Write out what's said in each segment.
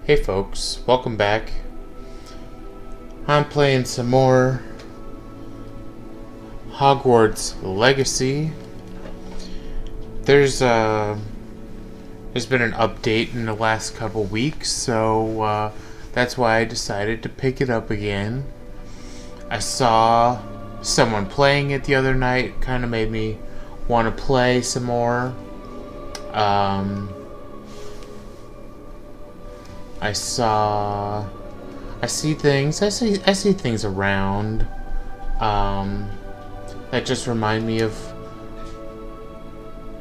Hey folks, welcome back. I'm playing some more Hogwarts Legacy. There's been an update in the last couple weeks, so that's why I decided to pick it up again. I saw someone playing it the other night, kind of made me want to play some more. I see things around that just remind me of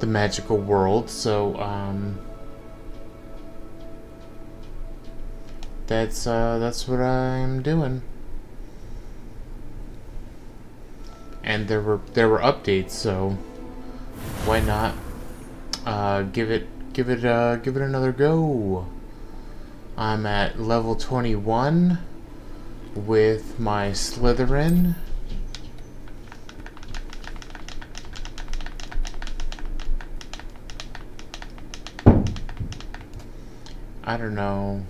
the magical world, so that's what I'm doing. And there were updates, so why not give it another go. I'm at level 21 with my Slytherin. I don't know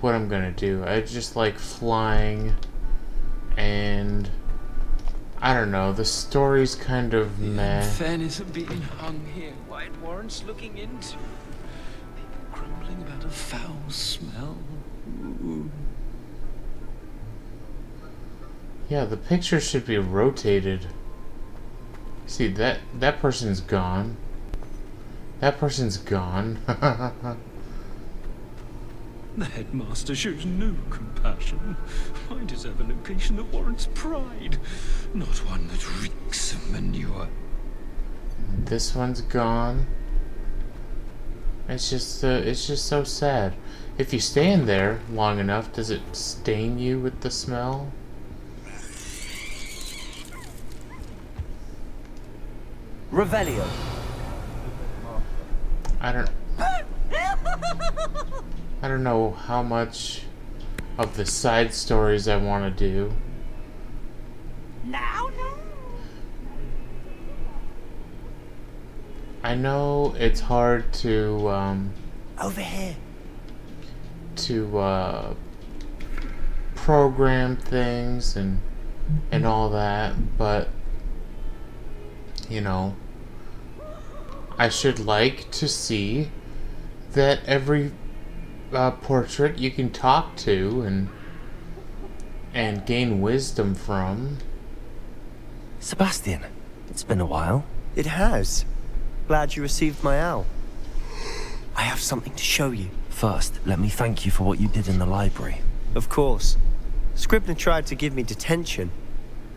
what I'm gonna do. I just like flying, and I don't know, the story's kind of meh. The fairness of being hung here, why it warrants looking into. People grumbling about a foul smell. Ooh. Yeah, the picture should be rotated. See, that person's gone. That person's gone. The headmaster shows no compassion. I deserve a location that warrants pride, not one that reeks of manure. This one's gone. It's just so sad. If you stand there long enough, does it stain you with the smell? Revelio. I don't know how much of the side stories I want to do. Now. I know it's hard to Over here. to program things and all that, but you know, I should like to see that every portrait you can talk to and gain wisdom from. Sebastian, it's been a while. It has. Glad you received my owl. I have something to show you. First, let me thank you for what you did in the library. Of course. Scribner tried to give me detention,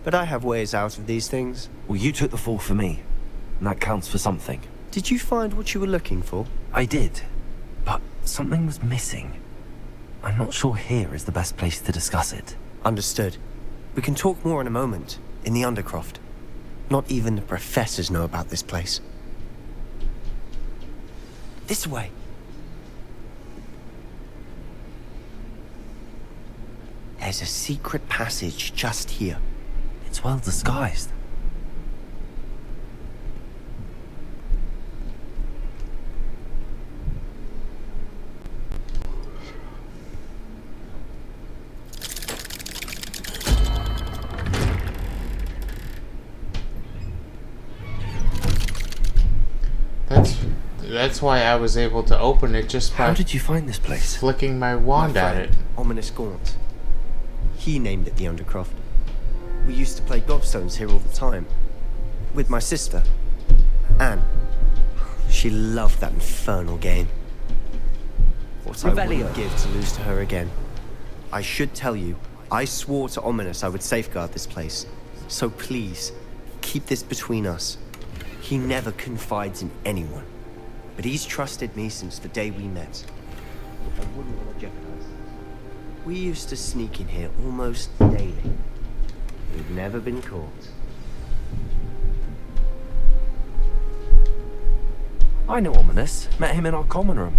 but I have ways out of these things. Well, you took the fall for me, and that counts for something. Did you find what you were looking for? I did, but something was missing. I'm not sure here is the best place to discuss it. Understood. We can talk more in a moment, in the Undercroft. Not even the professors know about this place. This way. There's a secret passage just here. It's well disguised. That's why I was able to open it just by How did you find this place? flicking my wand at it. Ominous Gaunt. He named it the Undercroft. We used to play gobstones here all the time. With my sister, Anne. She loved that infernal game. What I wouldn't give to lose to her again. I should tell you, I swore to Ominous I would safeguard this place. So please, keep this between us. He never confides in anyone. But he's trusted me since the day we met. I wouldn't want to jeopardize. We used to sneak in here almost daily. We've never been caught. I know Ominous. Met him in our common room.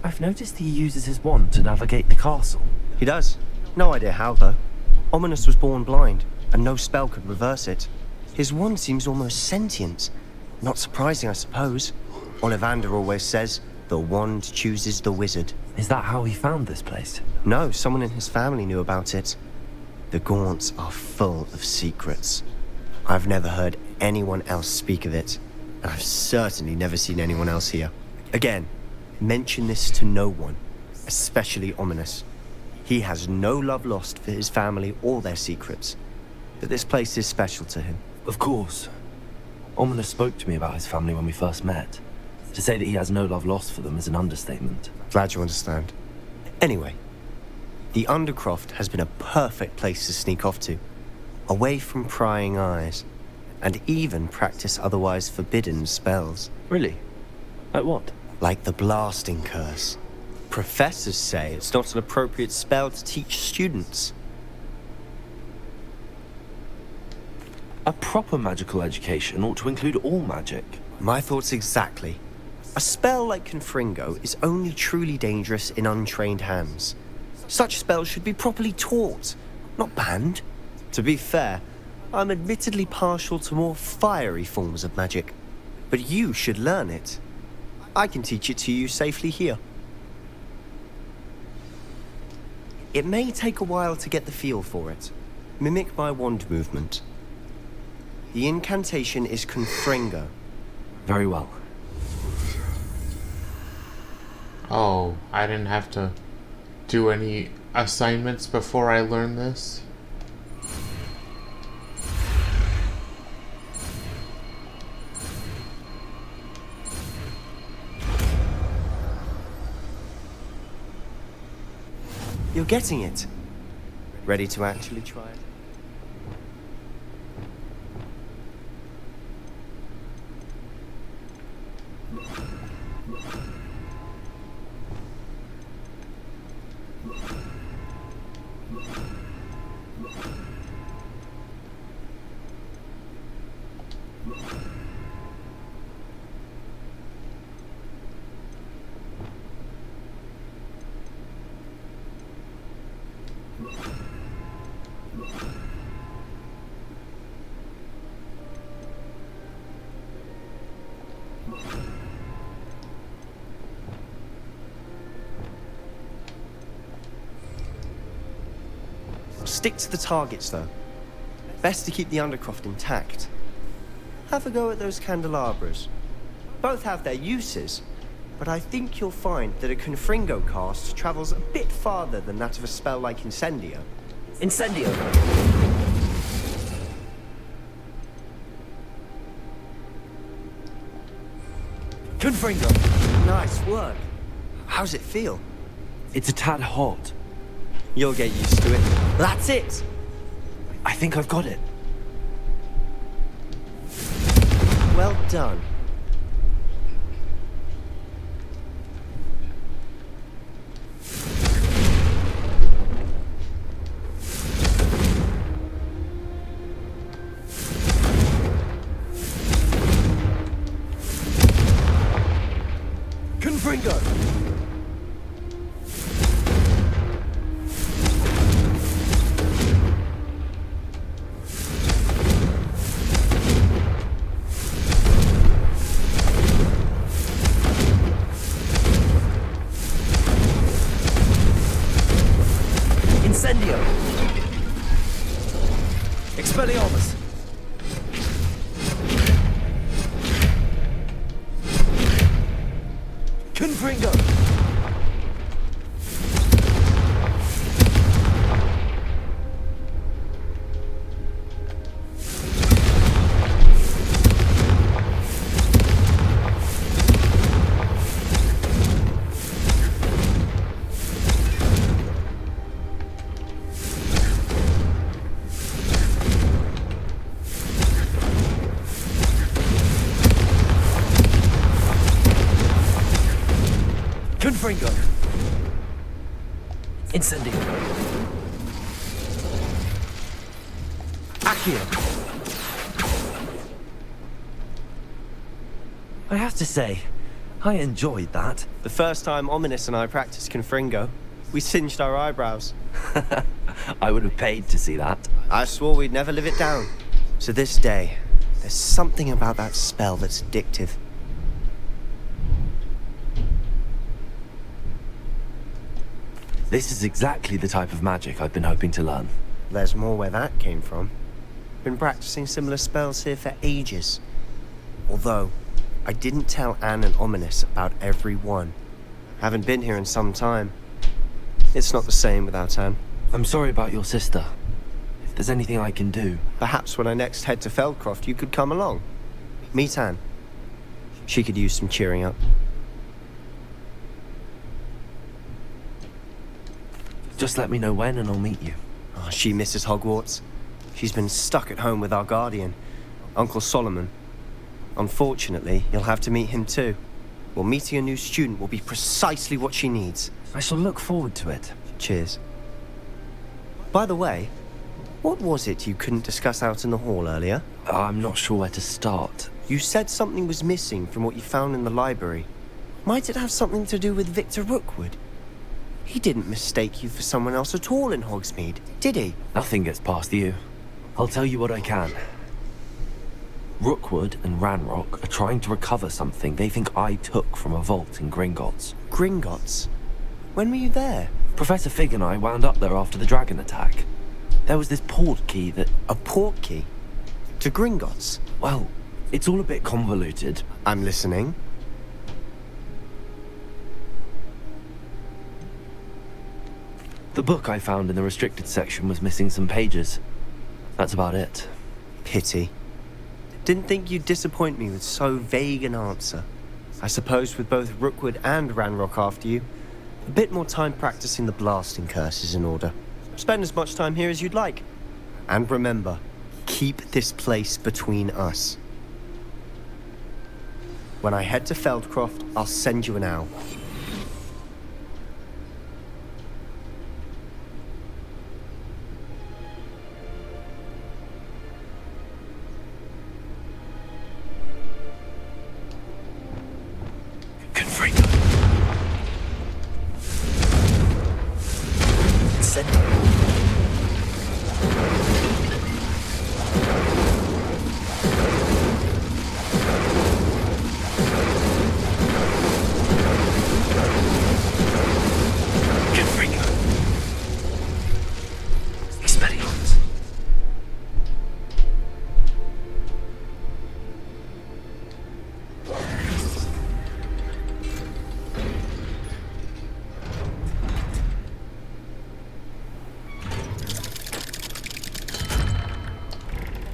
I've noticed he uses his wand to navigate the castle. He does. No idea how, though. Ominous was born blind, and no spell could reverse it. His wand seems almost sentient. Not surprising, I suppose. Ollivander always says, The wand chooses the wizard. Is that how he found this place? No, someone in his family knew about it. The Gaunts are full of secrets. I've never heard anyone else speak of it, and I've certainly never seen anyone else here. Again, mention this to no one, especially Ominous. He has no love lost for his family or their secrets, but this place is special to him. Of course. Ominous spoke to me about his family when we first met. To say that he has no love lost for them is an understatement. Glad you understand. Anyway, the Undercroft has been a perfect place to sneak off to, away from prying eyes, and even practice otherwise forbidden spells. Really? Like what? Like the blasting curse. Professors say it's not an appropriate spell to teach students. A proper magical education ought to include all magic. My thoughts exactly. A spell like Confringo is only truly dangerous in untrained hands. Such spells should be properly taught, not banned. To be fair, I'm admittedly partial to more fiery forms of magic, but you should learn it. I can teach it to you safely here. It may take a while to get the feel for it. Mimic my wand movement. The incantation is Confringo. Very well. Oh, I didn't have to do any assignments before I learned this? You're getting it. Ready to actually try it? Stick to the targets, though. Best to keep the Undercroft intact. Have a go at those candelabras. Both have their uses, but I think you'll find that a Confringo cast travels a bit farther than that of a spell like Incendio. Incendio! Confringo! Nice work. How's it feel? It's a tad hot. You'll get used to it. That's it! I think I've got it. Well done. Confringo! Incendio! Expelliarmus! Confringo! Confringo! Incendio! Accio! I have to say, I enjoyed that. The first time Ominous and I practiced Confringo, we singed our eyebrows. I would have paid to see that. I swore we'd never live it down. To this day, there's something about that spell that's addictive. This is exactly the type of magic I've been hoping to learn. There's more where that came from. Been practicing similar spells here for ages. Although, I didn't tell Anne and Ominous about every one. Haven't been here in some time. It's not the same without Anne. I'm sorry about your sister. If there's anything I can do... Perhaps when I next head to Feldcroft, you could come along. Meet Anne. She could use some cheering up. Just let me know when and I'll meet you. Oh, she misses Hogwarts. She's been stuck at home with our guardian, Uncle Solomon. Unfortunately, you'll have to meet him too. Well, meeting a new student will be precisely what she needs. I shall look forward to it. Cheers. By the way, what was it you couldn't discuss out in the hall earlier? I'm not sure where to start. You said something was missing from what you found in the library. Might it have something to do with Victor Rookwood? He didn't mistake you for someone else at all in Hogsmeade, did he? Nothing gets past you. I'll tell you what I can. Rookwood and Ranrock are trying to recover something they think I took from a vault in Gringotts. Gringotts? When were you there? Professor Fig and I wound up there after the dragon attack. There was this port key that... A port key? To Gringotts? Well, it's all a bit convoluted. I'm listening. The book I found in the restricted section was missing some pages. That's about it. Pity. Didn't think you'd disappoint me with so vague an answer. I suppose with both Rookwood and Ranrock after you, a bit more time practicing the blasting curse is in order. Spend as much time here as you'd like. And remember, keep this place between us. When I head to Feldcroft, I'll send you an owl.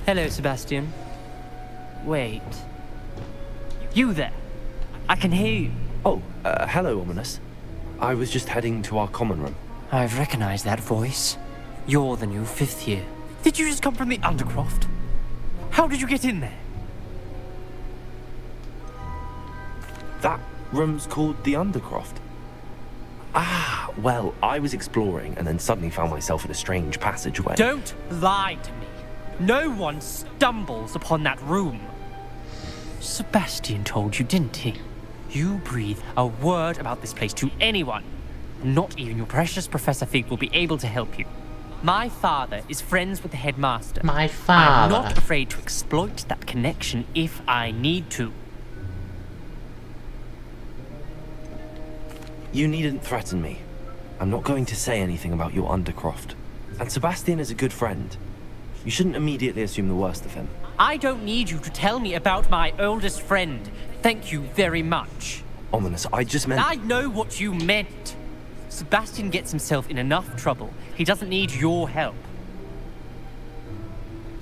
Hello, Sebastian. Wait. You there? I can hear you. Oh, hello, Ominous. I was just heading to our common room. I've recognized that voice. You're the new 5th year. Did you just come from the Undercroft? How did you get in there? That room's called the Undercroft. Ah, well, I was exploring and then suddenly found myself in a strange passageway. Don't lie to me. No one stumbles upon that room. Sebastian told you, didn't he? You breathe a word about this place to anyone. Not even your precious Professor Fig will be able to help you. My father is friends with the headmaster. My father. I'm not afraid to exploit that connection if I need to. You needn't threaten me. I'm not going to say anything about your Undercroft. And Sebastian is a good friend. You shouldn't immediately assume the worst of him. I don't need you to tell me about my oldest friend. Thank you very much. Ominous, I just meant... I know what you meant. Sebastian gets himself in enough trouble. He doesn't need your help.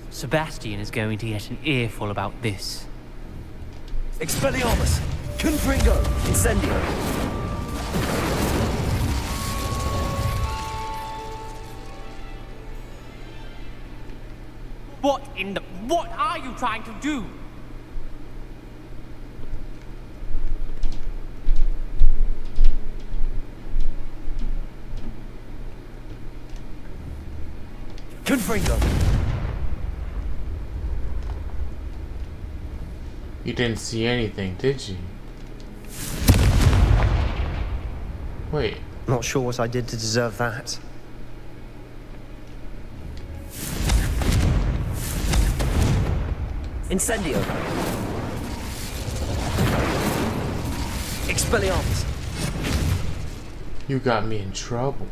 Sebastian is going to get an earful about this. Expelliarmus! Confringo! Incendio! What are you trying to do? Confringo! You didn't see anything, did you? Wait. Not sure what I did to deserve that. Incendio! Expelliarmus! You got me in trouble.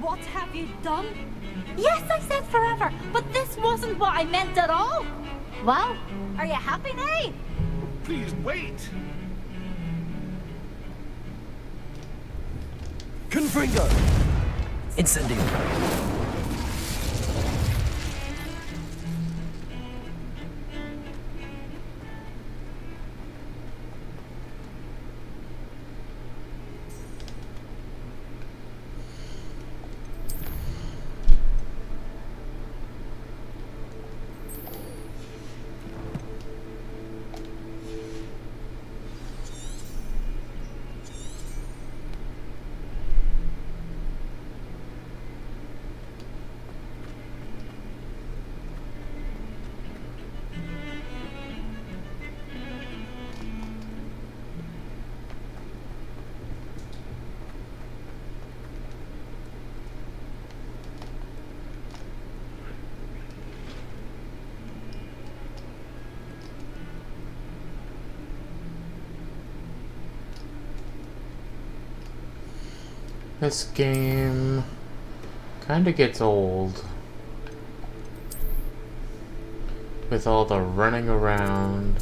What have you done? Yes, I said forever, but this wasn't what I meant at all. Well, are you happy now? Please wait. Confringo! Incendio! This game kind of gets old with all the running around.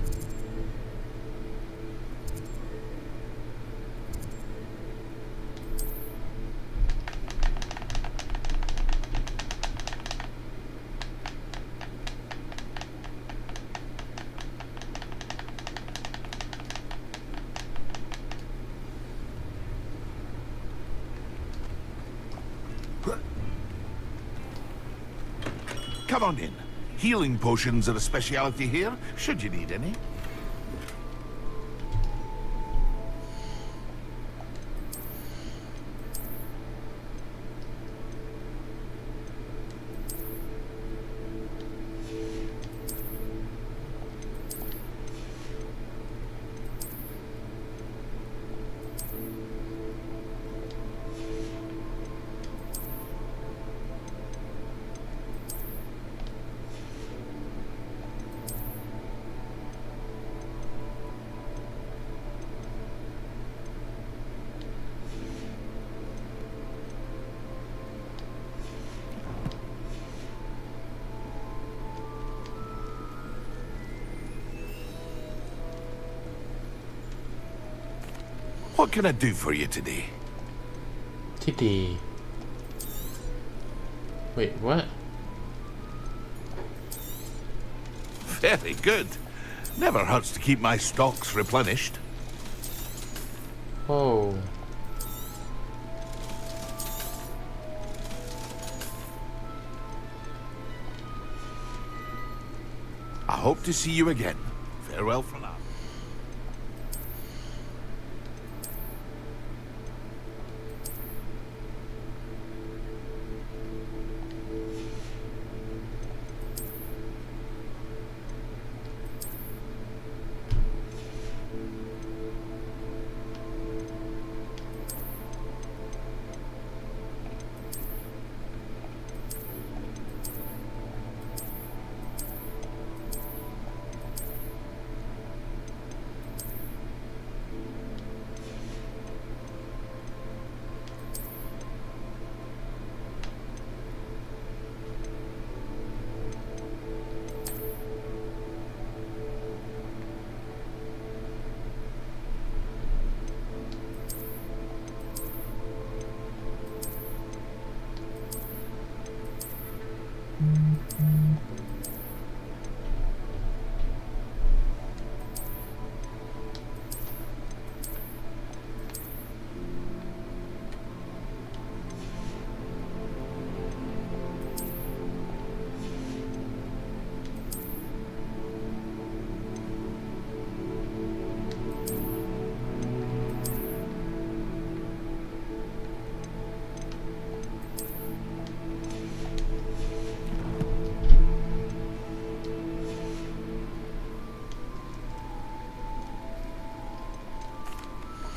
Come on in. Healing potions are a speciality here, should you need any. What can I do for you today? TD. Wait, what? Very good. Never hurts to keep my stocks replenished. Whoa. I hope to see you again. Farewell for now.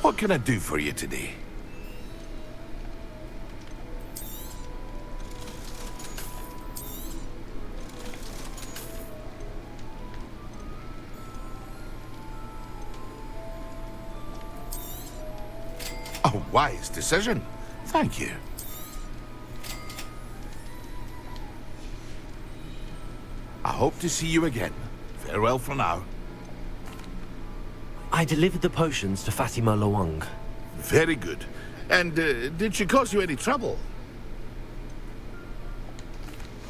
What can I do for you today? A wise decision. Thank you. I hope to see you again. Farewell for now. I delivered the potions to Fatima Loang. Very good. And did she cause you any trouble?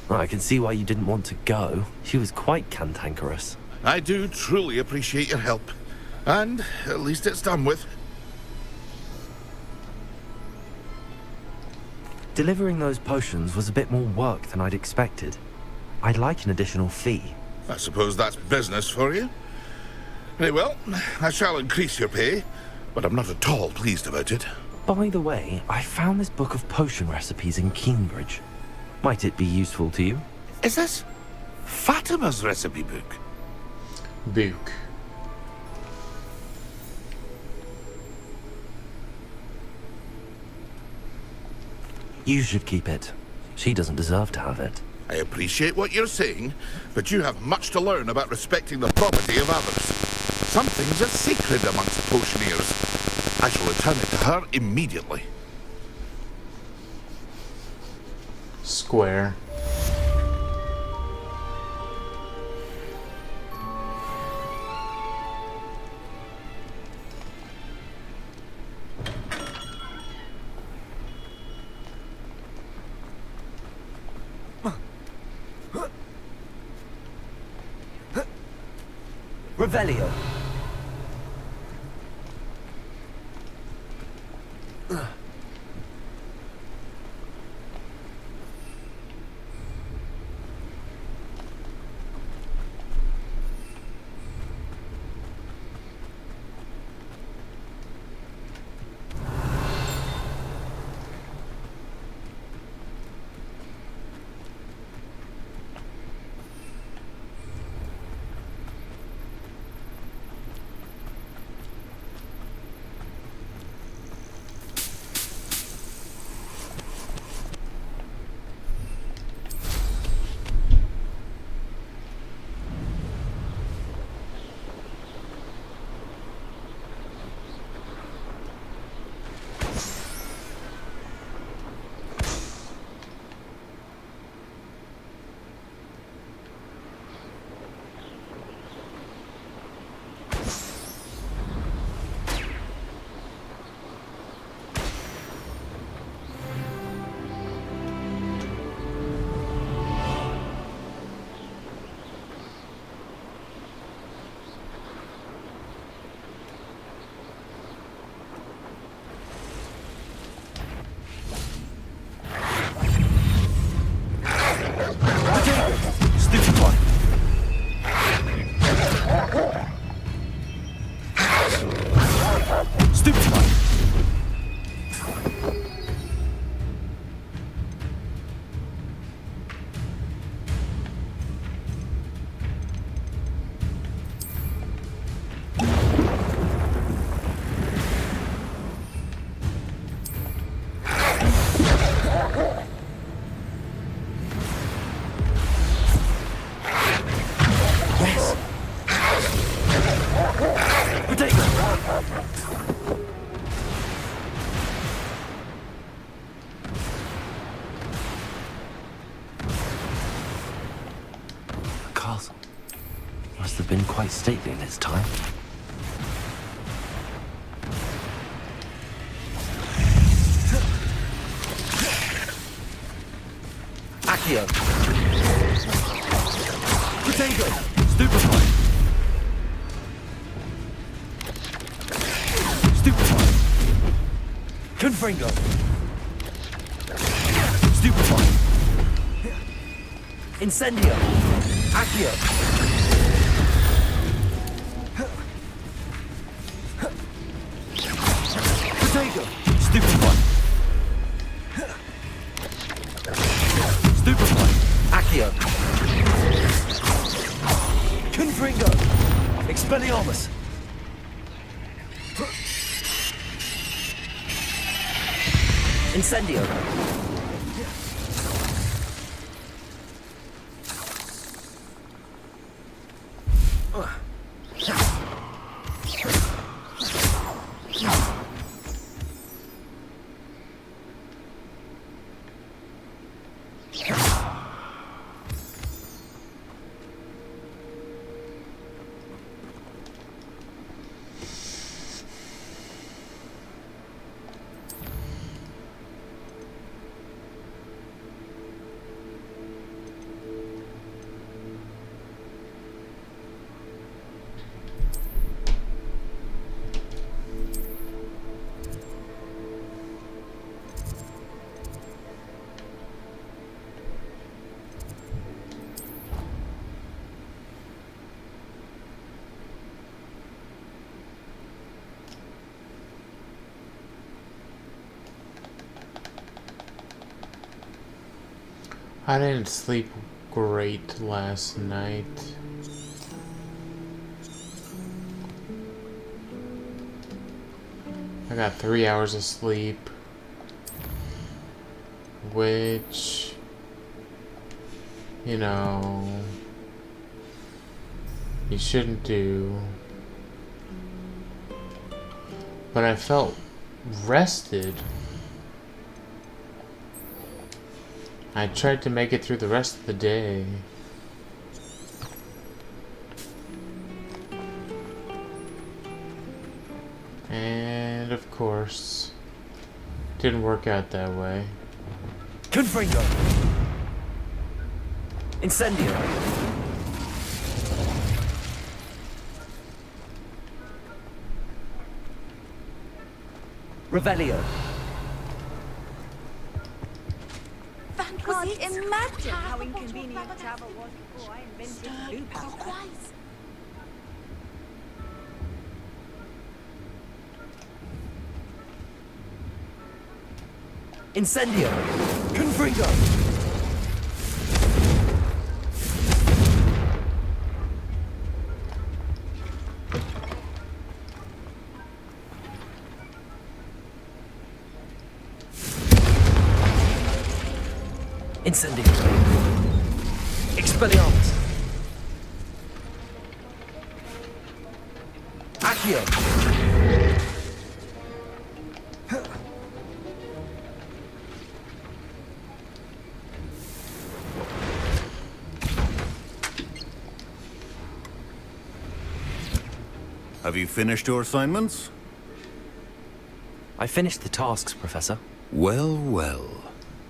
I can see why you didn't want to go. She was quite cantankerous. I do truly appreciate your help. And at least it's done with. Delivering those potions was a bit more work than I'd expected. I'd like an additional fee. I suppose that's business for you. Very well, I shall increase your pay, but I'm not at all pleased about it. By the way, I found this book of potion recipes in Cambridge. Might it be useful to you? Is this Fatima's recipe book? Book. You should keep it. She doesn't deserve to have it. I appreciate what you're saying, but you have much to learn about respecting the property of others. Some things are sacred amongst potioneers. I shall return it to her immediately. Square. Revelio. Stupid one. Stupid one. Castle must have been quite stately in its time. Accio. Potato. Stupefy. Stupefy. Confringo. Stupefy. Incendio. Accio. Potato. Stupefy. Stupefy. Accio. Confringo. Expelliarmus. Incendio. I didn't sleep great last night. I got 3 hours of sleep, which, you know, you shouldn't do. But I felt rested. I tried to make it through the rest of the day. And of course, didn't work out that way. Confringo! Incendio! Revelio! God, imagine how inconvenient travel was before I invented blue powder. Incendio! Confringo! Incendio! Expelliarmus! Accio! Have you finished your assignments? I finished the tasks, Professor. Well, well.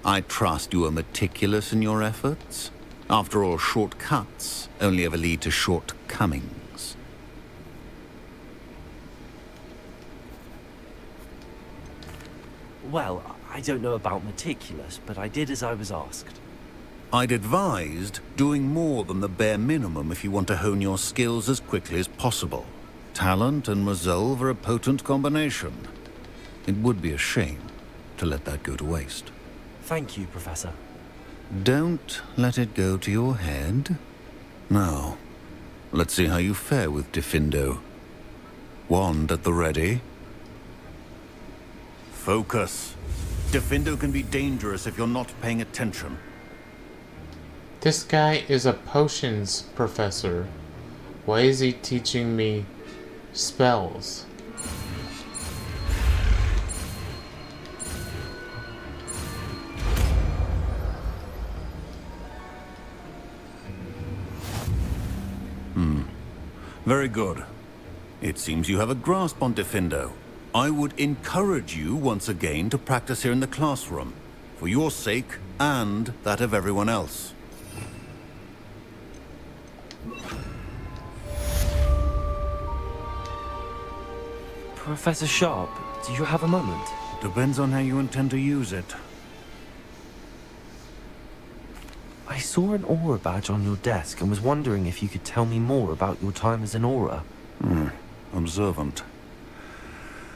I trust you are meticulous in your efforts. After all, shortcuts only ever lead to shortcomings. Well, I don't know about meticulous, but I did as I was asked. I'd advised doing more than the bare minimum if you want to hone your skills as quickly as possible. Talent and resolve are a potent combination. It would be a shame to let that go to waste. Thank you, Professor. Don't let it go to your head. Now, let's see how you fare with Diffindo. Wand at the ready. Focus. Diffindo can be dangerous if you're not paying attention. This guy is a potions professor. Why is he teaching me spells? Very good. It seems you have a grasp on Diffindo. I would encourage you once again to practice here in the classroom, for your sake and that of everyone else. Professor Sharp, do you have a moment? Depends on how you intend to use it. I saw an aura badge on your desk and was wondering if you could tell me more about your time as an aura. Observant.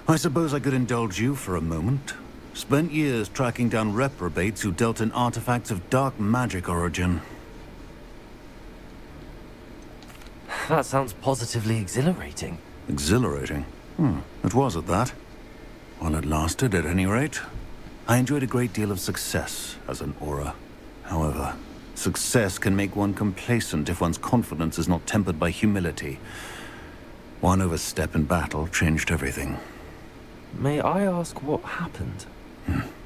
I suppose I could indulge you for a moment. Spent years tracking down reprobates who dealt in artifacts of dark magic origin. That sounds positively exhilarating. Exhilarating? It was at that. While it lasted, at any rate. I enjoyed a great deal of success as an aura. However, success can make one complacent if one's confidence is not tempered by humility. One overstep in battle changed everything. May I ask what happened?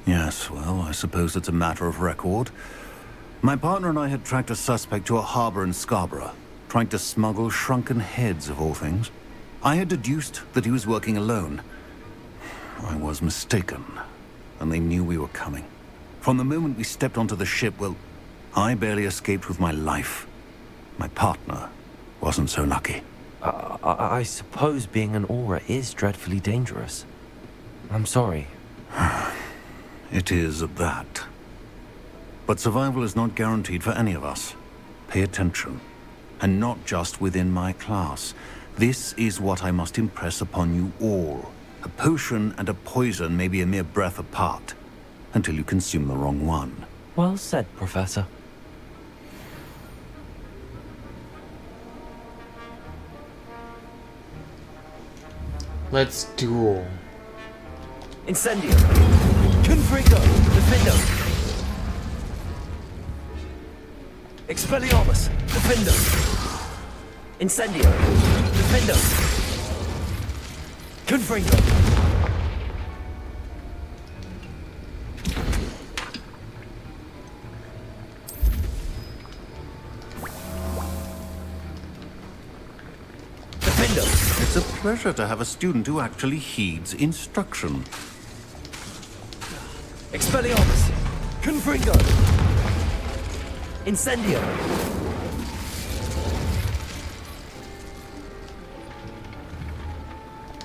Yes, well, I suppose it's a matter of record. My partner and I had tracked a suspect to a harbor in Scarborough, trying to smuggle shrunken heads of all things. I had deduced that he was working alone. I was mistaken, and they knew we were coming. From the moment we stepped onto the ship, well, I barely escaped with my life. My partner wasn't so lucky. I suppose being an aura is dreadfully dangerous. I'm sorry. It is at that. But survival is not guaranteed for any of us. Pay attention. And not just within my class. This is what I must impress upon you all. A potion and a poison may be a mere breath apart, until you consume the wrong one. Well said, Professor. Let's duel. Incendio. Confringo. Defendo. Expelliarmus. Defendo. Incendio. Defendo. Confringo. Defendo. It's a pleasure to have a student who actually heeds instruction. Expelliarmus. Confringo. Incendio.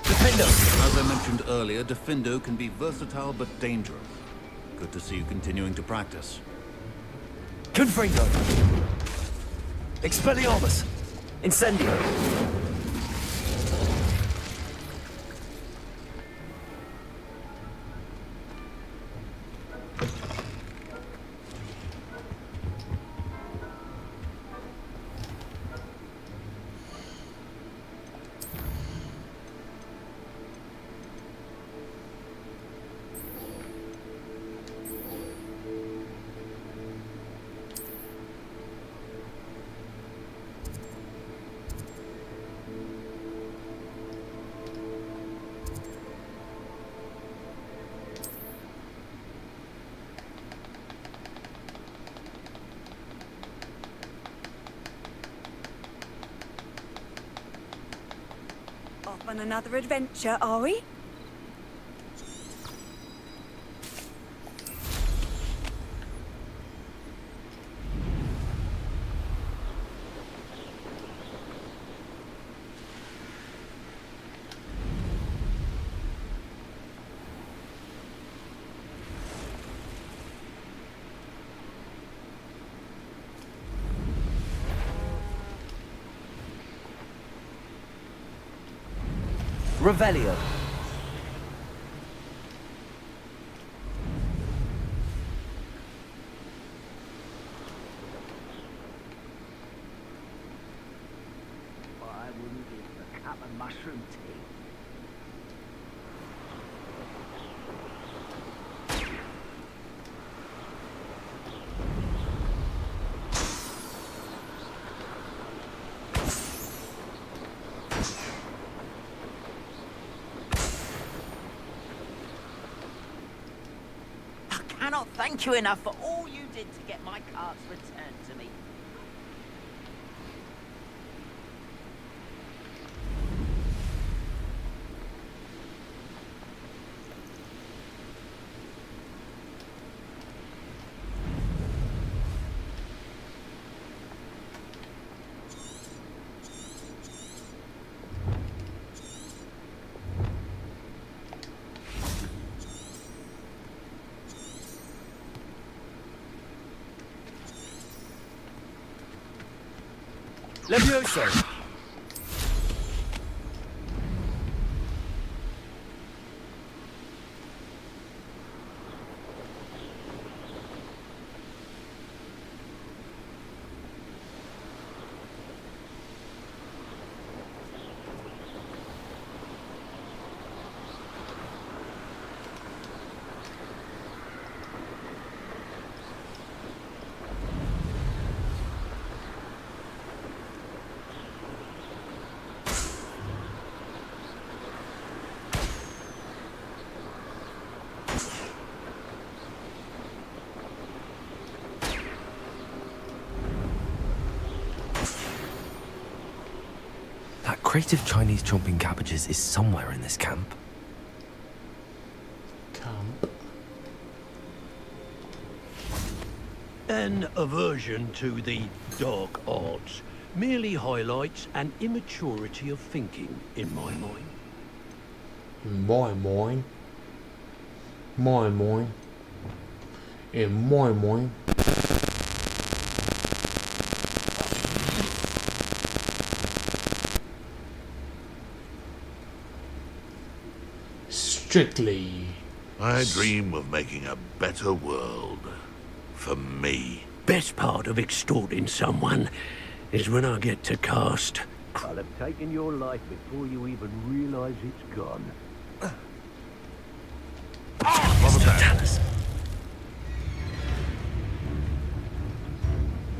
Defendo. As I mentioned earlier, Defendo can be versatile but dangerous. Good to see you continuing to practice. Confringo. Expelliarmus. Incendio. Off on another adventure, are we? Revelio. I wouldn't give a cup of mushroom tea. I cannot thank you enough for all you did to get my carts returned to me. Levioso. That crate of Chinese chomping cabbages is somewhere in this camp. An aversion to the dark arts merely highlights an immaturity of thinking, in my mind. Moin moin. Moin moin. And moin moin. Strictly. I dream of making a better world. For me. Best part of extorting someone is when I get to cast I'll have taken your life before you even realize it's gone.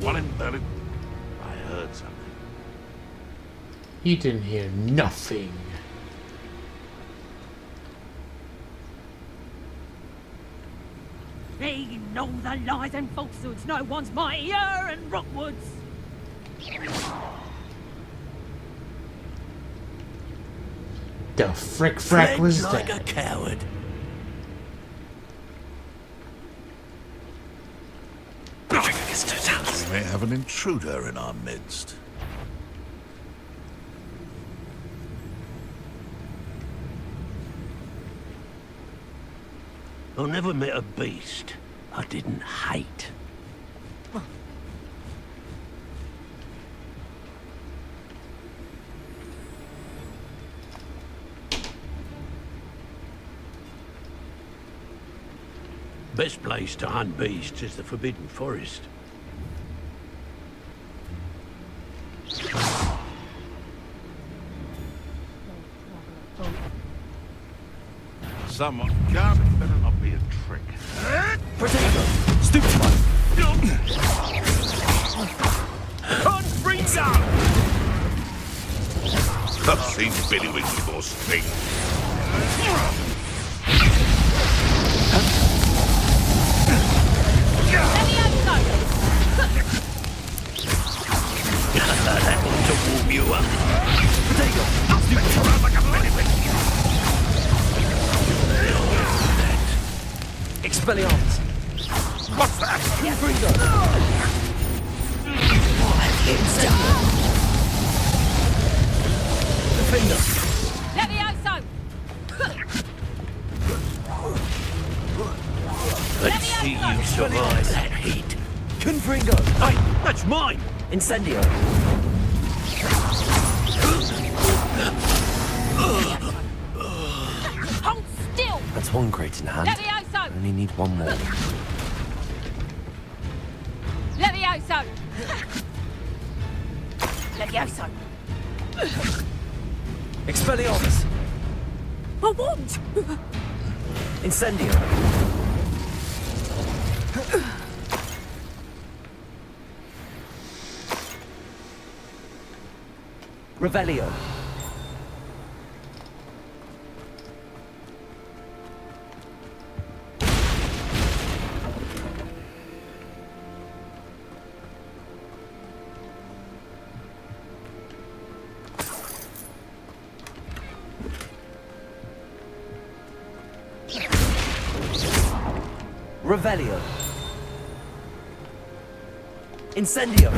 One in belly. I heard something. He didn't hear nothing. They know the lies and falsehoods no one's mightier and Rockwoods. The frick-frack was like that? a coward. We may have an intruder in our midst. I never met a beast I didn't hate. Best place to hunt beasts is the Forbidden Forest. Someone can't. Better not be a trick. Potato! Stupid one! Confringo! I've seen Billywig before sting. That ought to warm you up. Potato! Stupid around like a Billywig. Expelliarmus! What's that? Confringo! Defender! Levioso! Let's see you survive that heat. Confringo! Hey, that's mine! Incendio! Hold still! That's one crate in hand. Levioso! Only need one more. Levioso! Levioso! Expelliarmus! I won't! Incendio! Revelio! Revelio! Incendio!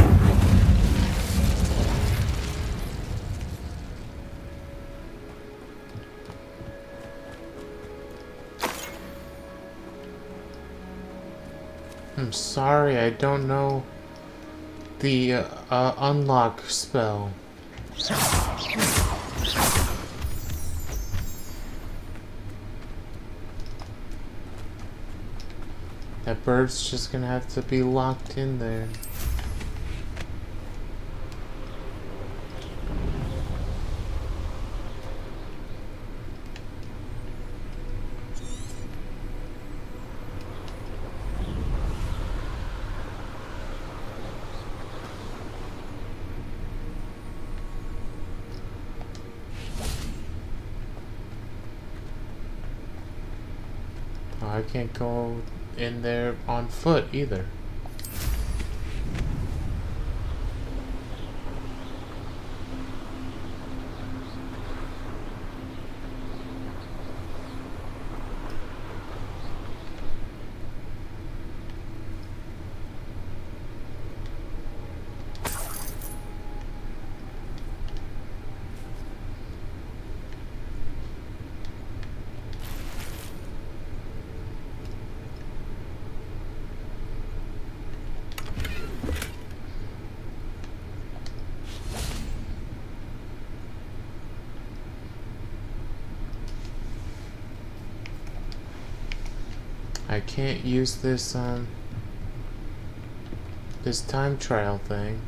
I'm sorry, I don't know the unlock spell. That bird's just gonna have to be locked in there. Oh, I can't go in there on foot either. I can't use this this time trial thing.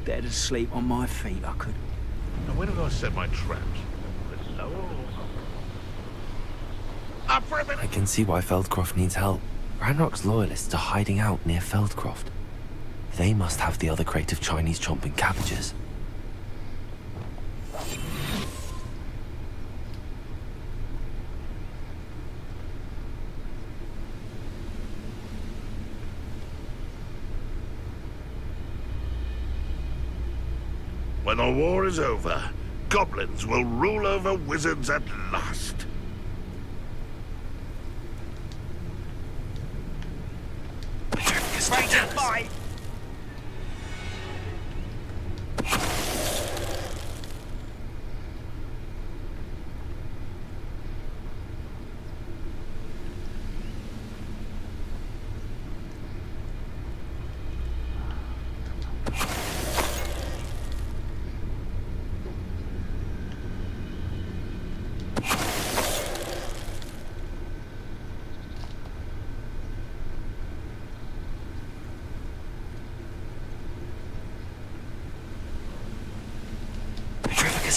dead asleep on my feet, I could. Now, where do I set my traps? Lower or up for a minute? I can see why Feldcroft needs help. Ranrock's loyalists are hiding out near Feldcroft. They must have the other crate of Chinese chomping cabbages. When the war is over, goblins will rule over wizards at last. Break it by.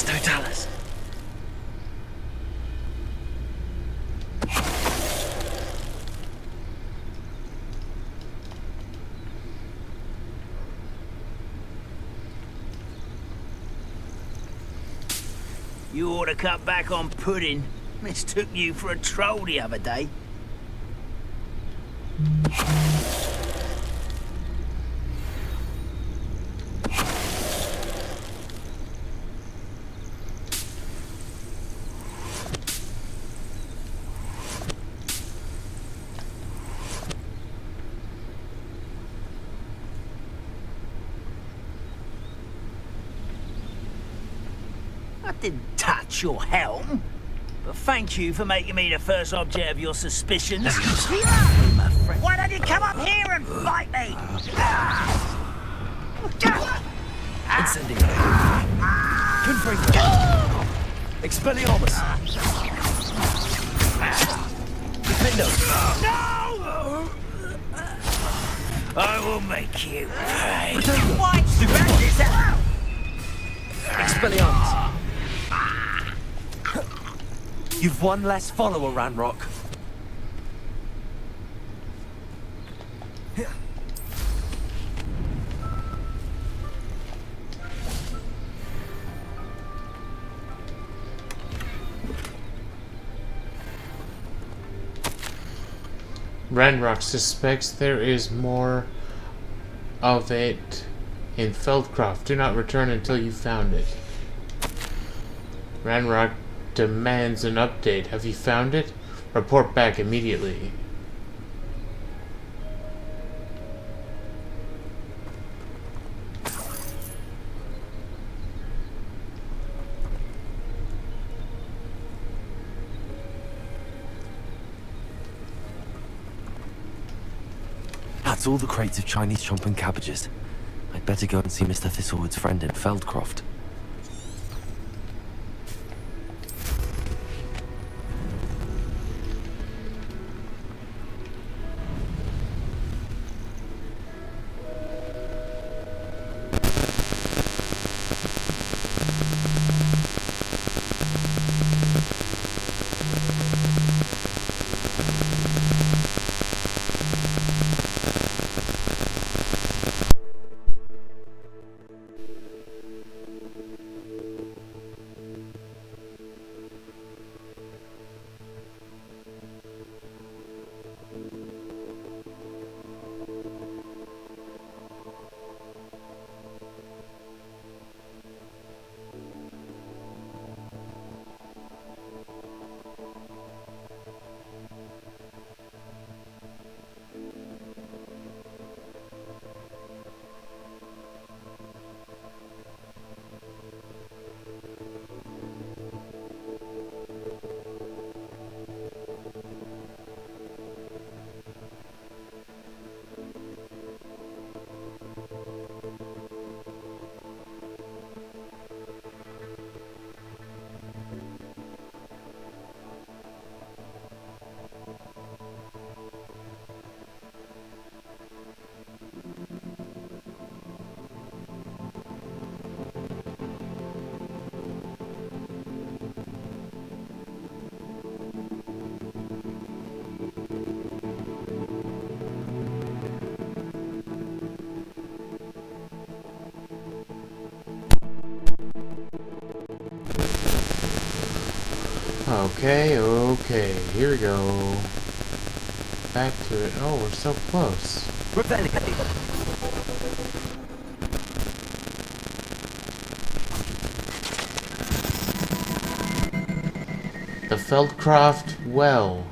Totalis. You ought to cut back on pudding. Mistook you for a troll the other day. I didn't touch your helm, but thank you for making me the first object of your suspicions. Why don't you come up here and bite me? Incendiary. Confringo. Expelliarmus. Defendo. No! I will make you pay. What? Back this out! Expelliarmus. You've one less follower, Ranrock. Ranrock suspects there is more of it in Feldcroft. Do not return until you found it. Ranrock demands an update. Have you found it? Report back immediately. That's all the crates of Chinese chomping cabbages. I'd better go and see Mr. Thistlewood's friend in Feldcroft. Okay, okay, here we go. Back to it. Oh, we're so close. The Feldcroft Well.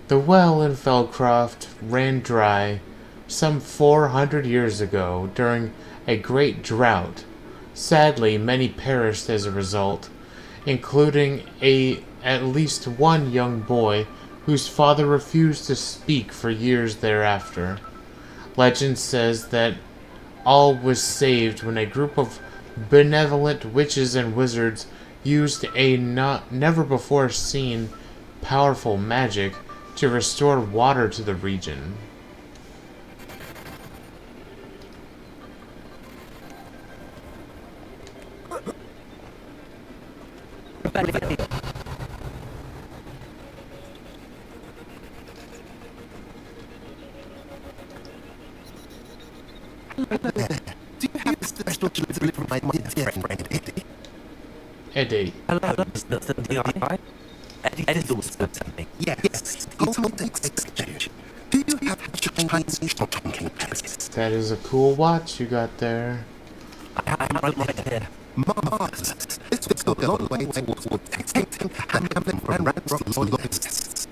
The well in Feldcroft ran dry some 400 years ago during a great drought. Sadly, many perished as a result, including at least one young boy whose father refused to speak for years thereafter. Legend says that all was saved when a group of benevolent witches and wizards used a never before seen powerful magic to restore water to the region. Do you have a special delivery from my dear friend Eddie? Eddie. Hello, Mr. D.I. Eddie thought about something. Yes. Hold exchange. Do you have Chinese talking pencils? That is a cool watch you got there. I'm right here. Marvelous. This will go a long way towards protecting Hamlin and Ramsey's loyalists.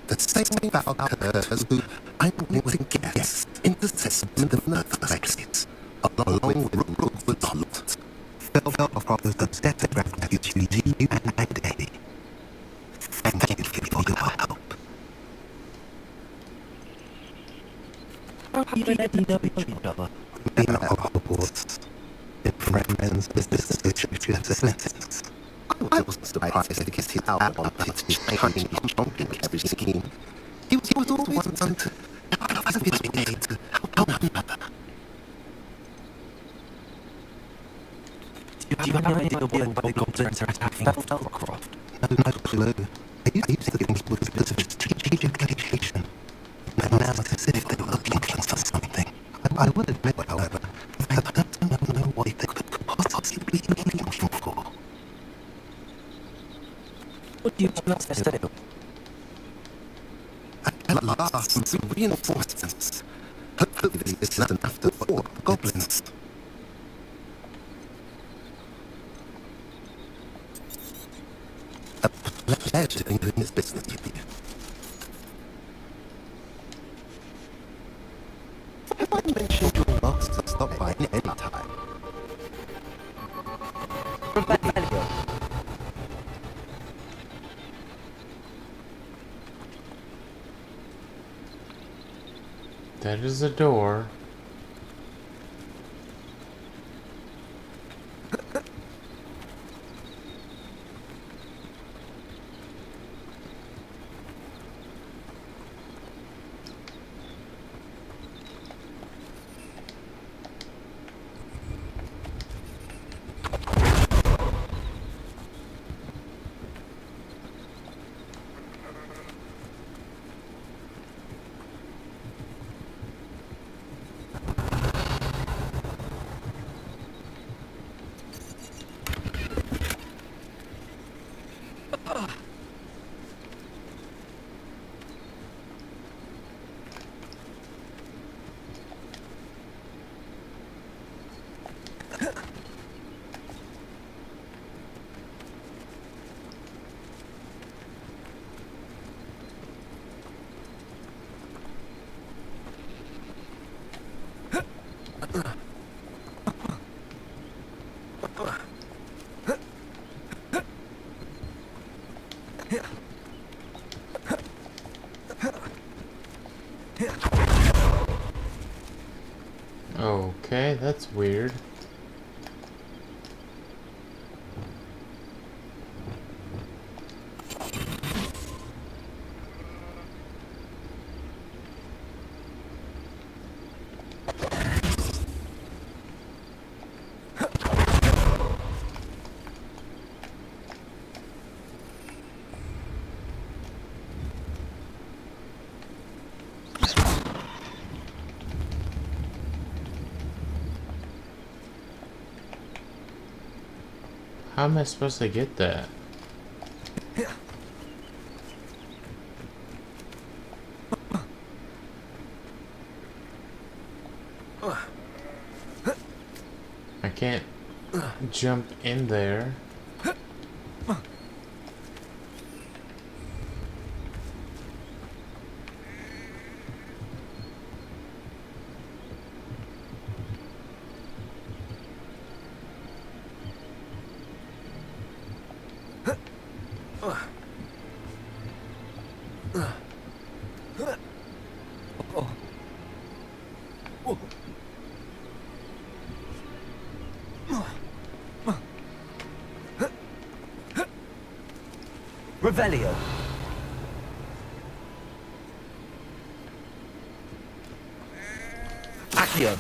The same Valkyrs who I'm willing to guess intercession of nervous exits, along with rules with dollars. Fell across the death of refuge to you and Eddie. Thank you for your help. How do you know each other? We are Hogwarts. In friends, business associates. I was surprised to get his out on his hunting and pumpkin carriage scheme. He was always one to have his way to help another. Do you have any idea why the goblins are attacking Feldcroft? No clue. I used to think it was a bit of a strategic education. Now it's as if they were looking for something. I would admit, however, I don't know what they could possibly be looking for. What do you want us to do? At last, some reinforcements. Hopefully this is not enough to fall goblins. A pleasure doing this business with you. Have I mentioned your master stop by any time? That is a door. Okay, that's weird. How am I supposed to get that? can't jump in there. Revelio. Accio.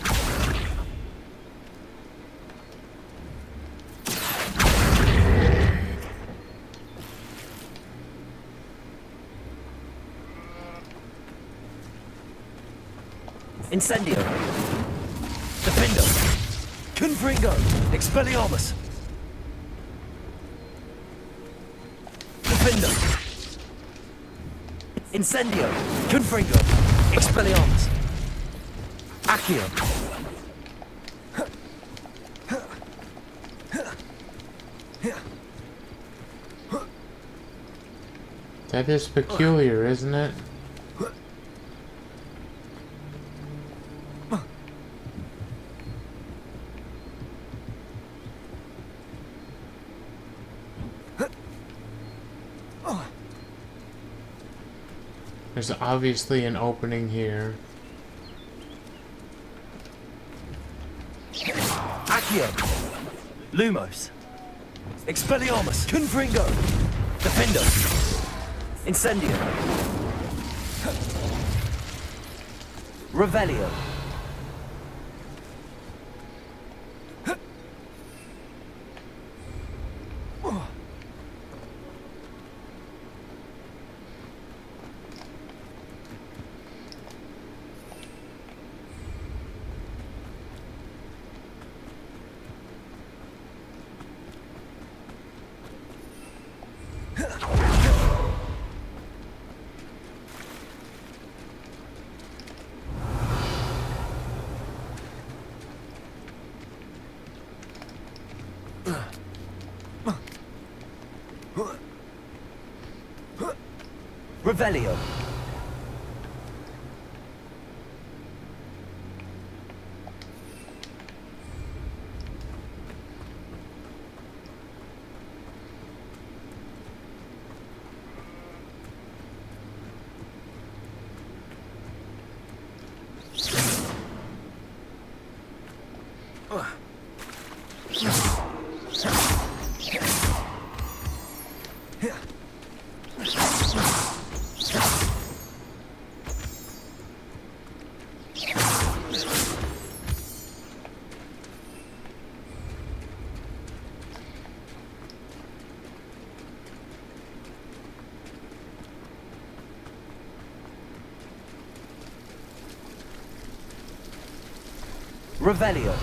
Incendio. Defendo. Confringo. Expelliarmus. Defendo. Incendio. Confringo. Expelliarmus. Accio. That is peculiar, isn't it? There's obviously an opening here. Accio. Lumos. Expelliarmus. Confringo. Defendo. Incendio. Revelio. Revelio. Revelio.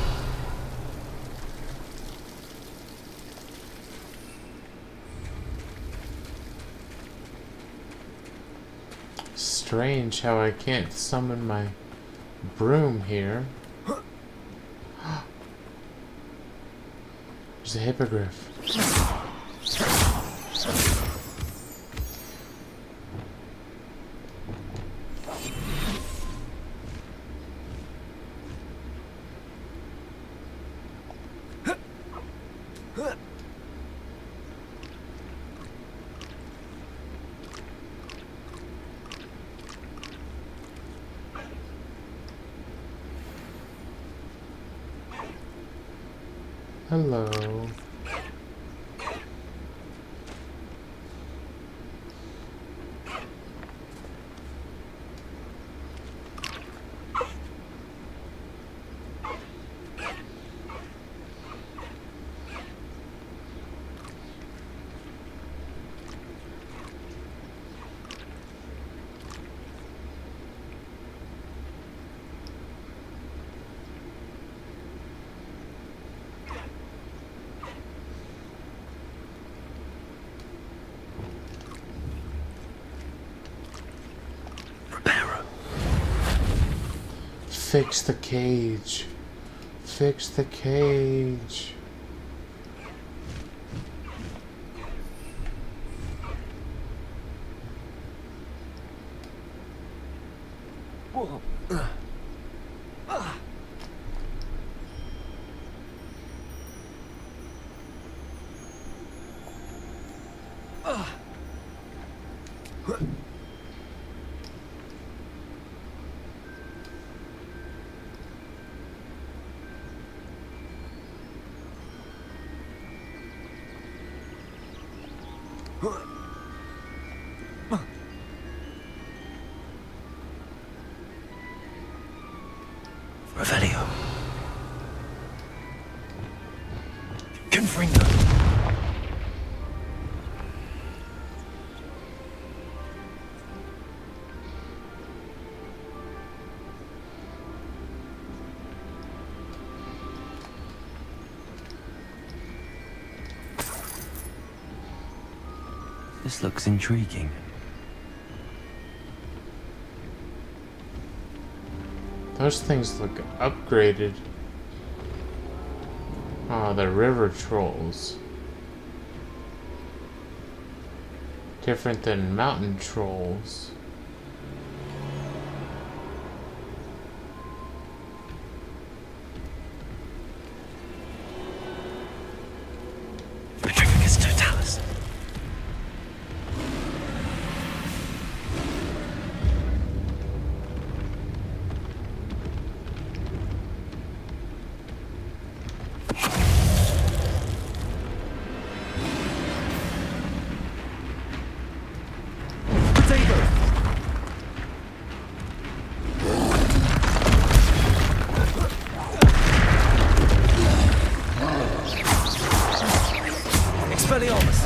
Strange how I can't summon my broom here. There's a hippogriff. Hello. Fix the cage. fix the cage. Revelio. Confringo. This looks intriguing. Those things look upgraded. Oh, the river trolls. Different than mountain trolls. Petrificus totalis. Expelliarmus!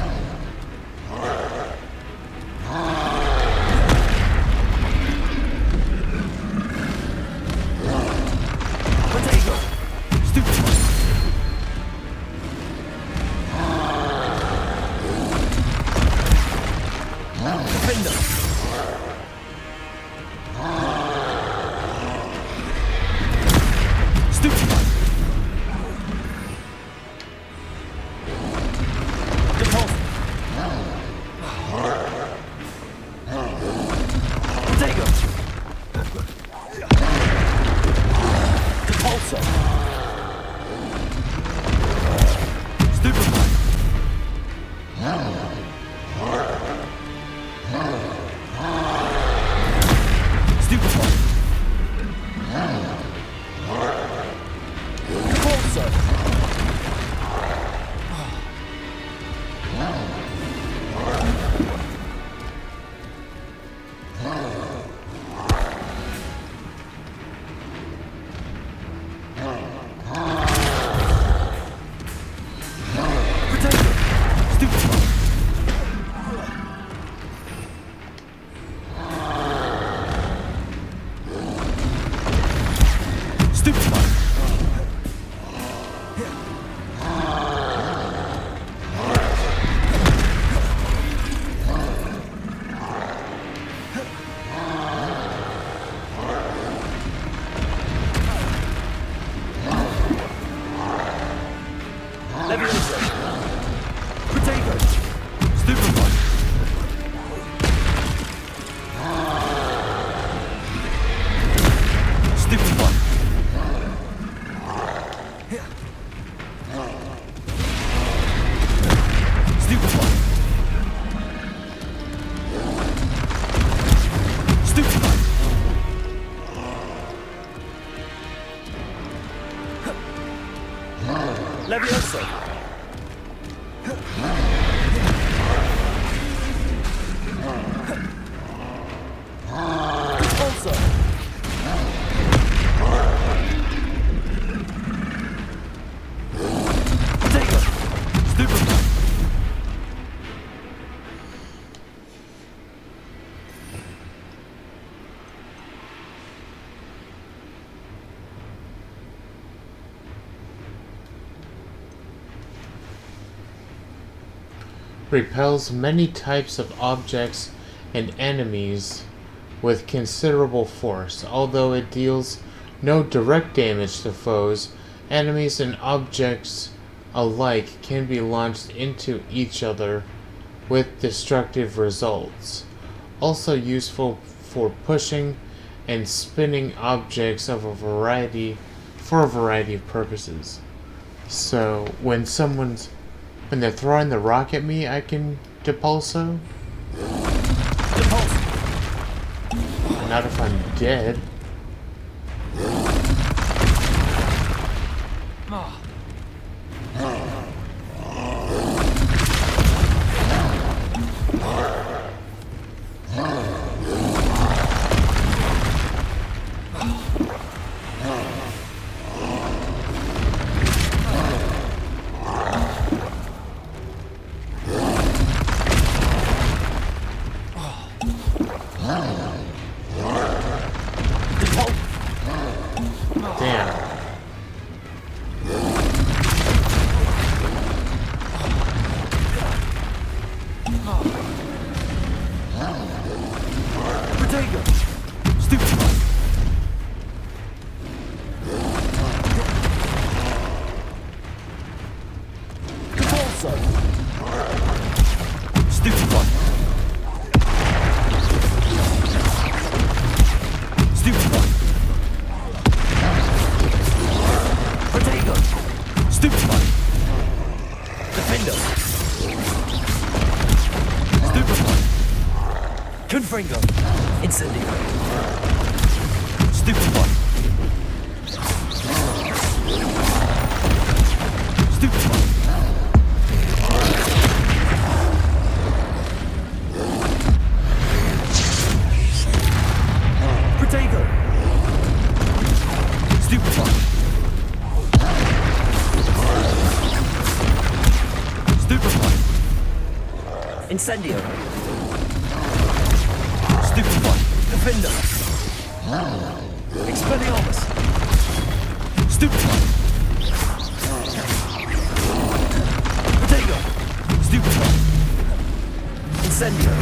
Potato! Stupid! Defender! Stupid! Levioso. Expulso. Potato. Stupid. Repels many types of objects and enemies with considerable force. Although it deals no direct damage to foes, Enemies and objects alike can be launched into each other with destructive results. Also useful for pushing and spinning objects of a variety of purposes. So when they're throwing the rock at me, I can depulso. But not if I'm dead. Confringo. Incendio. Stupid one. Stupid one. Protego. Stupid one. Stupid one. Incendio. Stupid one. Defender. Expelliarmus. Stupid one. Protego. Stupid one. Incendio.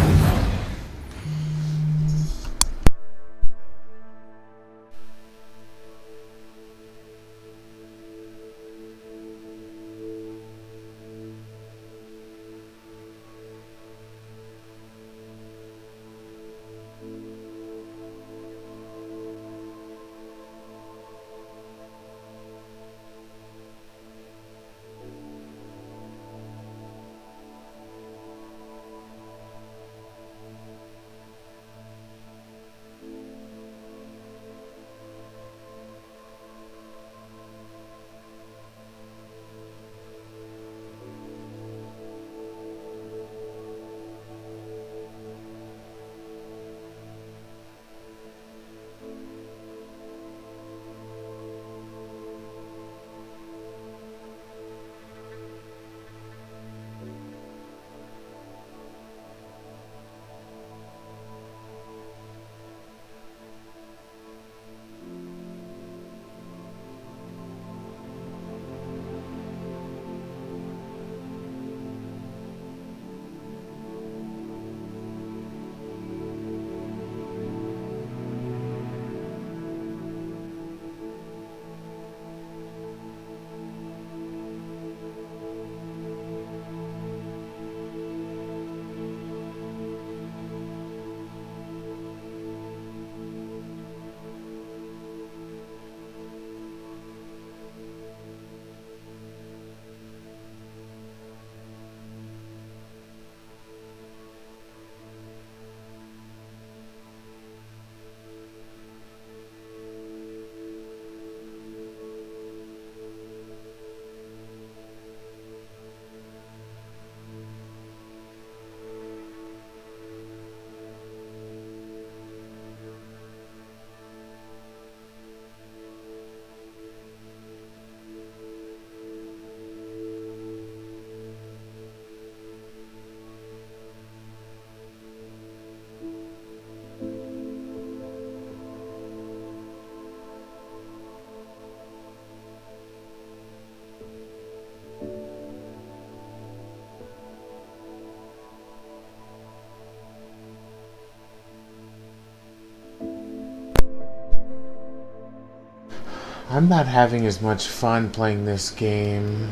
I'm not having as much fun playing this game.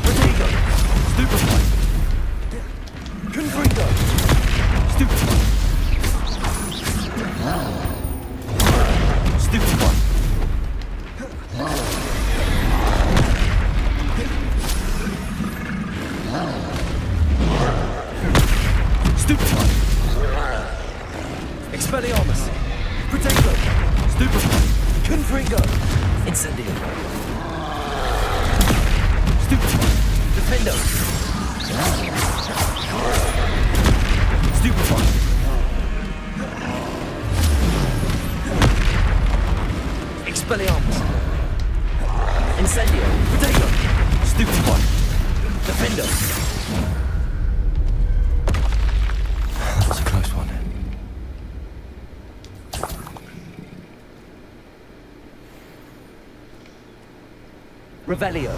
Protego! Stupefy! Confringo! Stupefy! Stupefy! Stupefy! Expelliarmus! Protego! Stupefy! Confringo! Incendio! Stupefy! Defendo! Stupefy! Expelliarmus! Incendio! Protego! Stupefy! Defendo! That was a close one. Revelio.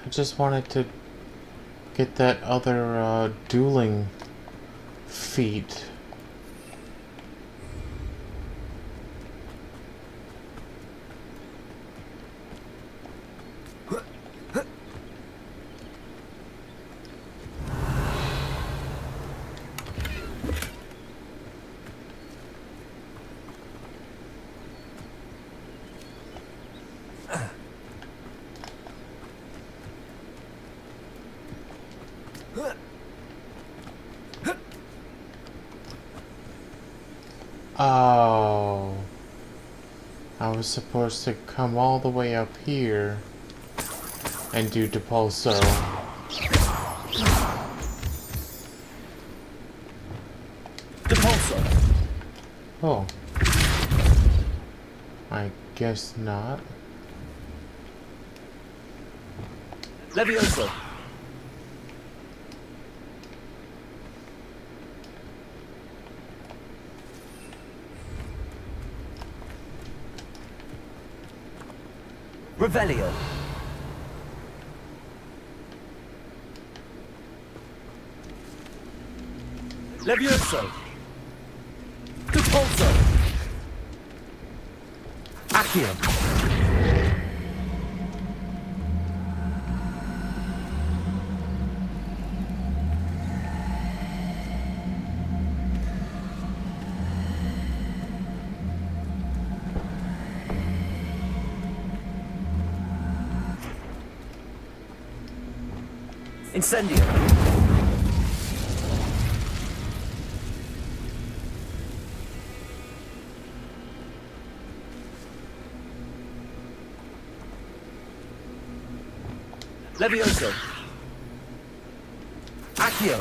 I just wanted to get that other dueling feat. Oh, I was supposed to come all the way up here and do Depulso. Depulso. Oh, I guess not. Levioso. Revelio. Levioso. Depulso. Accio. Incendio. Levioso. Accio.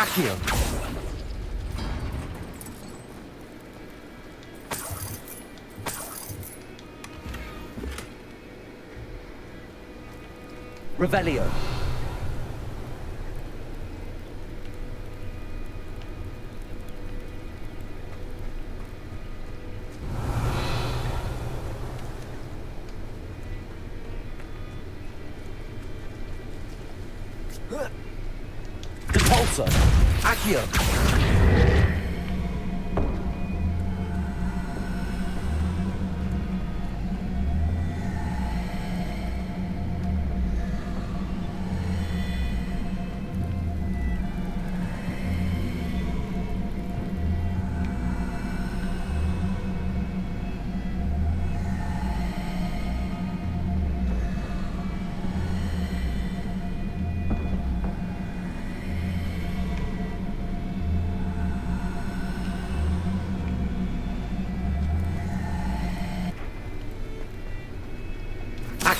Accio. Revelio. Depulso. Accio.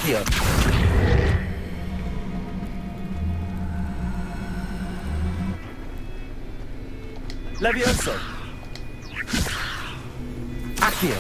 Accio. Levioso. Accio.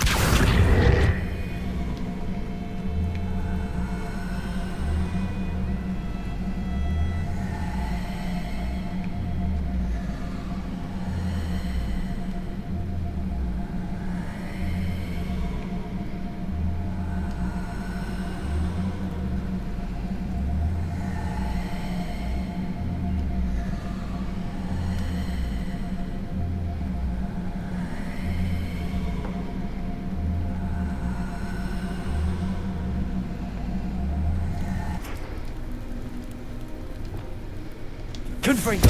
Confringo.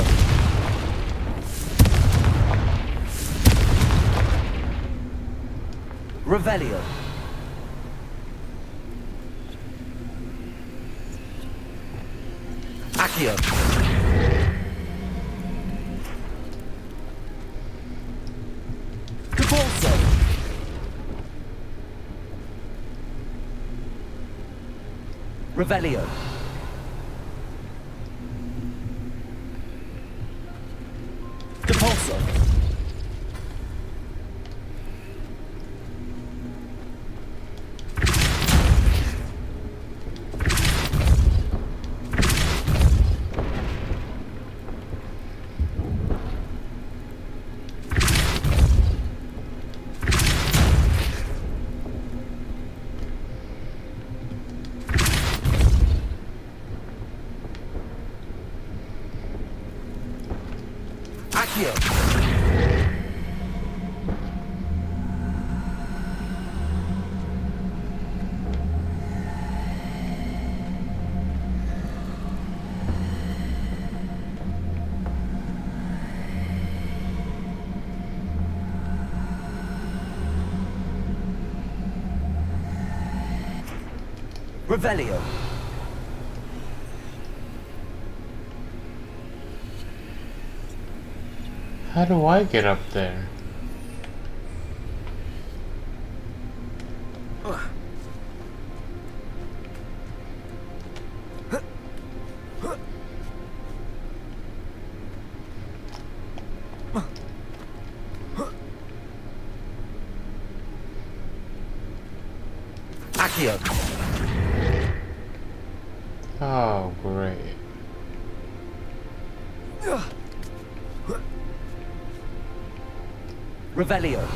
Revelio. Accio. Capolso. Revelio. Capolso. Accio. Revelio. How do I get up there? Accio. Oh, great. Revelio.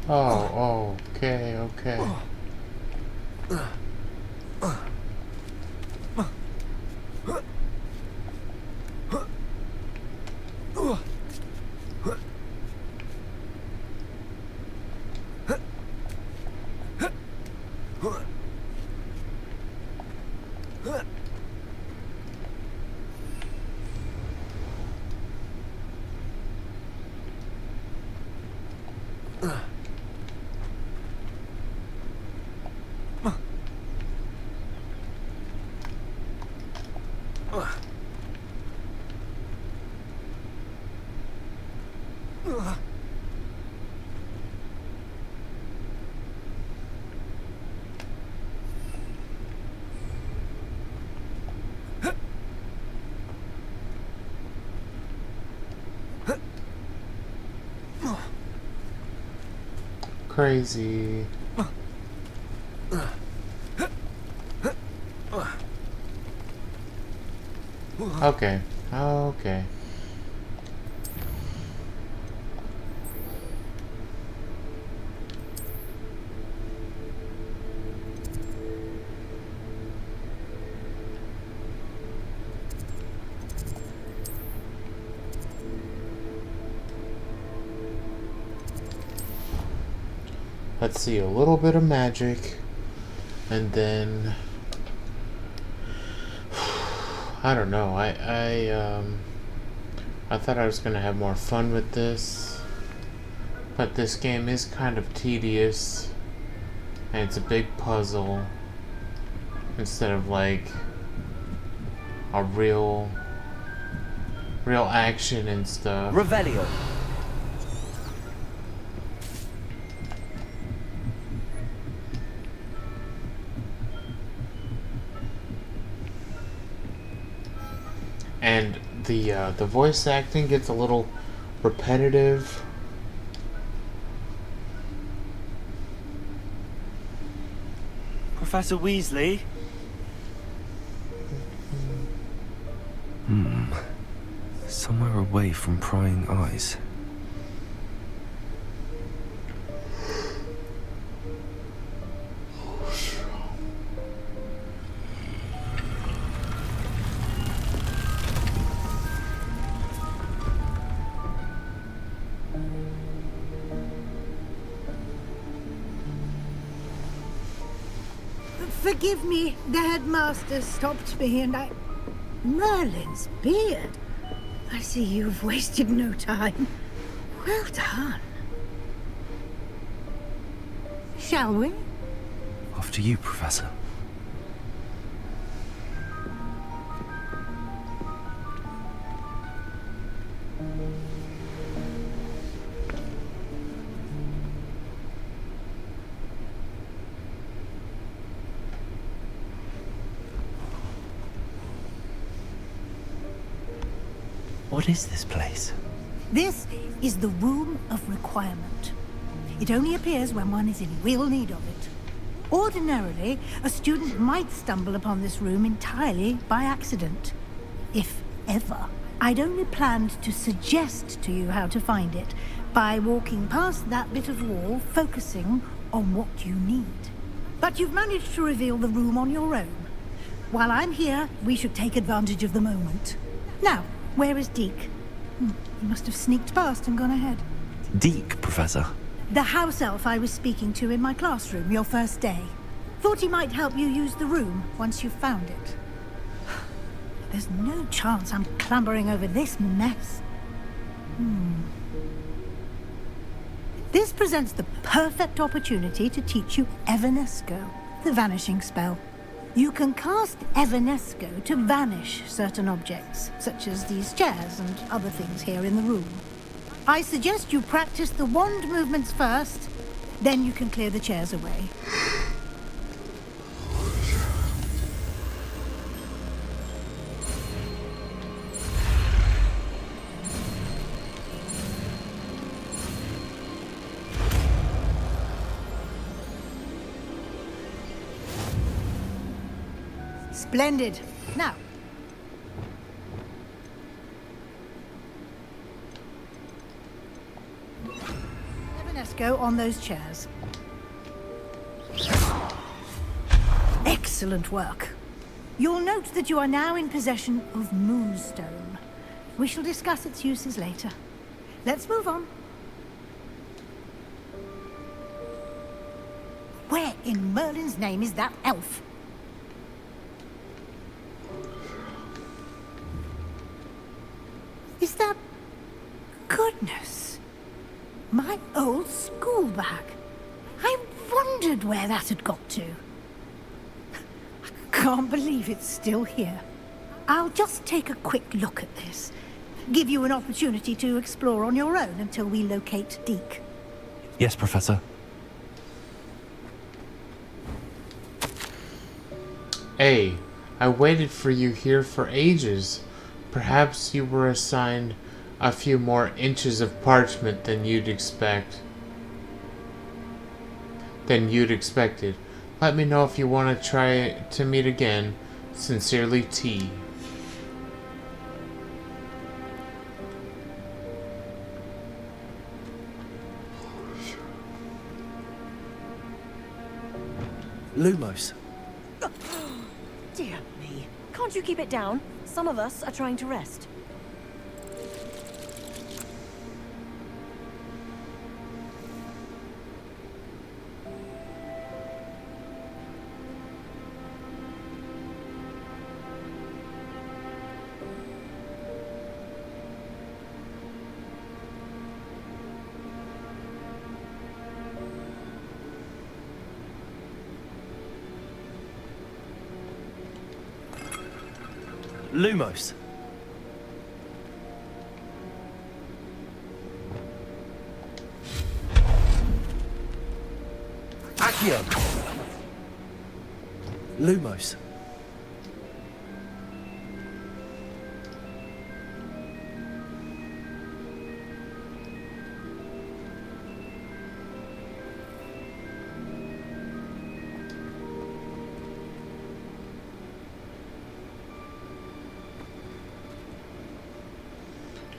Oh, okay, okay. Crazy. Okay. Okay. Let's see, a little bit of magic, and then I don't know. I thought I was gonna have more fun with this, But this game is kind of tedious, and it's a big puzzle instead of like a real action and stuff. Revelio. And the voice acting gets a little repetitive. Professor Weasley? Somewhere away from prying eyes. Forgive me, the headmaster stopped me and I... Merlin's beard. I see you've wasted no time. Well done. Shall we? After you, Professor. What is this place? This is the Room of Requirement. It only appears when one is in real need of it. Ordinarily, a student might stumble upon this room entirely by accident. If ever. I'd only planned to suggest to you how to find it by walking past that bit of wall, focusing on what you need. But you've managed to reveal the room on your own. While I'm here, we should take advantage of the moment. Now, where is Deke? He must have sneaked past and gone ahead. Deke, Professor. The house elf I was speaking to in my classroom your first day. Thought he might help you use the room once you've found it. There's no chance I'm clambering over this mess. This presents the perfect opportunity to teach you Evanesco, the vanishing spell. You can cast Evanesco to vanish certain objects, such as these chairs and other things here in the room. I suggest you practice the wand movements first, then you can clear the chairs away. Splendid. Now. Evanesco on those chairs. Excellent work. You'll note that you are now in possession of Moonstone. We shall discuss its uses later. Let's move on. Where in Merlin's name is that elf? Is that... Goodness. My old school bag. I wondered where that had got to. I can't believe it's still here. I'll just take a quick look at this. Give you an opportunity to explore on your own until we locate Deke. Yes, Professor. Hey, I waited for you here for ages. Perhaps you were assigned a few more inches of parchment than you'd expected. Let me know if you want to try to meet again. Sincerely, T. Lumos. Dear me. Can't you keep it down? Some of us are trying to rest. Lumos. Accio. Lumos.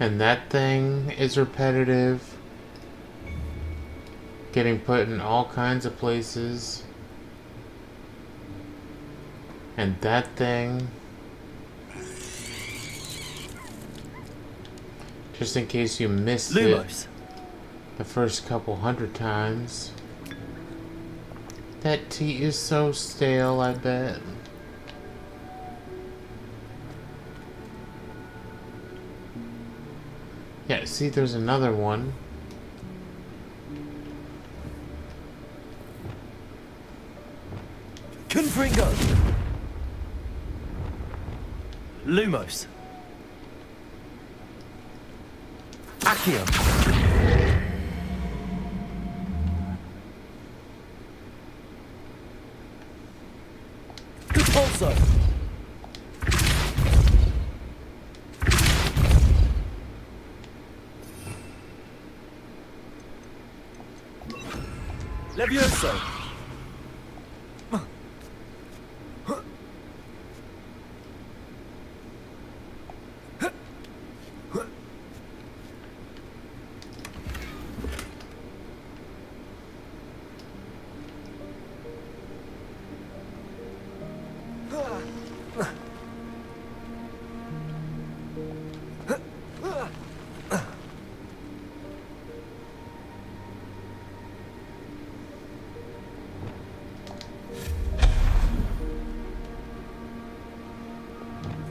And that thing is repetitive. Getting put in all kinds of places. And that thing, just in case you missed Lumos. it the first couple 100 times. That tea is so stale, I bet. Yeah, see, there's another one. Confringo. Lumos. Accio. Compulso. Levioso.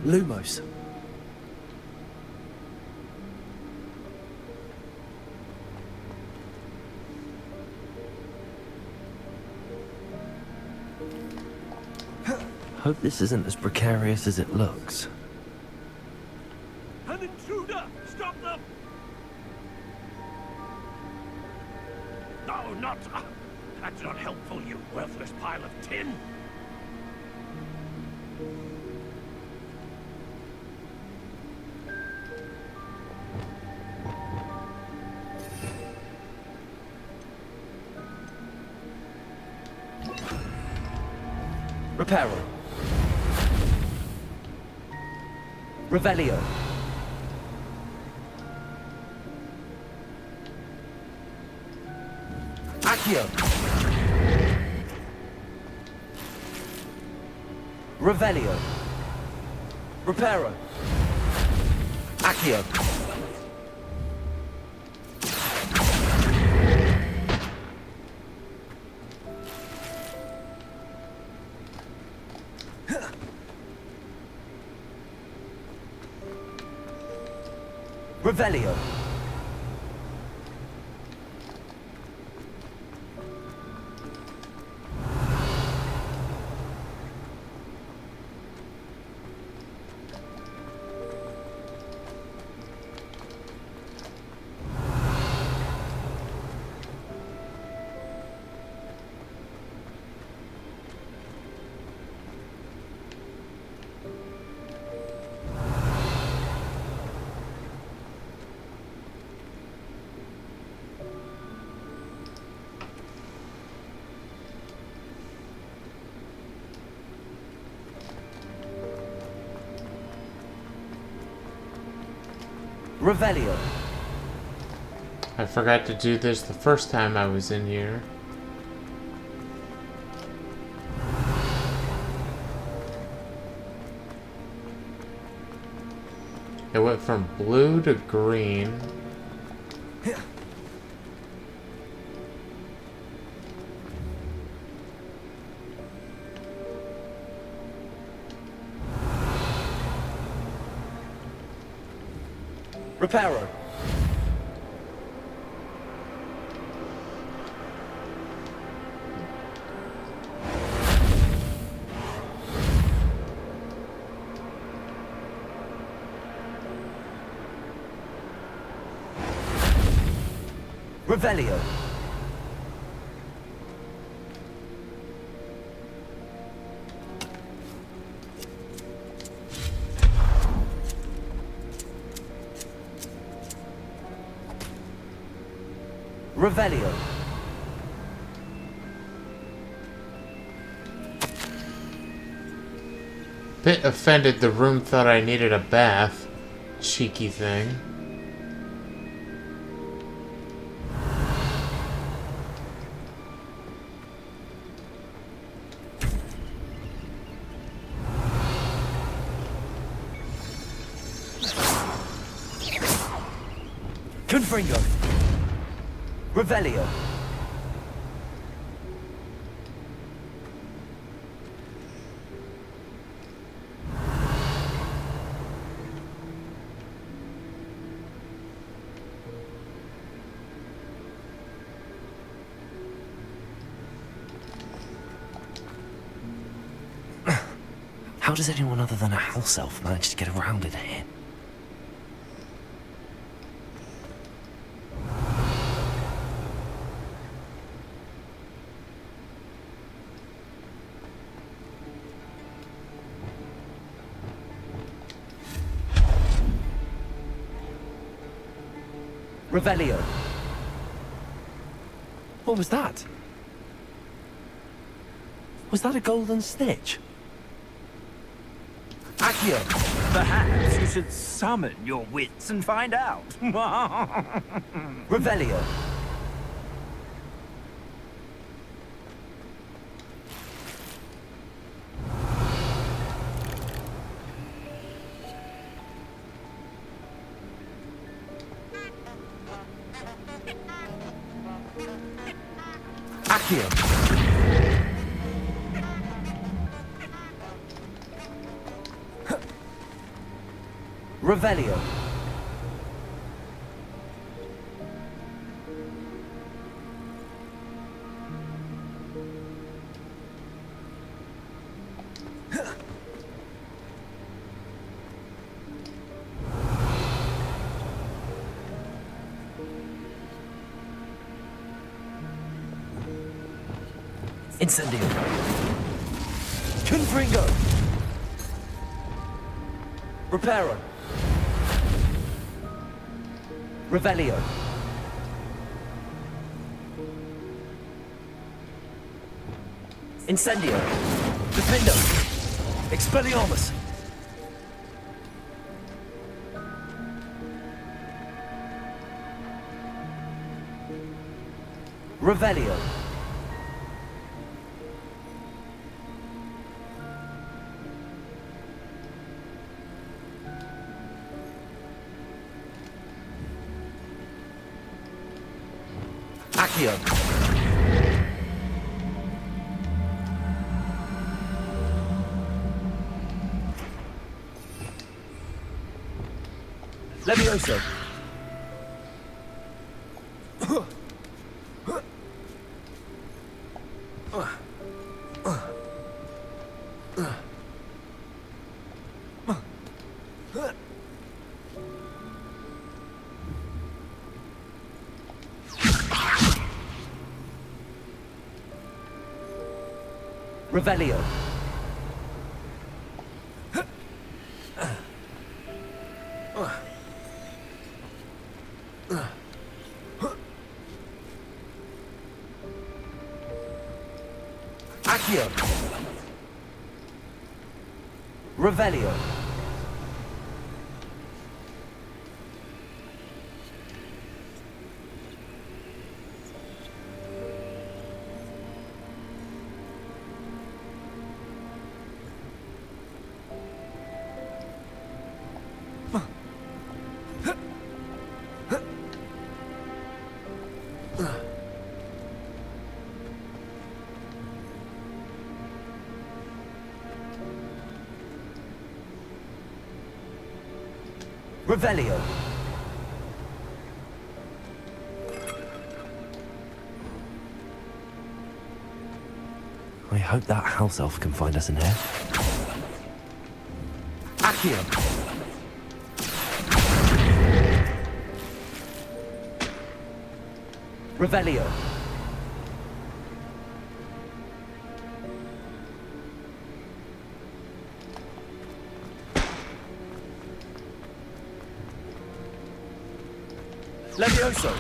Lumos. Hope this isn't as precarious as it looks. An intruder! Stop them! No, not... that's not helpful, you worthless pile of tin! Reparo. Revelio. Accio. Revelio. Reparo. Accio. Revelio. Revelio. I forgot to do this the first time I was in here. It went from blue to green. Reparo. Revelio. Revelio. Bit offended the room thought I needed a bath. Cheeky thing. Confringo. Revelio. How does anyone other than a house elf manage to get around in here? Revelio. What was that? Was that a golden snitch? Accio. Perhaps you should summon your wits and find out. Revelio. Accio. Revelio. Incendio. Confringo. Reparo. Revelio. Incendio. Defendo. Expelliarmus. Revelio. Accio. Levioso. Revelio. Accio. Revelio. Revelio. I hope that house elf can find us in here. Accio. Revelio. Levioso.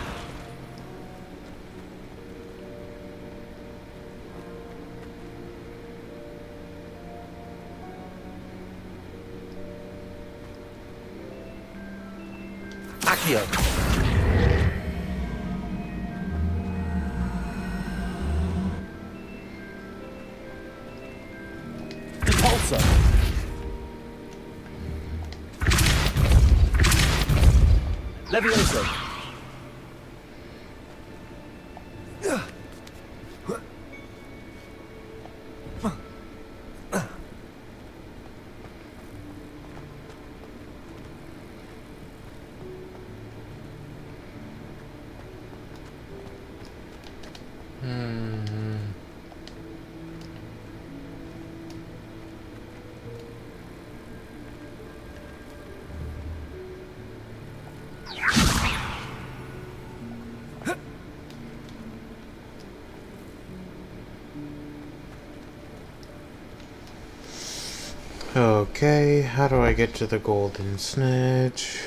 Accio. Repulsor. Levioso. Okay, how do I get to the golden snitch?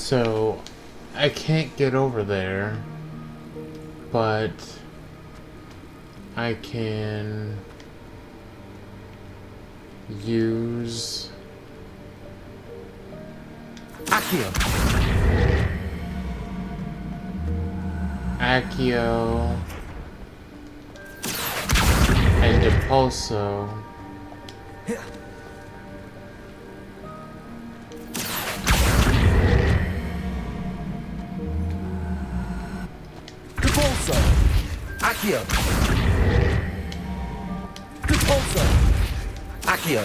So, I can't get over there, but I can use Accio. and Depulso. Depulso. Accio. Depulso. Accio.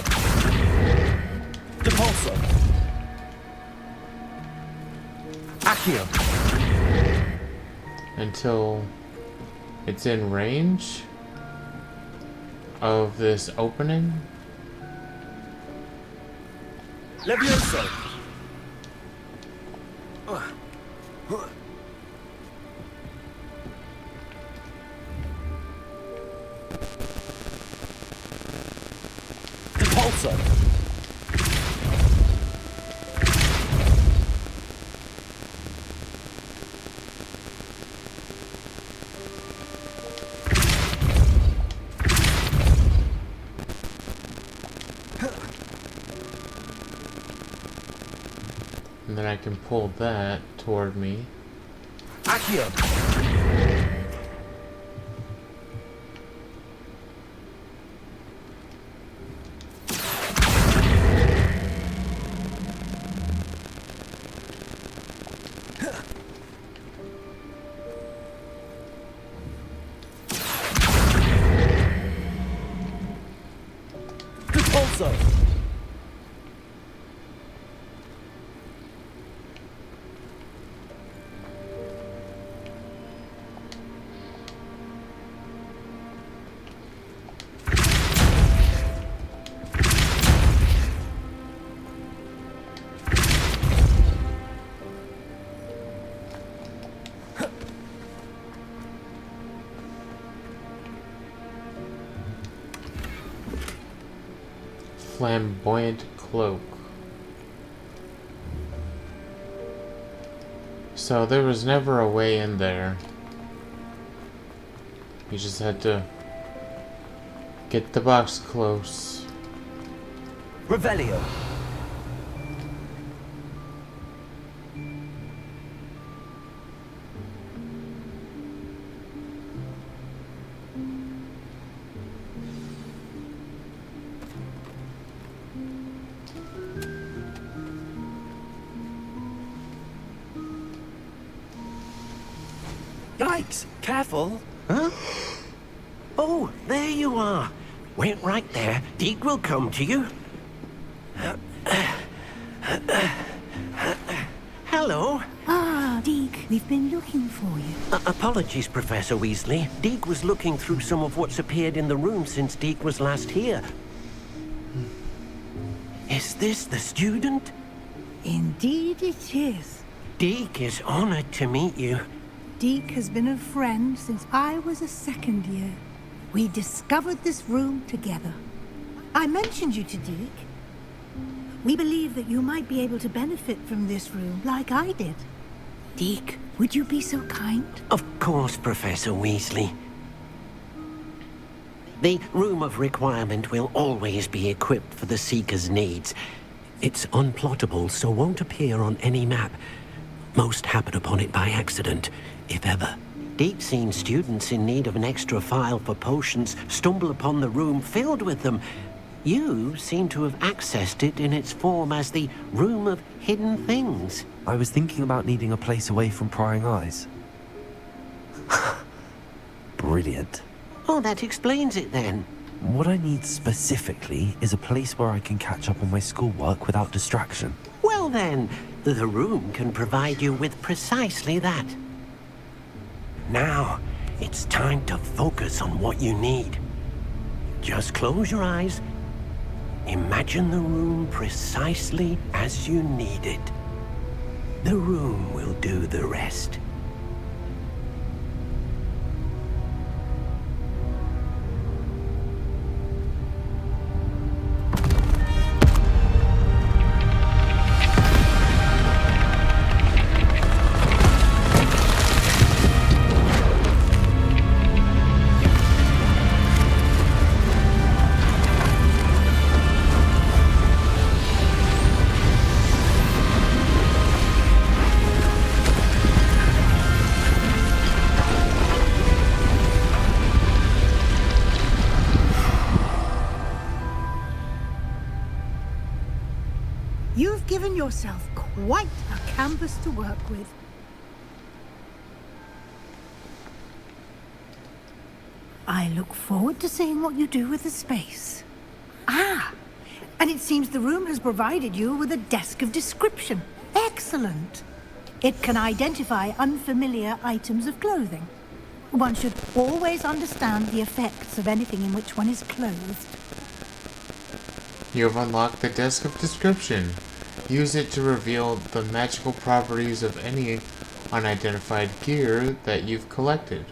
Depulso. Accio. Until it's in range of this opening. Levioso. Depulso. And then I can pull that toward me. Accio. Depulso. Flamboyant cloak. So there was never a way in there. You just had to Get the box close. Revelio. Yikes! Careful! Huh? Oh, there you are. Wait right there. Deke will come to you. Hello. Ah, Deke, we've been looking for you. Apologies, Professor Weasley. Deke was looking through some of what's appeared in the room since Deke was last here. Is this the student? Indeed it is. Deke is honored to meet you. Deke has been a friend since I was a second year. We discovered this room together. I mentioned you to Deke. We believe that you might be able to benefit from this room like I did. Deke, would you be so kind? Of course, Professor Weasley. The Room of Requirement will always be equipped for the Seeker's needs. It's unplottable, so won't appear on any map. Most happen upon it by accident, if ever. Deep-seen students in need of an extra file for potions stumble upon the room filled with them. You seem to have accessed it in its form as the Room of Hidden Things. I was thinking about needing a place away from prying eyes. Brilliant. Oh, that explains it then. What I need specifically is a place where I can catch up on my schoolwork without distraction. Well then, the room can provide you with precisely that. Now, it's time to focus on what you need. Just close your eyes. Imagine the room precisely as you need it. The room will do the rest. You've given yourself quite a canvas to work with. I look forward to seeing what you do with the space. Ah, and it seems the room has provided you with a desk of description. Excellent. It can identify unfamiliar items of clothing. One should always understand the effects of anything in which one is clothed. You have unlocked the Desk of Description. Use it to reveal the magical properties of any unidentified gear that you've collected.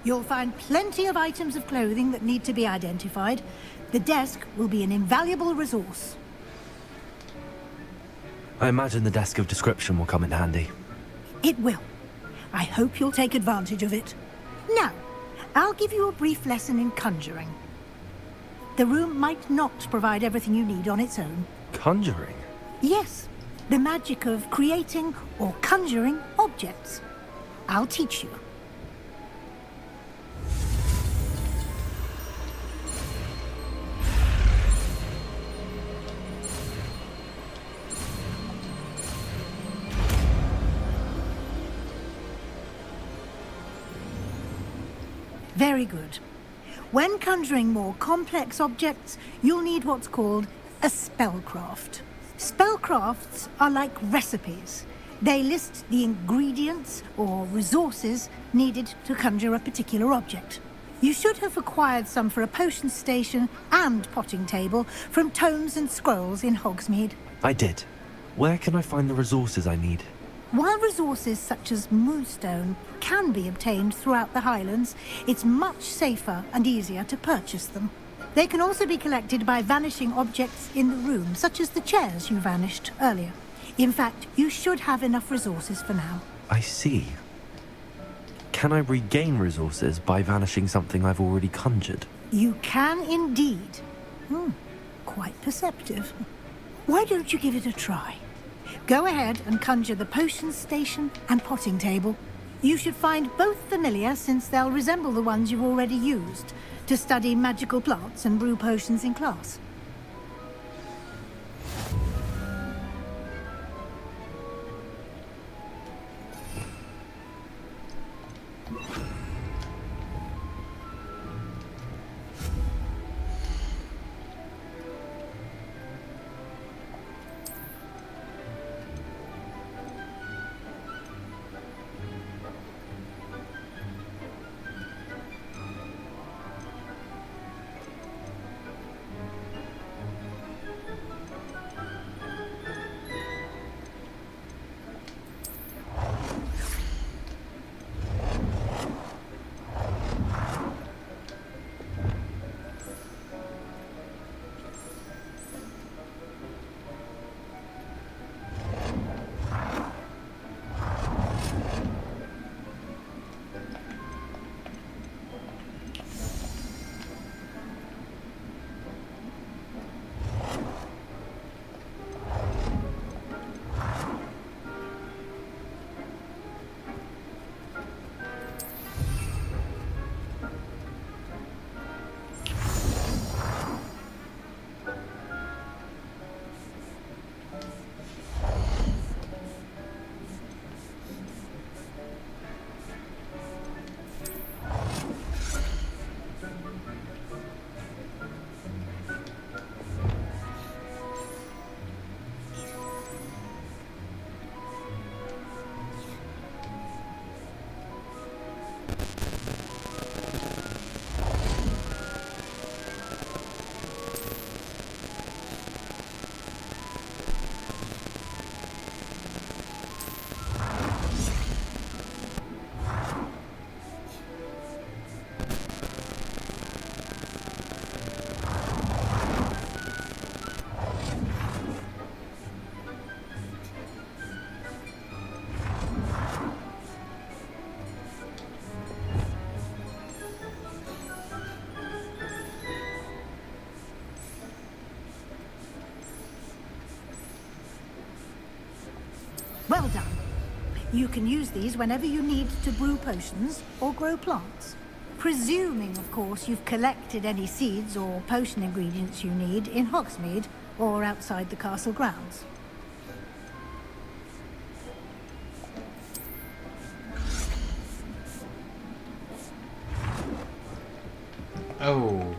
You'll find plenty of items of clothing that need to be identified. The desk will be an invaluable resource. I imagine the desk of description will come in handy. It will. I hope you'll take advantage of it. Now, I'll give you a brief lesson in conjuring. The room might not provide everything you need on its own. Conjuring? Yes, the magic of creating or conjuring objects. I'll teach you. Very good. When conjuring more complex objects, you'll need what's called a spellcraft. Spellcrafts are like recipes. They list the ingredients or resources needed to conjure a particular object. You should have acquired some for a potion station and potting table from tomes and scrolls in Hogsmeade. I did. Where can I find the resources I need? While resources such as moonstone can be obtained throughout the Highlands, it's much safer and easier to purchase them. They can also be collected by vanishing objects in the room, such as the chairs you vanished earlier. In fact, you should have enough resources for now. I see. Can I regain resources by vanishing something I've already conjured? You can indeed. Quite perceptive. Why don't you give it a try? Go ahead and conjure the potion station and potting table. You should find both familiar, since they'll resemble the ones you've already used to study magical plants and brew potions in class. Well done. You can use these whenever you need to brew potions or grow plants. Presuming, of course, you've collected any seeds or potion ingredients you need in Hogsmeade or outside the castle grounds. Oh.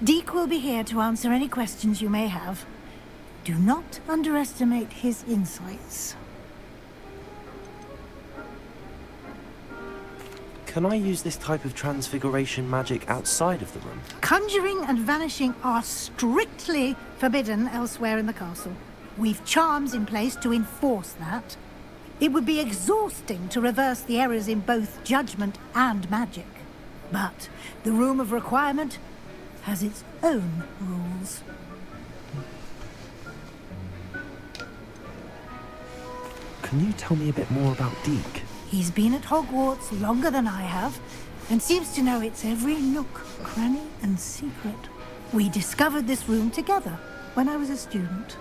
Deke will be here to answer any questions you may have. Do not underestimate his insights. Can I use this type of transfiguration magic outside of the room? Conjuring and vanishing are strictly forbidden elsewhere in the castle. We've charms in place to enforce that. It would be exhausting to reverse the errors in both judgment and magic. But the Room of Requirement has its own rules. Can you tell me a bit more about Deke? He's been at Hogwarts longer than I have, and seems to know its every nook, cranny, and secret. We discovered this room together when I was a student.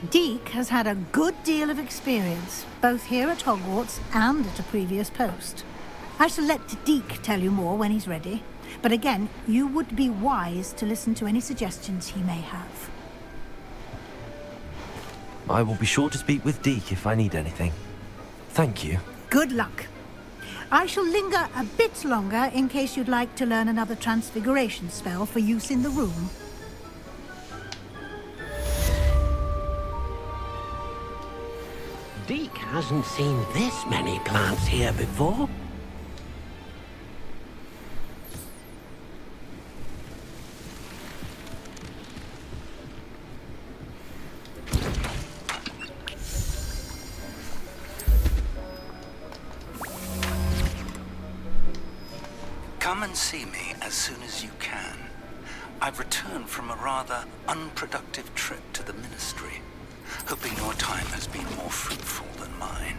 Deke has had a good deal of experience, both here at Hogwarts and at a previous post. I shall let Deke tell you more when he's ready, but again, you would be wise to listen to any suggestions he may have. I will be sure to speak with Deke if I need anything. Thank you. Good luck. I shall linger a bit longer in case you'd like to learn another transfiguration spell for use in the room. Deke hasn't seen this many plants here before. Come and see me as soon as you can. I've returned from a rather unproductive trip to the Ministry, hoping your time has been more fruitful than mine.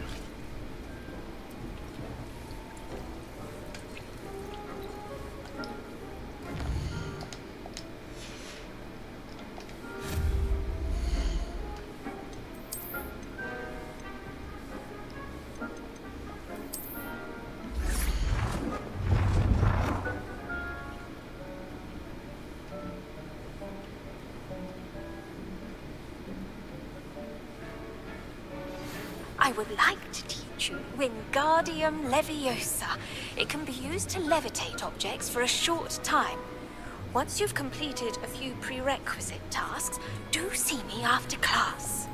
I would like to teach you Wingardium Leviosa. It can be used to levitate objects for a short time. Once you've completed a few prerequisite tasks, do see me after class.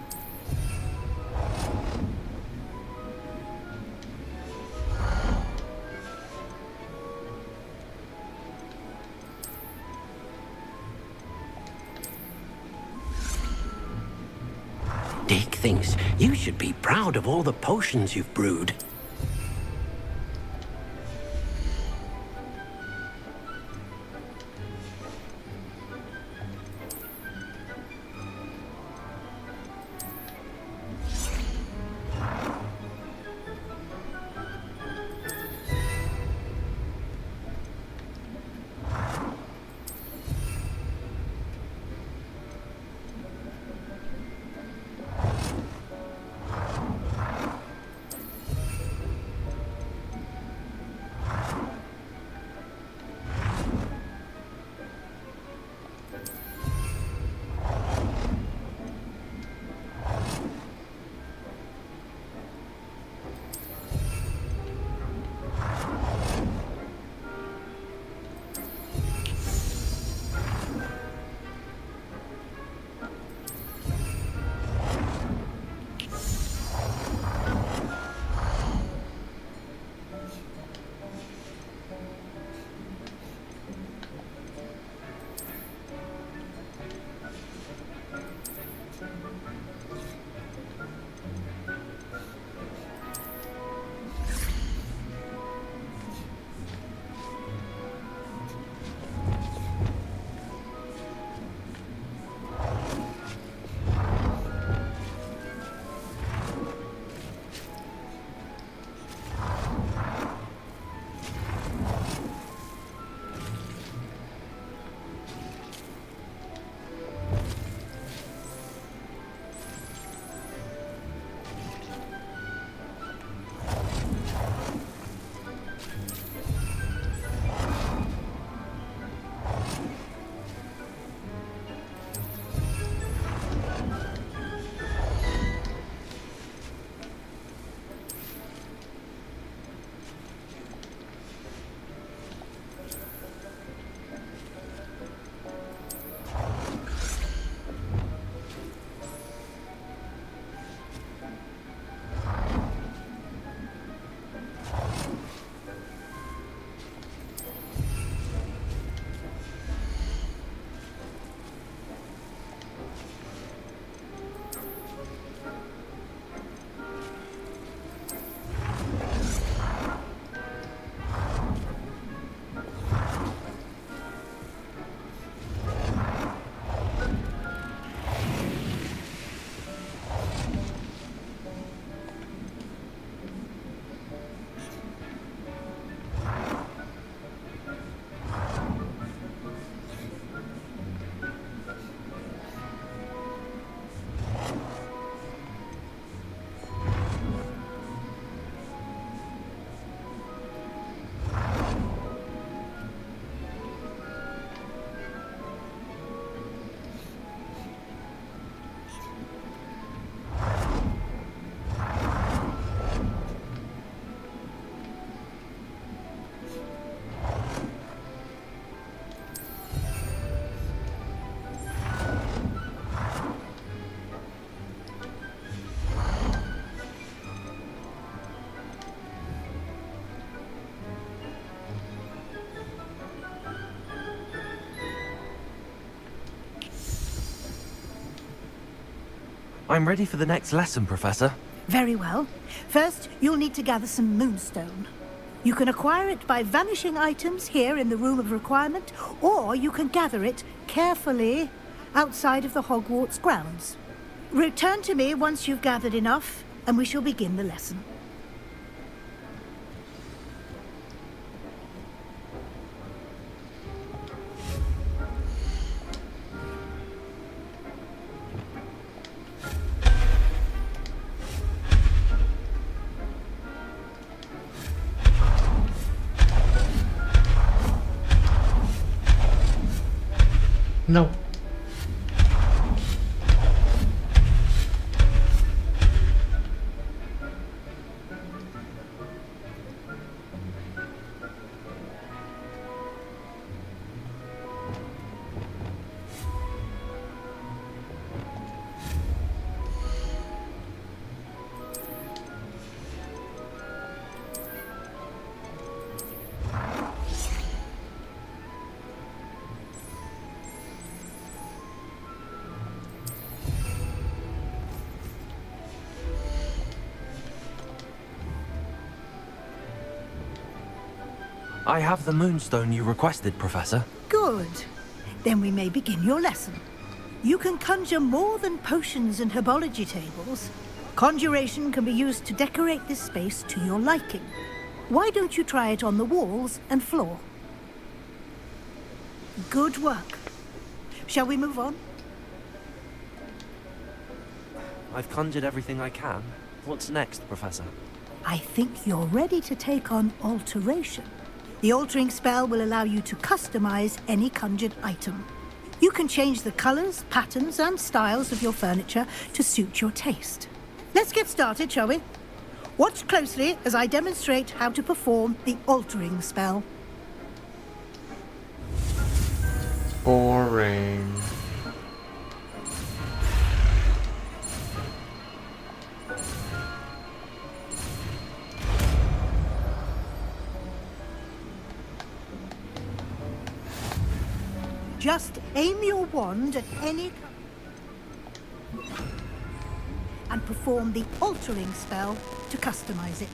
Deke thinks you should be proud of all the potions you've brewed. I'm ready for the next lesson, Professor. Very well. First, you'll need to gather some moonstone. You can acquire it by vanishing items here in the Room of Requirement, or you can gather it carefully outside of the Hogwarts grounds. Return to me once you've gathered enough, and we shall begin the lesson. No. I have the moonstone you requested, Professor. Good. Then we may begin your lesson. You can conjure more than potions and herbology tables. Conjuration can be used to decorate this space to your liking. Why don't you try it on the walls and floor? Good work. Shall we move on? I've conjured everything I can. What's next, Professor? I think you're ready to take on alteration. The altering spell will allow you to customize any conjured item. You can change the colors, patterns, and styles of your furniture to suit your taste. Let's get started, shall we? Watch closely as I demonstrate how to perform the altering spell. Boring. Just aim your wand at any and perform the altering spell to customize it.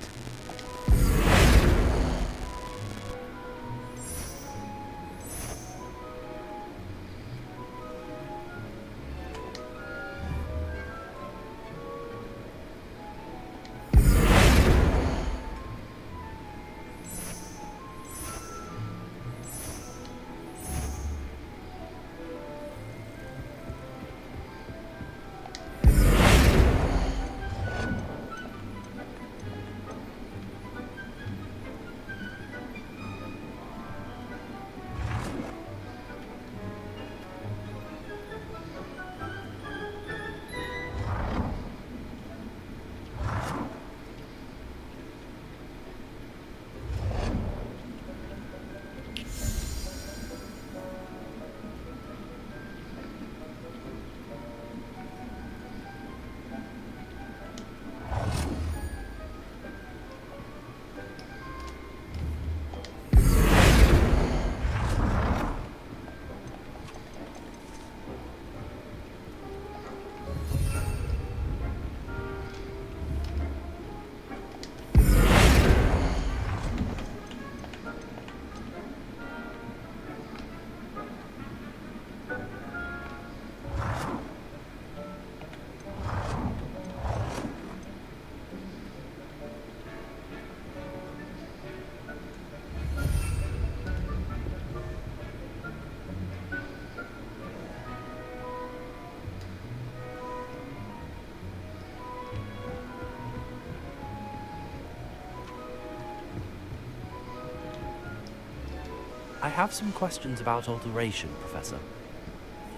I have some questions about alteration, Professor.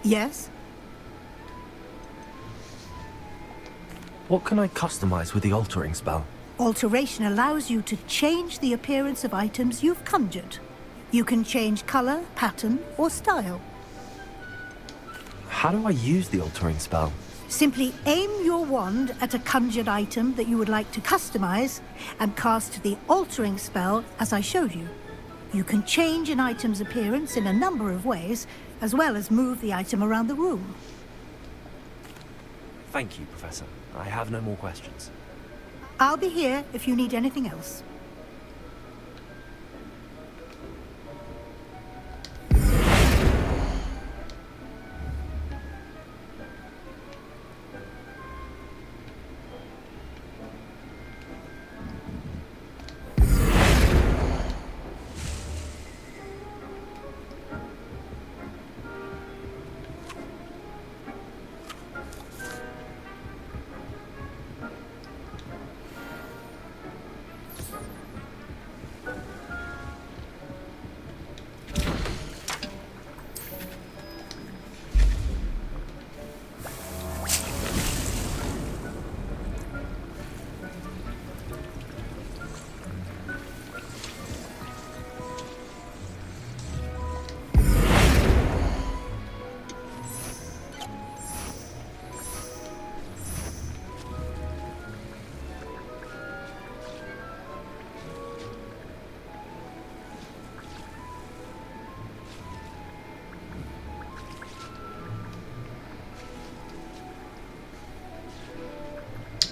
Yes? What can I customize with the altering spell? Alteration allows you to change the appearance of items you've conjured. You can change color, pattern, or style. How do I use the altering spell? Simply aim your wand at a conjured item that you would like to customize and cast the altering spell as I showed you. You can change an item's appearance in a number of ways, as well as move the item around the room. Thank you, Professor. I have no more questions. I'll be here if you need anything else.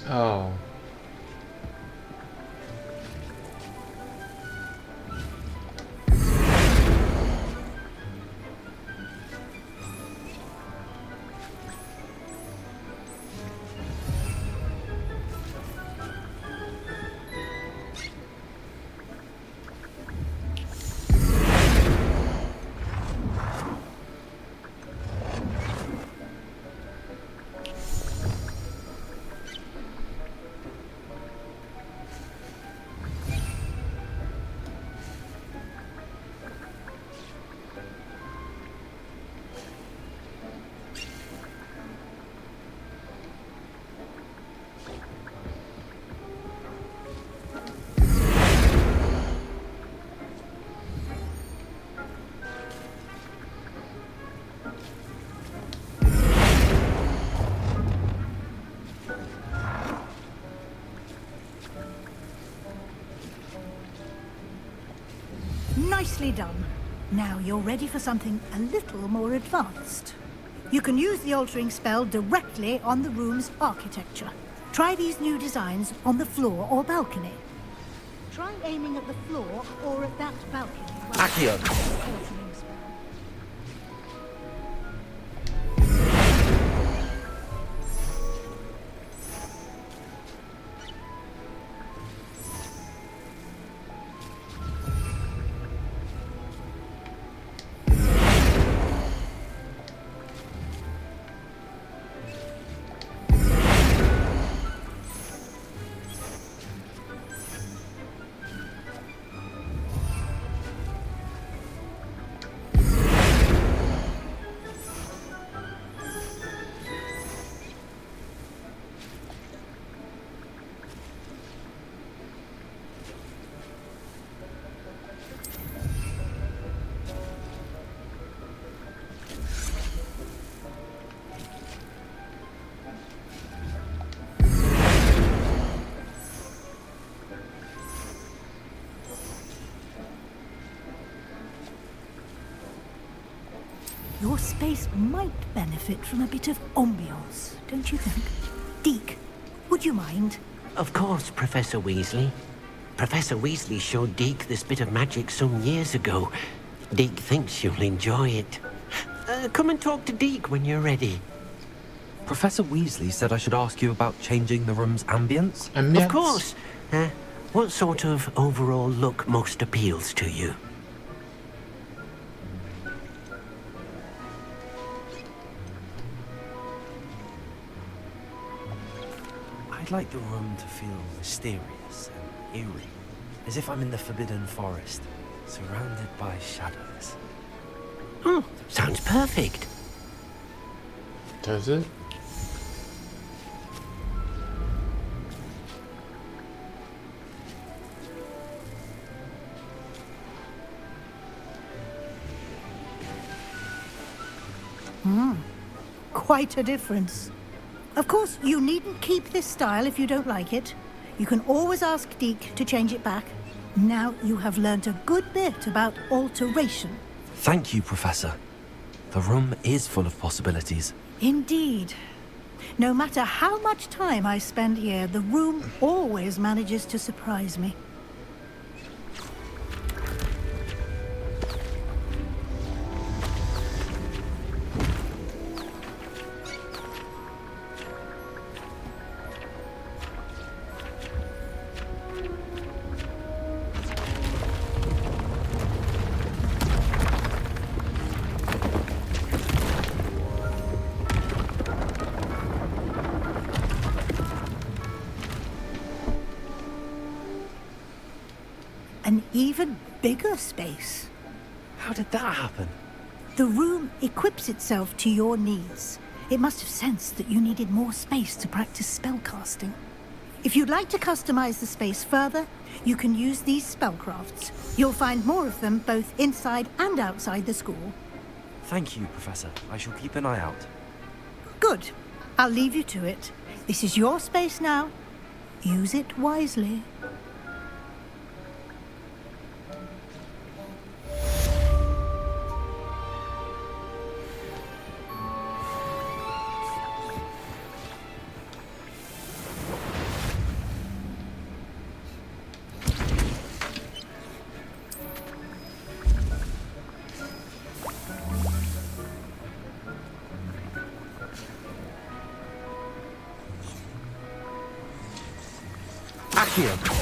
Oh. Nicely done. Now you're ready for something a little more advanced. You can use the altering spell directly on the room's architecture. Try these new designs on the floor or balcony. Try aiming at the floor or at that balcony. Accio! Your space might benefit from a bit of ambiance, don't you think? Deke, would you mind? Of course, Professor Weasley. Professor Weasley showed Deke this bit of magic some years ago. Deke thinks you'll enjoy it. Come and talk to Deke when you're ready. Professor Weasley said I should ask you about changing the room's ambience? Of course. What sort of overall look most appeals to you? I'd like the room to feel mysterious and eerie, as if I'm in the Forbidden Forest, surrounded by shadows. Oh, sounds perfect. Does it? Quite a difference. Of course, you needn't keep this style if you don't like it. You can always ask Deke to change it back. Now you have learnt a good bit about alteration. Thank you, Professor. The room is full of possibilities. Indeed. No matter how much time I spend here, the room always manages to surprise me. An even bigger space. How did that happen? The room equips itself to your needs. It must have sensed that you needed more space to practice spellcasting. If you'd like to customize the space further, you can use these spellcrafts. You'll find more of them both inside and outside the school. Thank you, Professor. I shall keep an eye out. Good. I'll leave you to it. This is your space now. Use it wisely. Accio.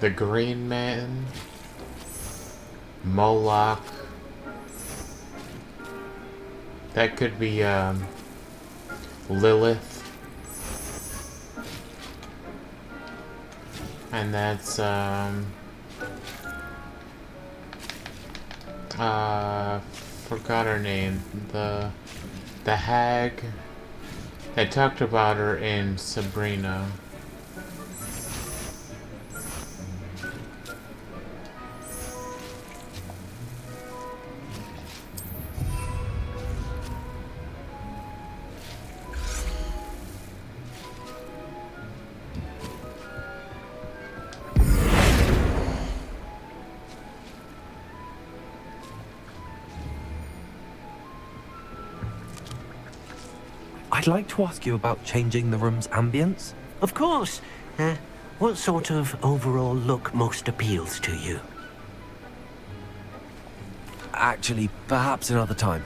the Green Man, Moloch. That could be Lilith. And that's forgot her name. The hag. They talked about her in Sabrina. I'd like to ask you about changing the room's ambience. Of course. What sort of overall look most appeals to you? Actually, perhaps another time.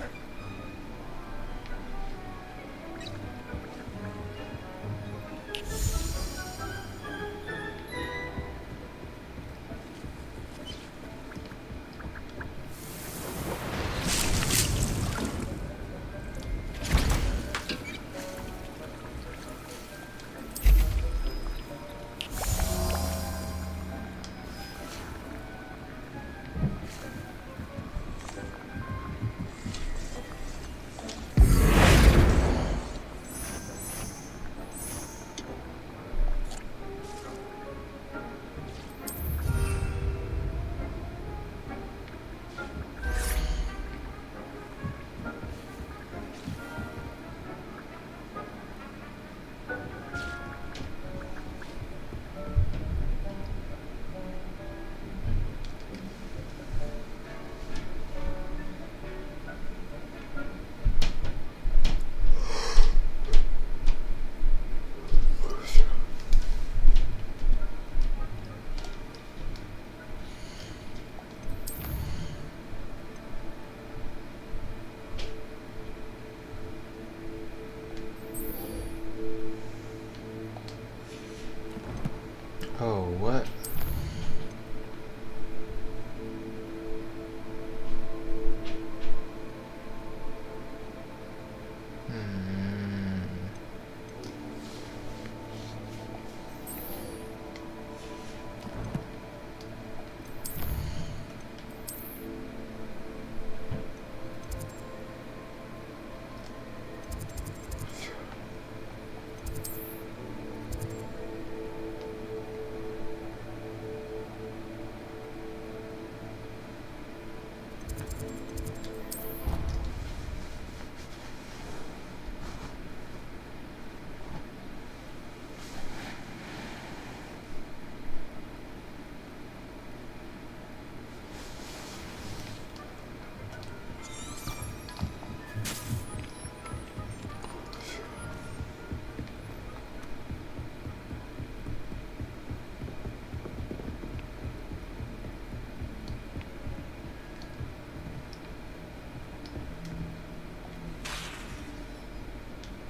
Oh, what?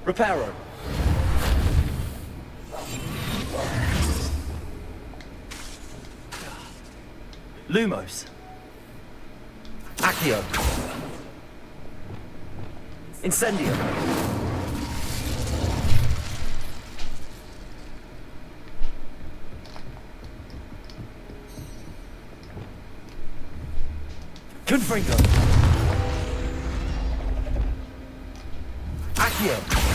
Reparo. Lumos. Accio. Incendio. Confringo. Accio.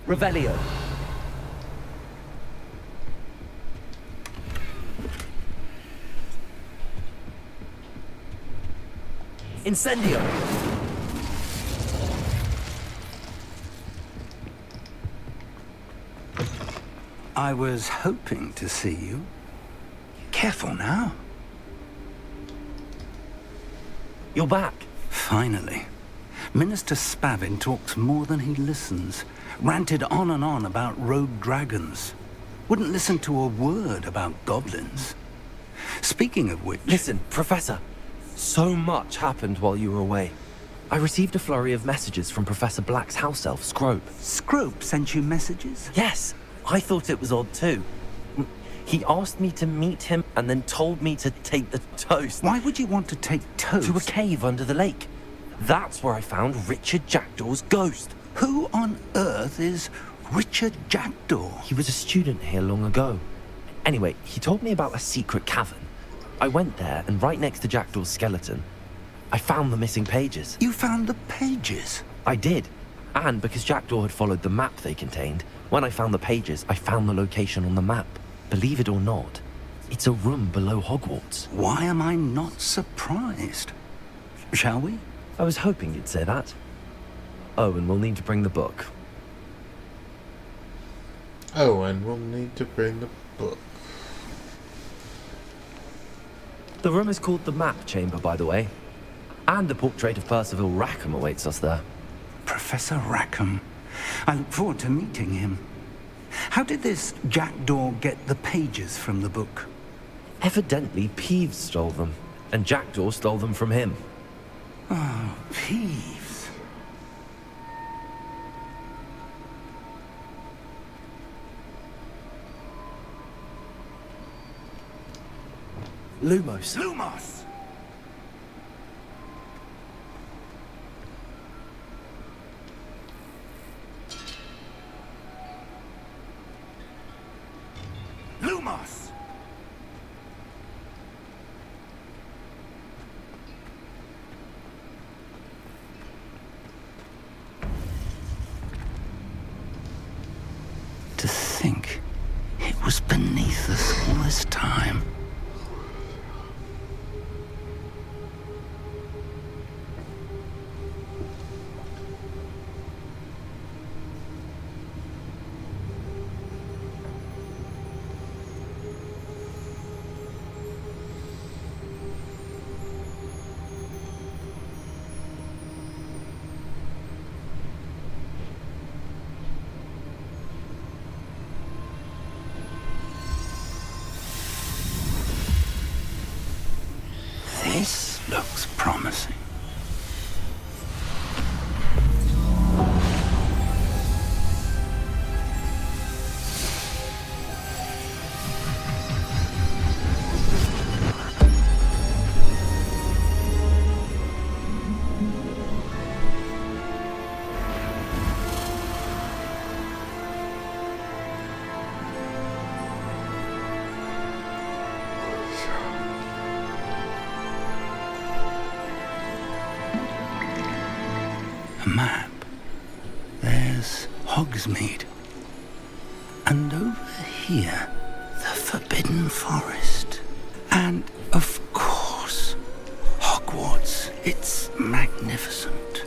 Revelio. Incendio. I was hoping to see you. Careful now. You're back. Finally. Minister Spavin talks more than he listens. Ranted on and on about rogue dragons. Wouldn't listen to a word about goblins. Speaking of which... Listen, Professor. So much happened while you were away. I received a flurry of messages from Professor Black's house elf, Scrope. Scrope sent you messages? Yes, I thought it was odd too. He asked me to meet him and then told me to take the toast. Why would you want to take toast? To a cave under the lake. That's where I found Richard Jackdaw's ghost. Who on earth is Richard Jackdaw? He was a student here long ago. Anyway, he told me about a secret cavern. I went there, and right next to Jackdaw's skeleton, I found the missing pages. You found the pages? I did. And because Jackdaw had followed the map they contained, when I found the pages, I found the location on the map. Believe it or not, it's a room below Hogwarts. Why am I not surprised? Shall we? I was hoping you'd say that. Oh, and we'll need to bring the book. Oh, and we'll need to bring the book. The room is called the Map Chamber, by the way. And the portrait of Percival Rackham awaits us there. Professor Rackham. I look forward to meeting him. How did this Jackdaw get the pages from the book? Evidently, Peeves stole them, and Jackdaw stole them from him. Oh, Peeves. Lumos. Lumos! Lumos! To think it was beneath us all this time. This looks promising. A map. There's Hogsmeade. And over here, the Forbidden Forest. And, of course, Hogwarts. It's magnificent.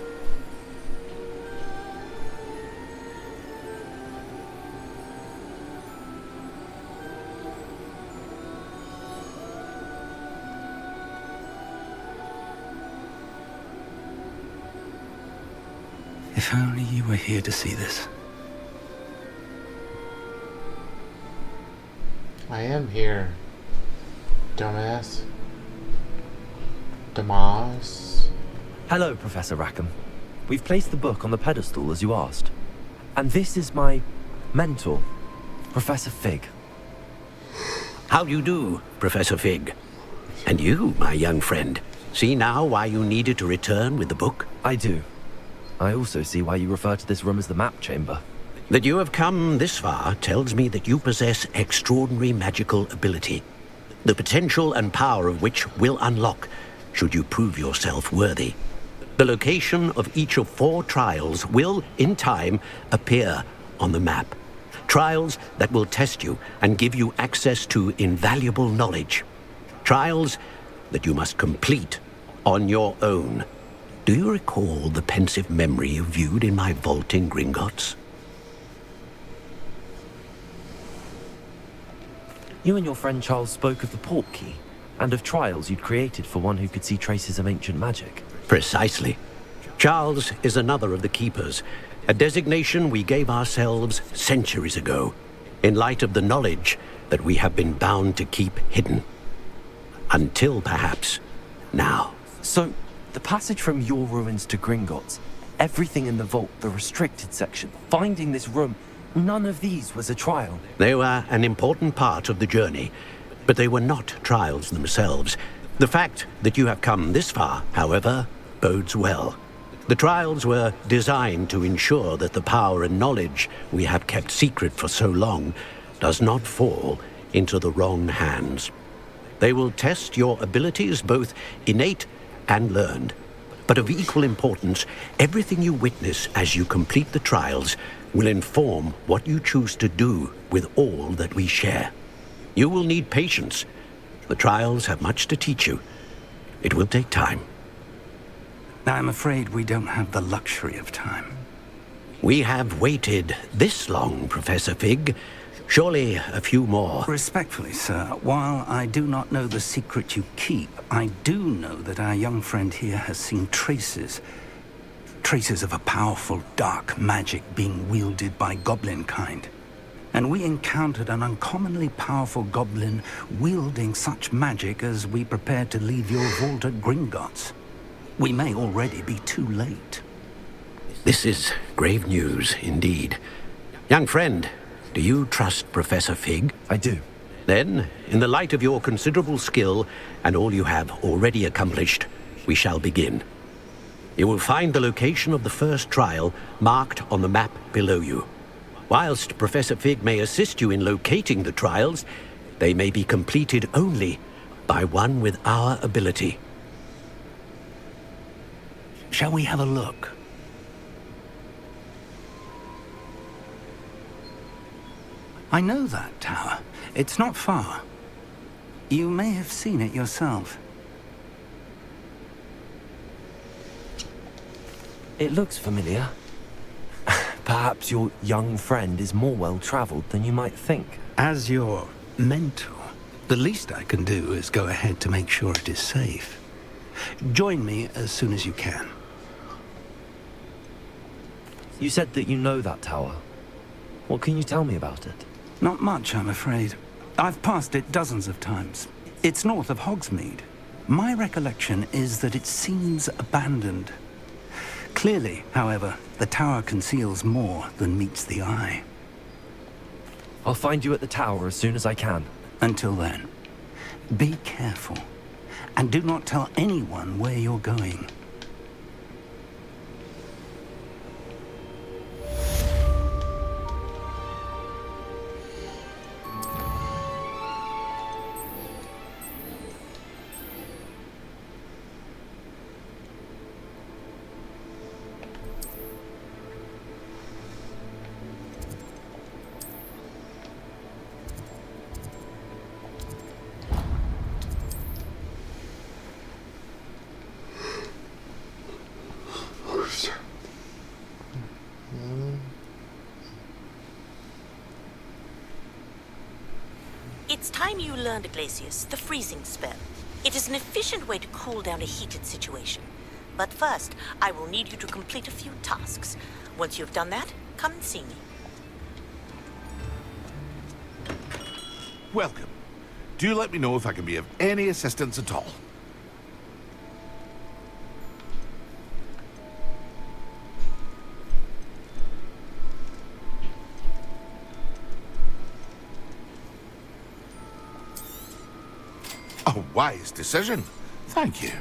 If only you were here to see this. I am here, dumbass. Damas. Hello, Professor Rackham. We've placed the book on the pedestal as you asked. And this is my mentor, Professor Fig. How do you do, Professor Fig? And you, my young friend, see now why you needed to return with the book? I do. I also see why you refer to this room as the Map Chamber. That you have come this far tells me that you possess extraordinary magical ability, the potential and power of which will unlock should you prove yourself worthy. The location of each of 4 trials will, in time, appear on the map. Trials that will test you and give you access to invaluable knowledge. Trials that you must complete on your own. Do you recall the pensive memory you viewed in my vault in Gringotts? You and your friend Charles spoke of the port key, and of trials you'd created for one who could see traces of ancient magic. Precisely. Charles is another of the Keepers, a designation we gave ourselves centuries ago. in light of the knowledge that we have been bound to keep hidden. Until perhaps now. So, the passage from your ruins to Gringotts, everything in the vault, the restricted section, finding this room, none of these was a trial. They were an important part of the journey, but they were not trials themselves. The fact that you have come this far, however, bodes well. The trials were designed to ensure that the power and knowledge we have kept secret for so long does not fall into the wrong hands. They will test your abilities, both innate and learned. But of equal importance, everything you witness as you complete the trials will inform what you choose to do with all that we share. You will need patience. The trials have much to teach you. It will take time. I'm afraid we don't have the luxury of time. We have waited this long, Professor Fig. Surely a few more. Respectfully, sir, while I do not know the secret you keep, I do know that our young friend here has seen traces of a powerful dark magic being wielded by goblin kind. And we encountered an uncommonly powerful goblin wielding such magic as we prepared to leave your vault at Gringotts. We may already be too late. This is grave news indeed. Young friend, do you trust Professor Fig? I do. Then, in the light of your considerable skill and all you have already accomplished, we shall begin. You will find the location of the first trial marked on the map below you. Whilst Professor Fig may assist you in locating the trials, they may be completed only by one with our ability. Shall we have a look? I know that tower. It's not far. You may have seen it yourself. It looks familiar. Perhaps your young friend is more well-traveled than you might think. As your mentor, the least I can do is go ahead to make sure it is safe. Join me as soon as you can. You said that you know that tower. What can you tell me about it? Not much, I'm afraid. I've passed it dozens of times. It's north of Hogsmeade. My recollection is that it seems abandoned. Clearly, however, the tower conceals more than meets the eye. I'll find you at the tower as soon as I can. Until then, be careful, and do not tell anyone where you're going. It's time you learned, Glacius, the freezing spell. It is an efficient way to cool down a heated situation. But first, I will need you to complete a few tasks. Once you've done that, come and see me. Welcome. Do let me know if I can be of any assistance at all. A wise decision. Thank you.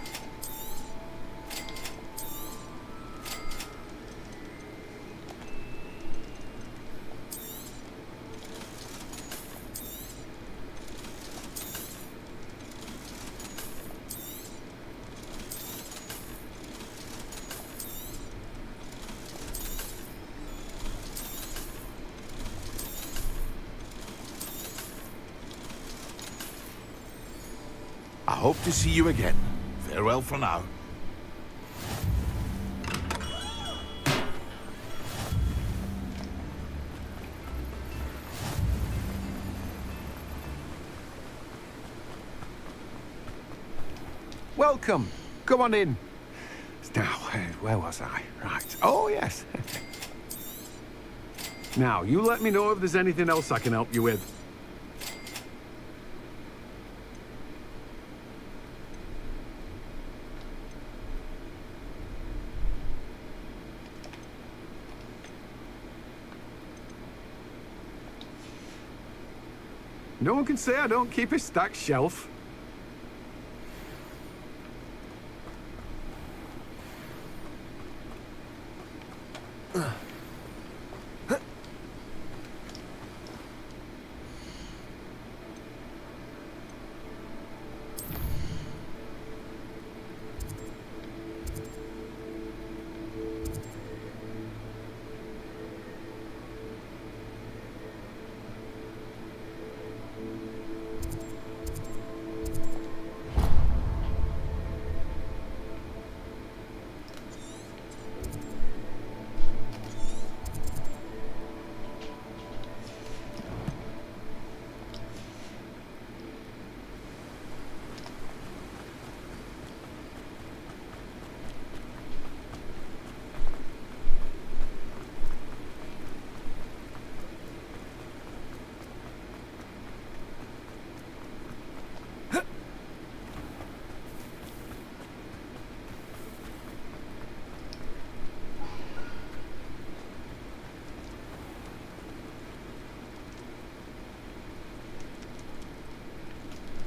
I hope to see you again. Farewell for now. Welcome. Come on in. Now, where was I? Right. Oh, yes. Now, you let me know if there's anything else I can help you with. No one can say I don't keep a stacked shelf.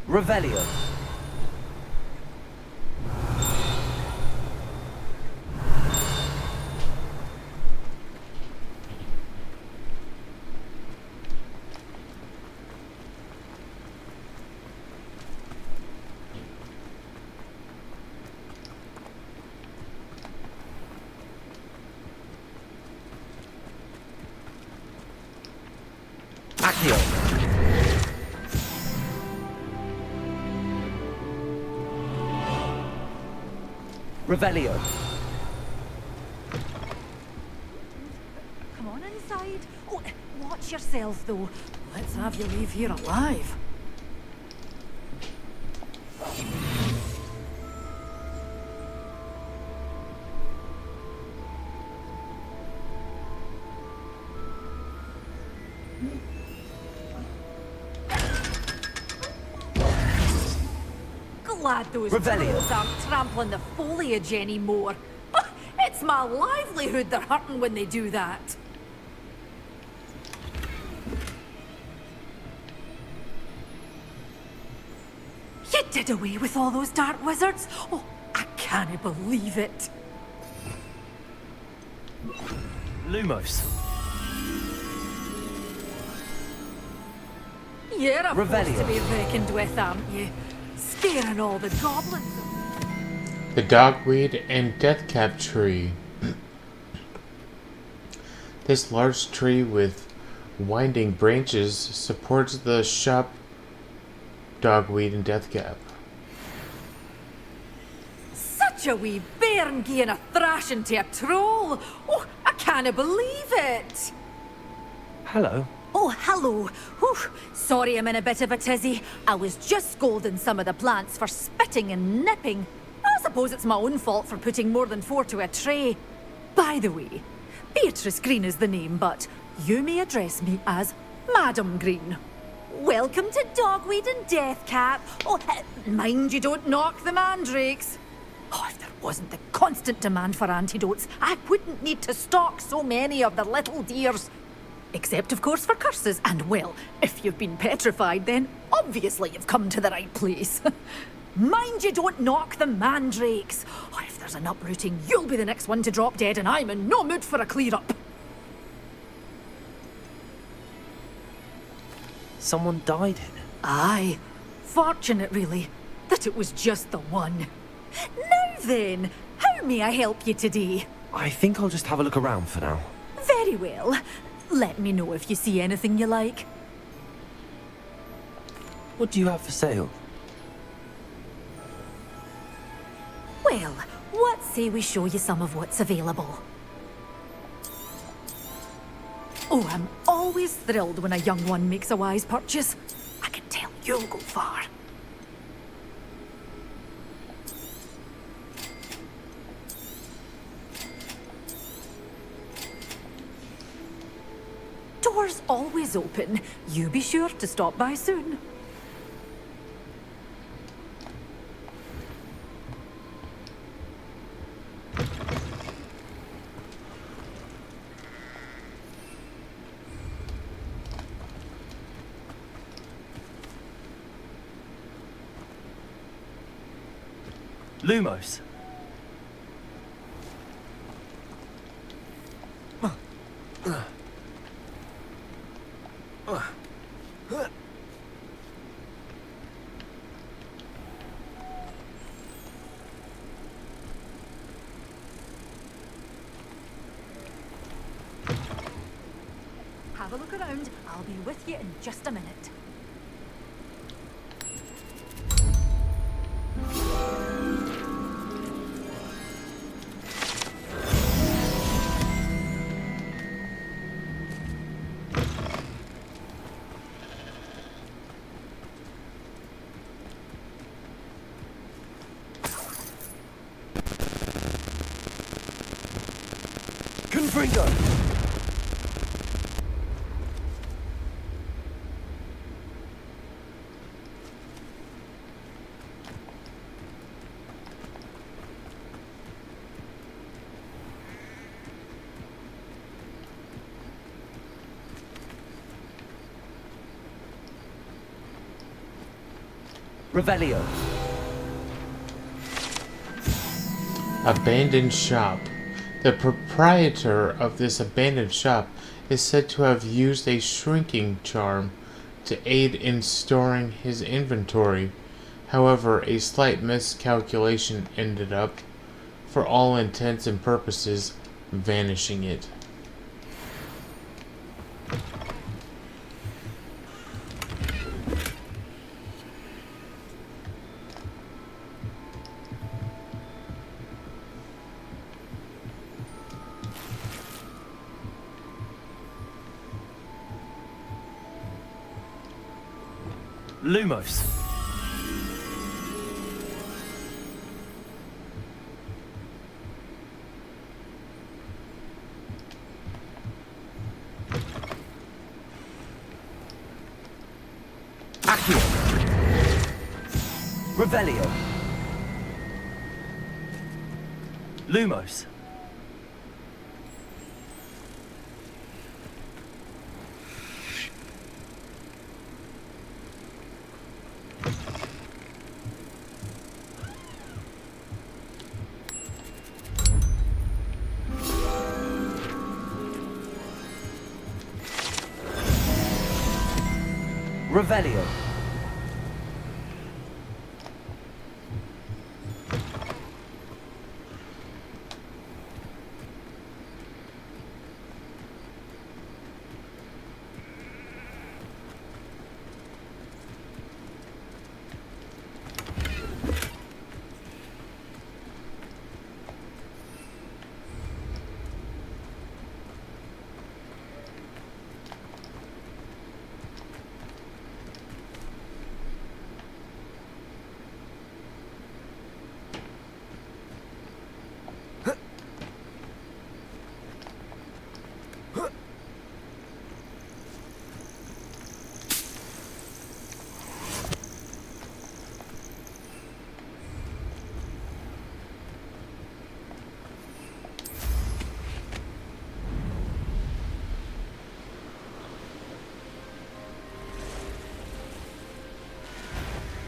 Revelio. Accio. Revelio. Come on inside. Oh, watch yourself, though. Let's have you leave here alive. Glad those Revelio. birds aren't trampling the foliage anymore. It's my livelihood they're hurting when they do that. You did away with all those dark wizards? Oh, I can't believe it. Lumos. You're a force Revelio. to be reckoned with, aren't you? Scaring all the goblins. The dogweed and deathcap tree. This large tree with winding branches supports the shop dogweed and deathcap. Such a wee bairn giving a thrashing to a troll. Oh, I can't believe it. Hello. Oh, hello. Whew. Sorry I'm in a bit of a tizzy. I was just scolding some of the plants for spitting and nipping. I suppose it's my own fault for putting more than 4 to a tray. By the way, Beatrice Green is the name, but you may address me as Madam Green. Welcome to Dogweed and Deathcap. Oh, mind you don't knock the mandrakes. Oh, if there wasn't the constant demand for antidotes, I wouldn't need to stock so many of the little dears. Except, of course, for curses. And, well, if you've been petrified, then obviously you've come to the right place. Mind you don't knock the mandrakes. Oh, if there's an uprooting, you'll be the next one to drop dead, and I'm in no mood for a clear-up. Someone died here. Aye. Fortunate, really, that it was just the one. Now then, how may I help you today? I think I'll just have a look around for now. Very well. Let me know if you see anything you like. What do you have for sale? Well, what say we show you some of what's available? Oh, I'm always thrilled when a young one makes a wise purchase. I can tell you'll go far. door's always open. You be sure to stop by soon. Lumos. Have a look around. I'll be with you in just a minute. Confringo! Revelio. Abandoned shop. The proprietor of this abandoned shop is said to have used a shrinking charm to aid in storing his inventory. However, a slight miscalculation ended up, for all intents and purposes, vanishing it. Lumos. Accio. Revelio. Lumos. Revelio.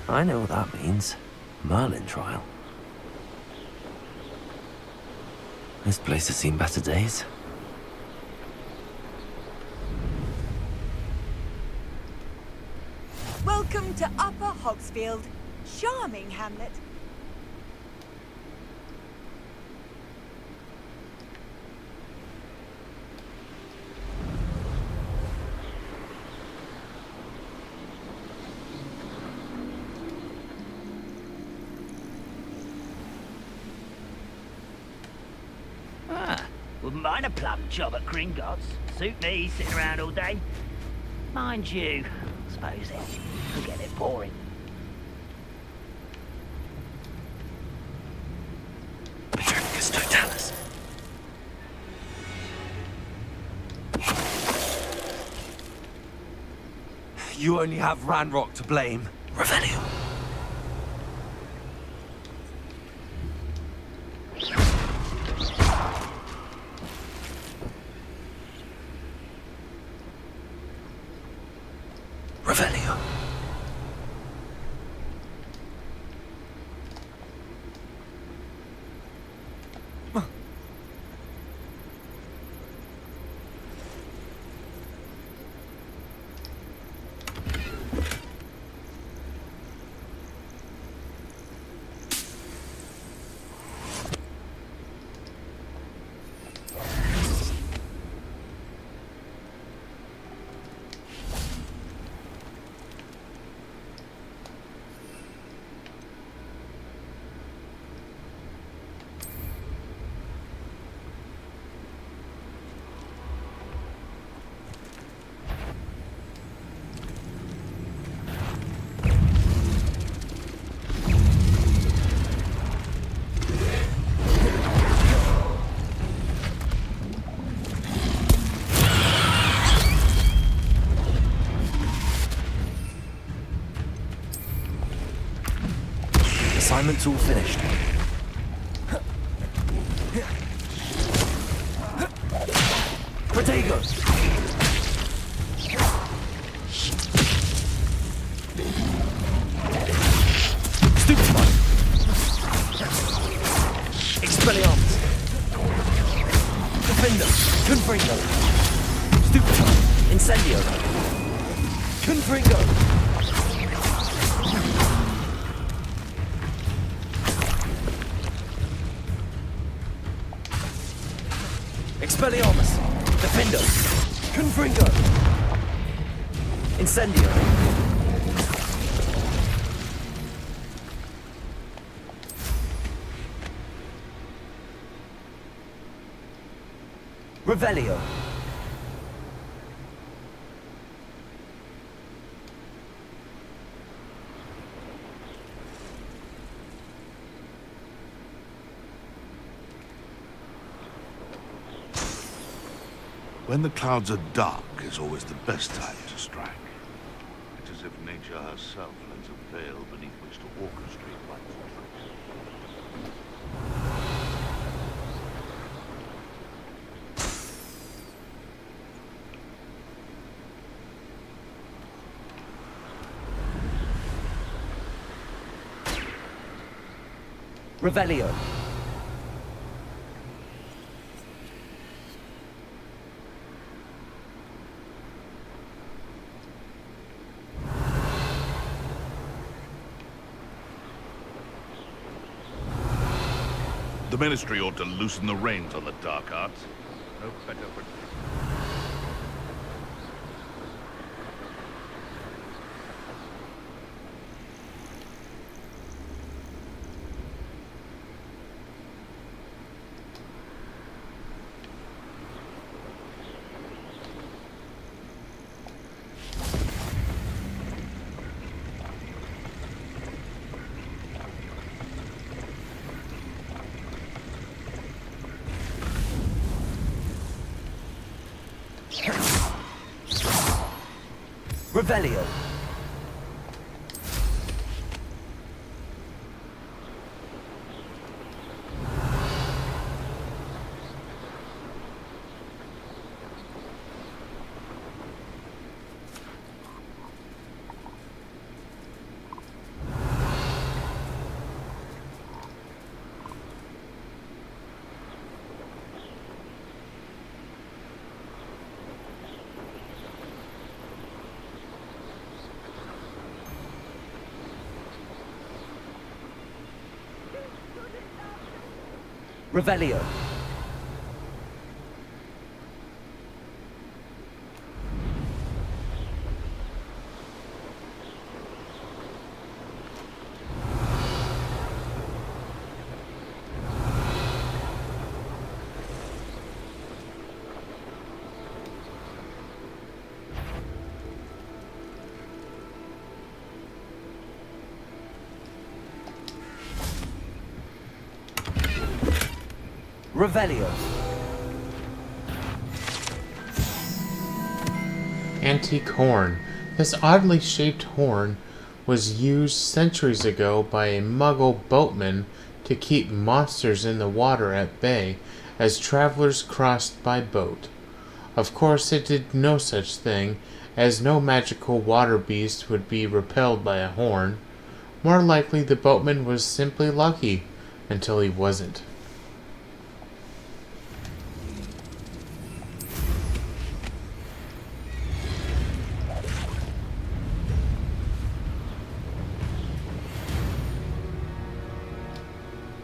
I know what that means. Merlin trial. This place has seen better days. Welcome to Upper Hogsfield. Charming hamlet. Wouldn't mind a plum job at Gringotts. Suit me, sitting around all day. Mind you, I suppose it could get a bit boring. You only have Ranrock to blame. Revelio. Revelio. Assignment's all finished. Protego! Stupefy! Expelliarmus! Defender! Confringo! Stupefy! Incendio! Confringo! Expelliarmus! Defendo! Confringo! Incendio! Revelio! When the clouds are dark is always the best time to strike. It is as if nature herself lends a veil beneath which to orchestrate light and Revelio! The Ministry ought to loosen the reins on the dark arts. No better for... Revelio! Revelio! Revelio! Antique horn. This oddly shaped horn was used centuries ago by a Muggle boatman to keep monsters in the water at bay as travelers crossed by boat. Of course, it did no such thing, as no magical water beast would be repelled by a horn. More likely, the boatman was simply lucky, until he wasn't.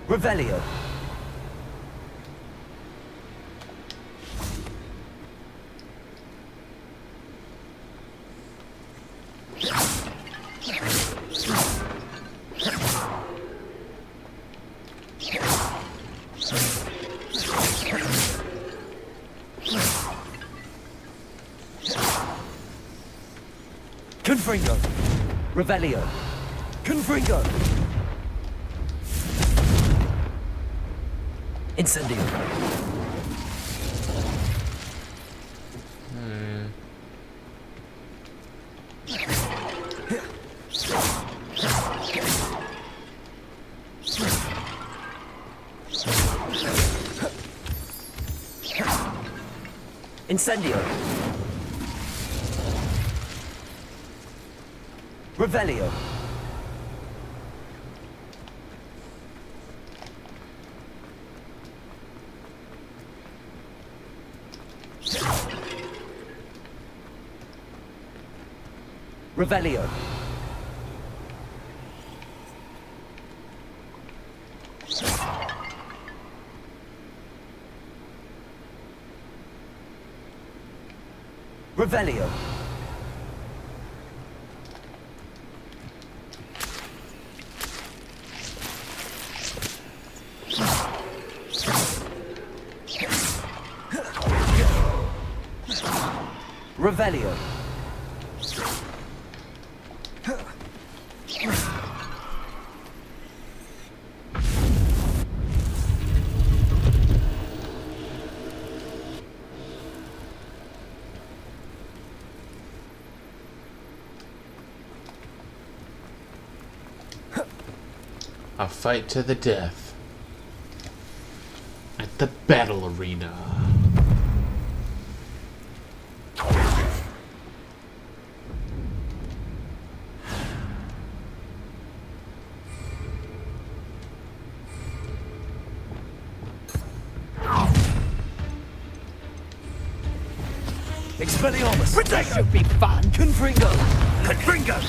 Revelio. Confringo. Revelio. Confringo. Incendio. Incendio. Revelio. Revelio. Revelio. Revelio. A fight to the death at the battle arena. Expelliarmus. That should be fun. Confringo. Confringo.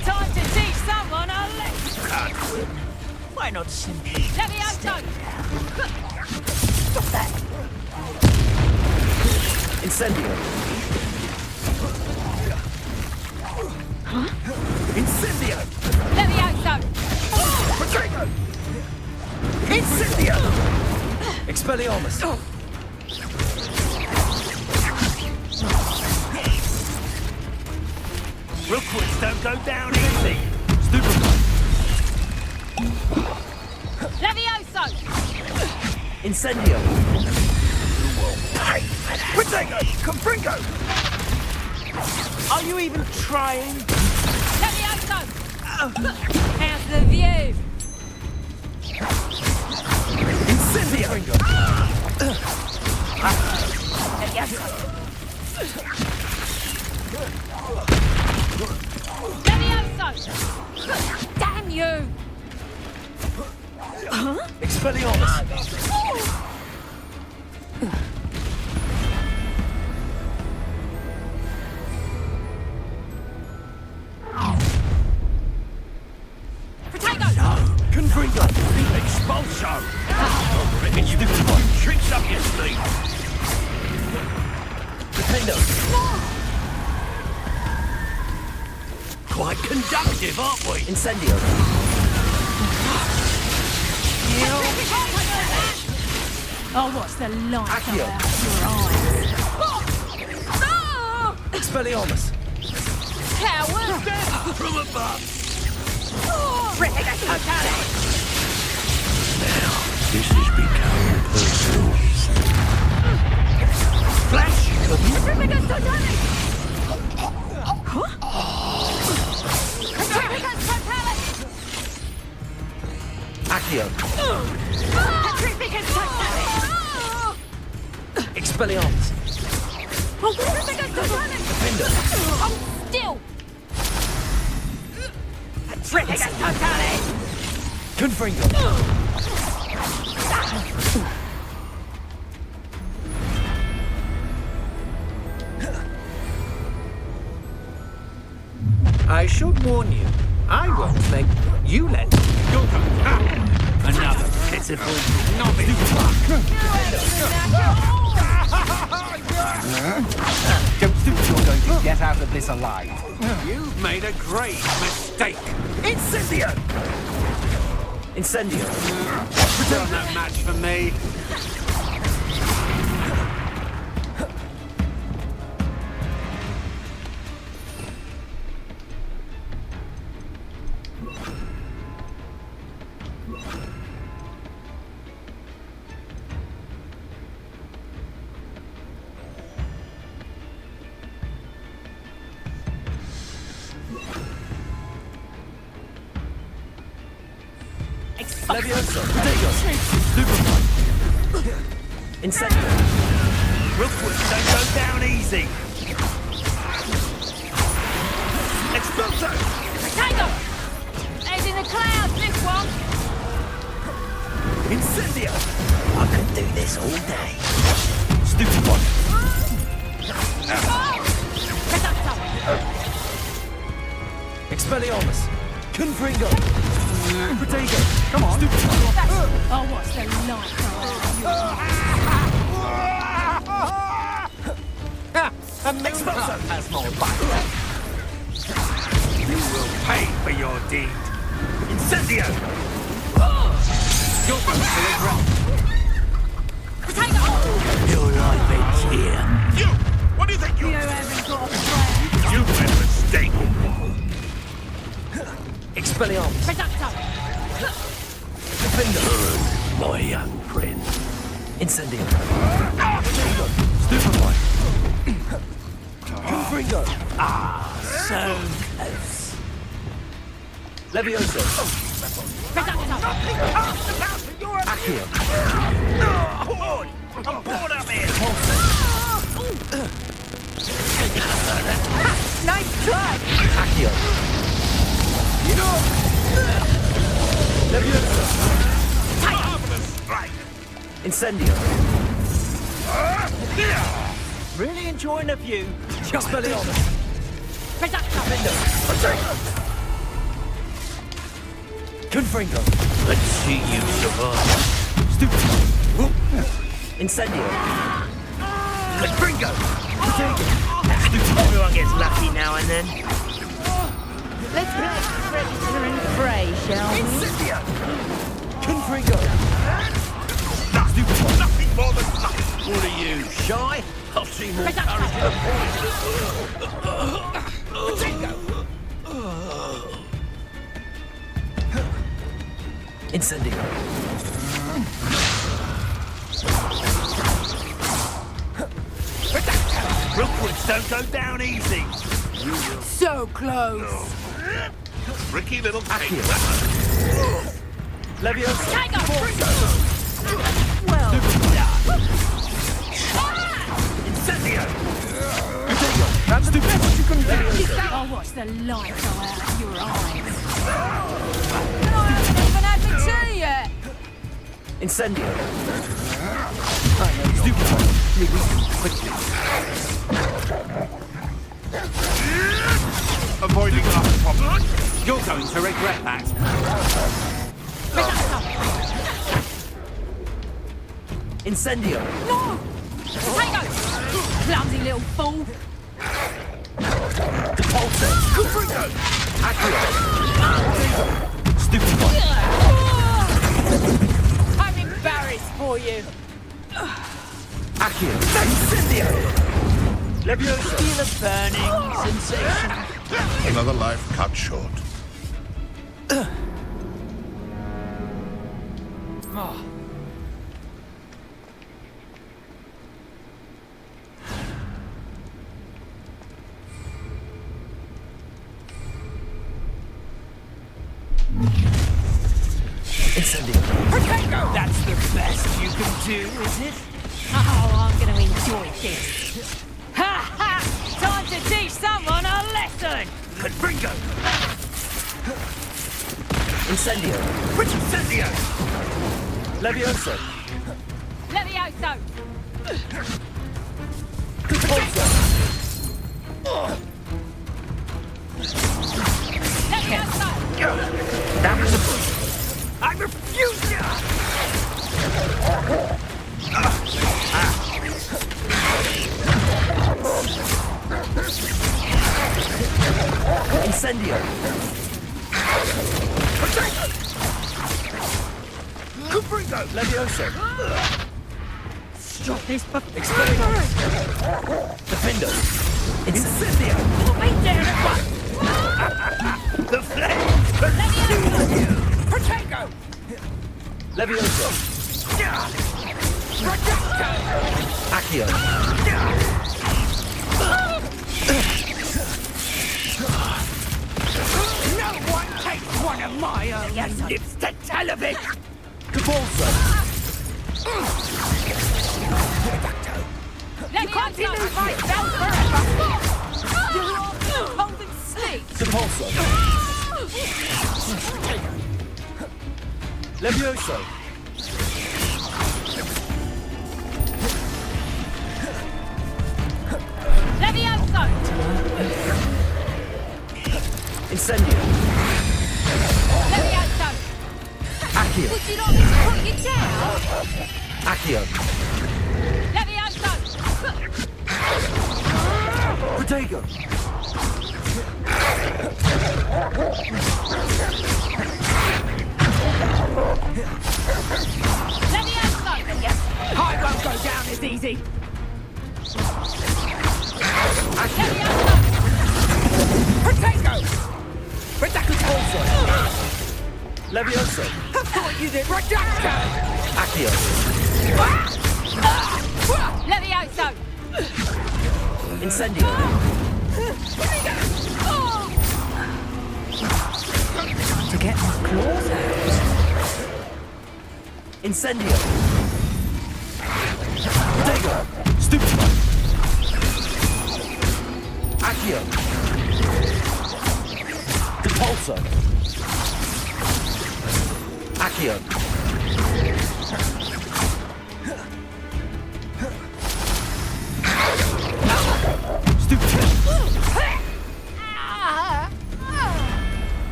Time to teach someone a lesson. Can't win. Why not simply Levioso! stop that? Incendio. Incendio. Levioso! Protego! Incendio. Expelliarmus. Rookwoods don't go down easy. Stupid. Levioso! Incendio. Pay for that. Protego! Confringo! Are you even trying? Levioso! How's the view? Incendio. Levioso! Damn you! Huh? Expelliarmus. Confringo. Expulso! I reckon you've got some tricks up your sleeve. Defendo. Quite conductive, aren't we? Incendio. Oh, what's the light Accio. out your eyes? No! Expelliarmus. Coward! From above. This is becoming personal. Flash! Accio. Expelliarmus. Defender. Still! Confringo. I should warn you, I won't make you let another pitiful novice. Don't think you're going to get out of this alive. You've made a grave mistake. Incendio! Incendio. Still no match for me. Levioso. Protego. Superfly. Incendio. Rookwood, don't go down easy. Exploso! Potato! It's in the clouds, this one! Incendio! I could do this all day. Stupid one. Expelliarmus. Confringo. Protego. Come on. Stupid one. Oh, what's the light? Exploso has more back. You will pay for your deed. Incendio! You're going to regret. Potato! Your life ends here. You! What do you think You haven't got a plan. You made a mistake. Expelliarmus. Potato! Defender. My young friend. Incendio. Protego. Stupefy. Confringo. Ah, so close. Levioso. Accio. I'm bored up here. Nice try! Accio. Levioso. Marvelous strike. Incendio. Really enjoying the view. Expelliarmus. Potato! Confringo. Let's see you survive. Stupid. Incendio. Confringo! Everyone gets lucky now and then. Let's play predator and prey, shall we? Incendio! Confringo. Nothing more than nothing. What are you, shy? I'll see more courage in Incendio. Rookwoods don't go down easy. So close! Tricky little cake. Levioso. Tiger! Well done. Incendio! That's the best you can do. I'll watch the light go out of your eyes. I haven't even had the tea yet! Incendio. Stupid one. Quickly. Avoiding our problem. You're going to regret that. Incendio. No! Potato! Clumsy little fool! Depulso. Accio. Stupid one. I'm embarrassed for you! Accio. Incendio. Levioso. Feel a burning sensation. Another life cut short. Pancake! That's the best you can do, is it? Oh, I'm going to enjoy this. Ha ha! Time to teach someone a lesson! Bingo! Incendio. Which Incendio? Levioso. Levioso! Levioso! That was a... I refuse you! Incendio. Cubringo! Levioso. Stop this Experience. Defendo. Incendio! Put me down at once! The flames consume you! Pancake! Levioso. Accio. No one takes one of my own and lives to tell of it! Capolso. You can't elude my spell forever! You're all cold and sleep! Capolso. Levioso. Levioso! Incendio. Levioso! Accio. Would you like me to put you down? Accio. Levioso! Protego. Levioso! Yes. I won't go down as easy! Potato! Redakus also! Levioso. I thought you did Redakus! Accio. Levioso! Incendio. To get my claws out. Incendio. Protego. Stupefy. Accio. Depulso. Accio.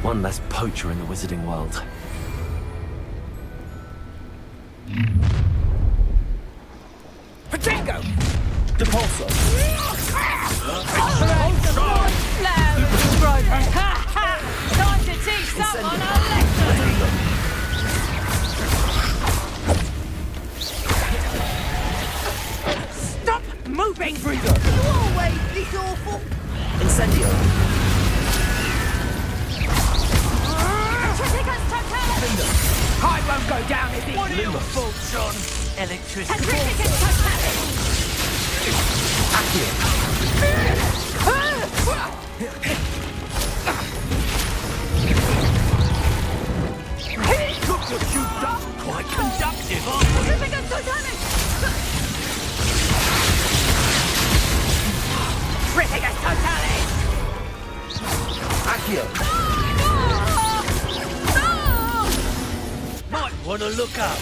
One less poacher in the wizarding world. Potato! Depulso. Time to teach someone a lesson! Stop moving! You always this awful! Incendio. I won't go down if it's your fault, John. Electricity. Look what you've done. Quite conductive, aren't you? Critical totalis! Accio. Might want to look up.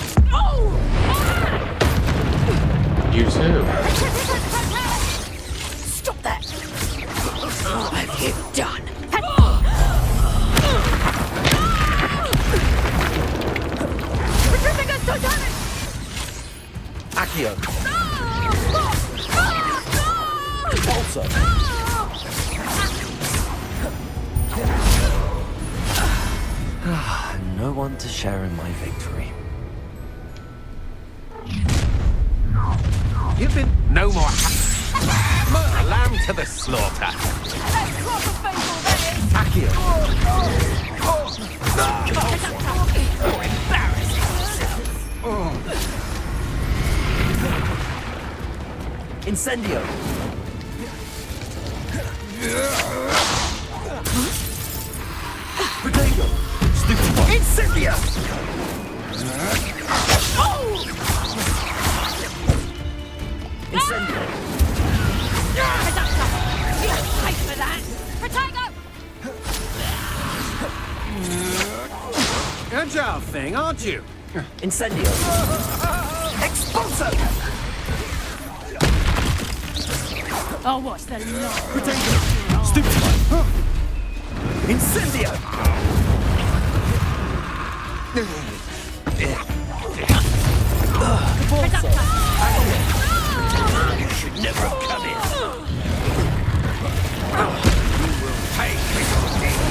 You too. Stop that! What have you done? Accio. Depulso. No one to share in my victory. You've been no more. A lamb to the slaughter. Accio. You're embarrassing yourself. Incendio. Protego. Stupefy. Incendio! Incendio! You'll pay for that! Potato! Agile thing, aren't you? Incendio! Expulso! I'll watch the lot. Potato! Stupefy! Incendio! You should never have come here. You will pay for your deeds.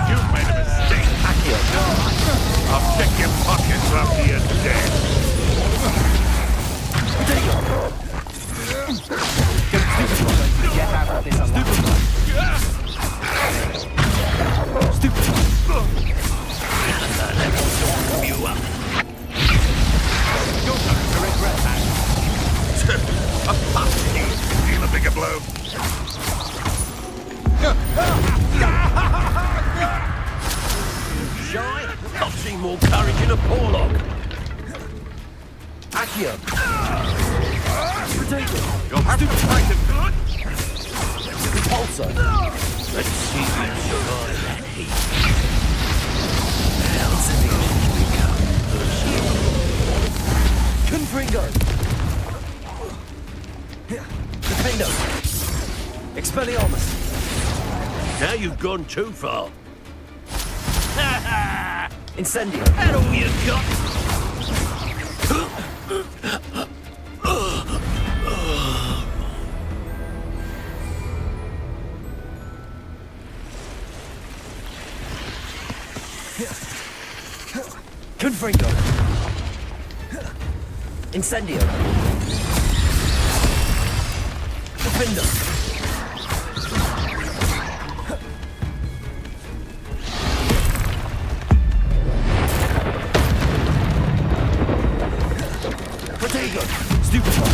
You've made a mistake. I'll check your pockets after you're dead. Get out of this alive. A puppy. Feel a bigger blow. Shy? I've seen more courage in a Porlock. Accio! You'll have to fight him good. Repulsor! Let's see you survive that heat. Confringo! Defendo! Expelliarmus! Now you've gone too far. Incendio! That all you got? Confringo! Incendio! Defendo! Protego! Stupefy!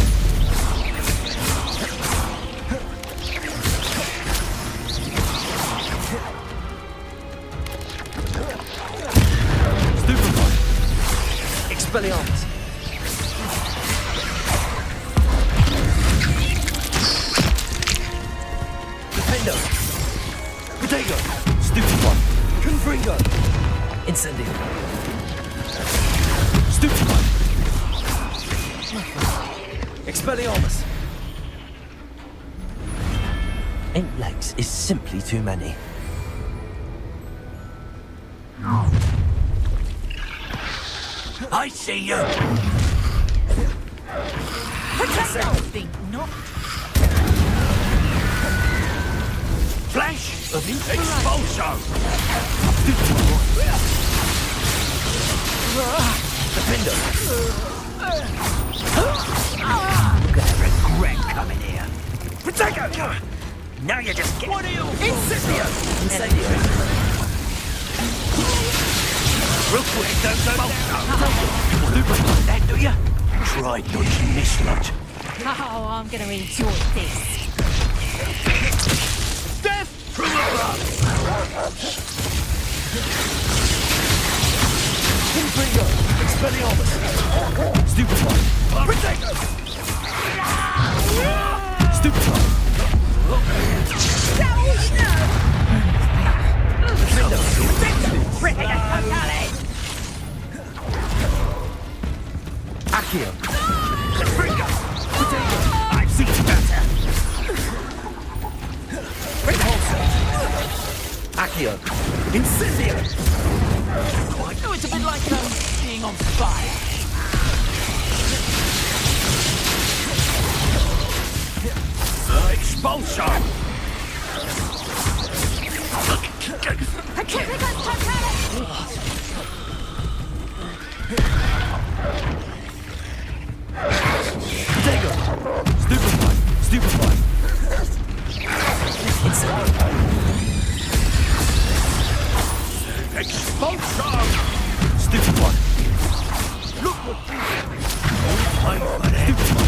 Stupefy! Expelliarmus! Defendo! Protego! Stupefy! Confringo! Incendio! Stupefy! Expelliarmus! 8 legs is simply too many. I see you. Potato! Think not. Flash of expulso. Defender! You're gonna regret coming here. Protego! Now you just get. What are you? Incendio! Incendio! Real quick, don't go down. Like that, do you? Try dodging this lot. Oh, I'm gonna enjoy this. Death from above. Confringo! Expelliarmus! Stupefy! Protego! Stupefy! Defendo! Ripping a totally! Accio! Confringo! Potato! I've seen better! Repulsor! Accio! Incendio! Oh, it's a bit like being on fire. Expulso! Protego! Stupefy! Stupefy! Incendio! Expulso! Stupefy! Look what you... Stupefy!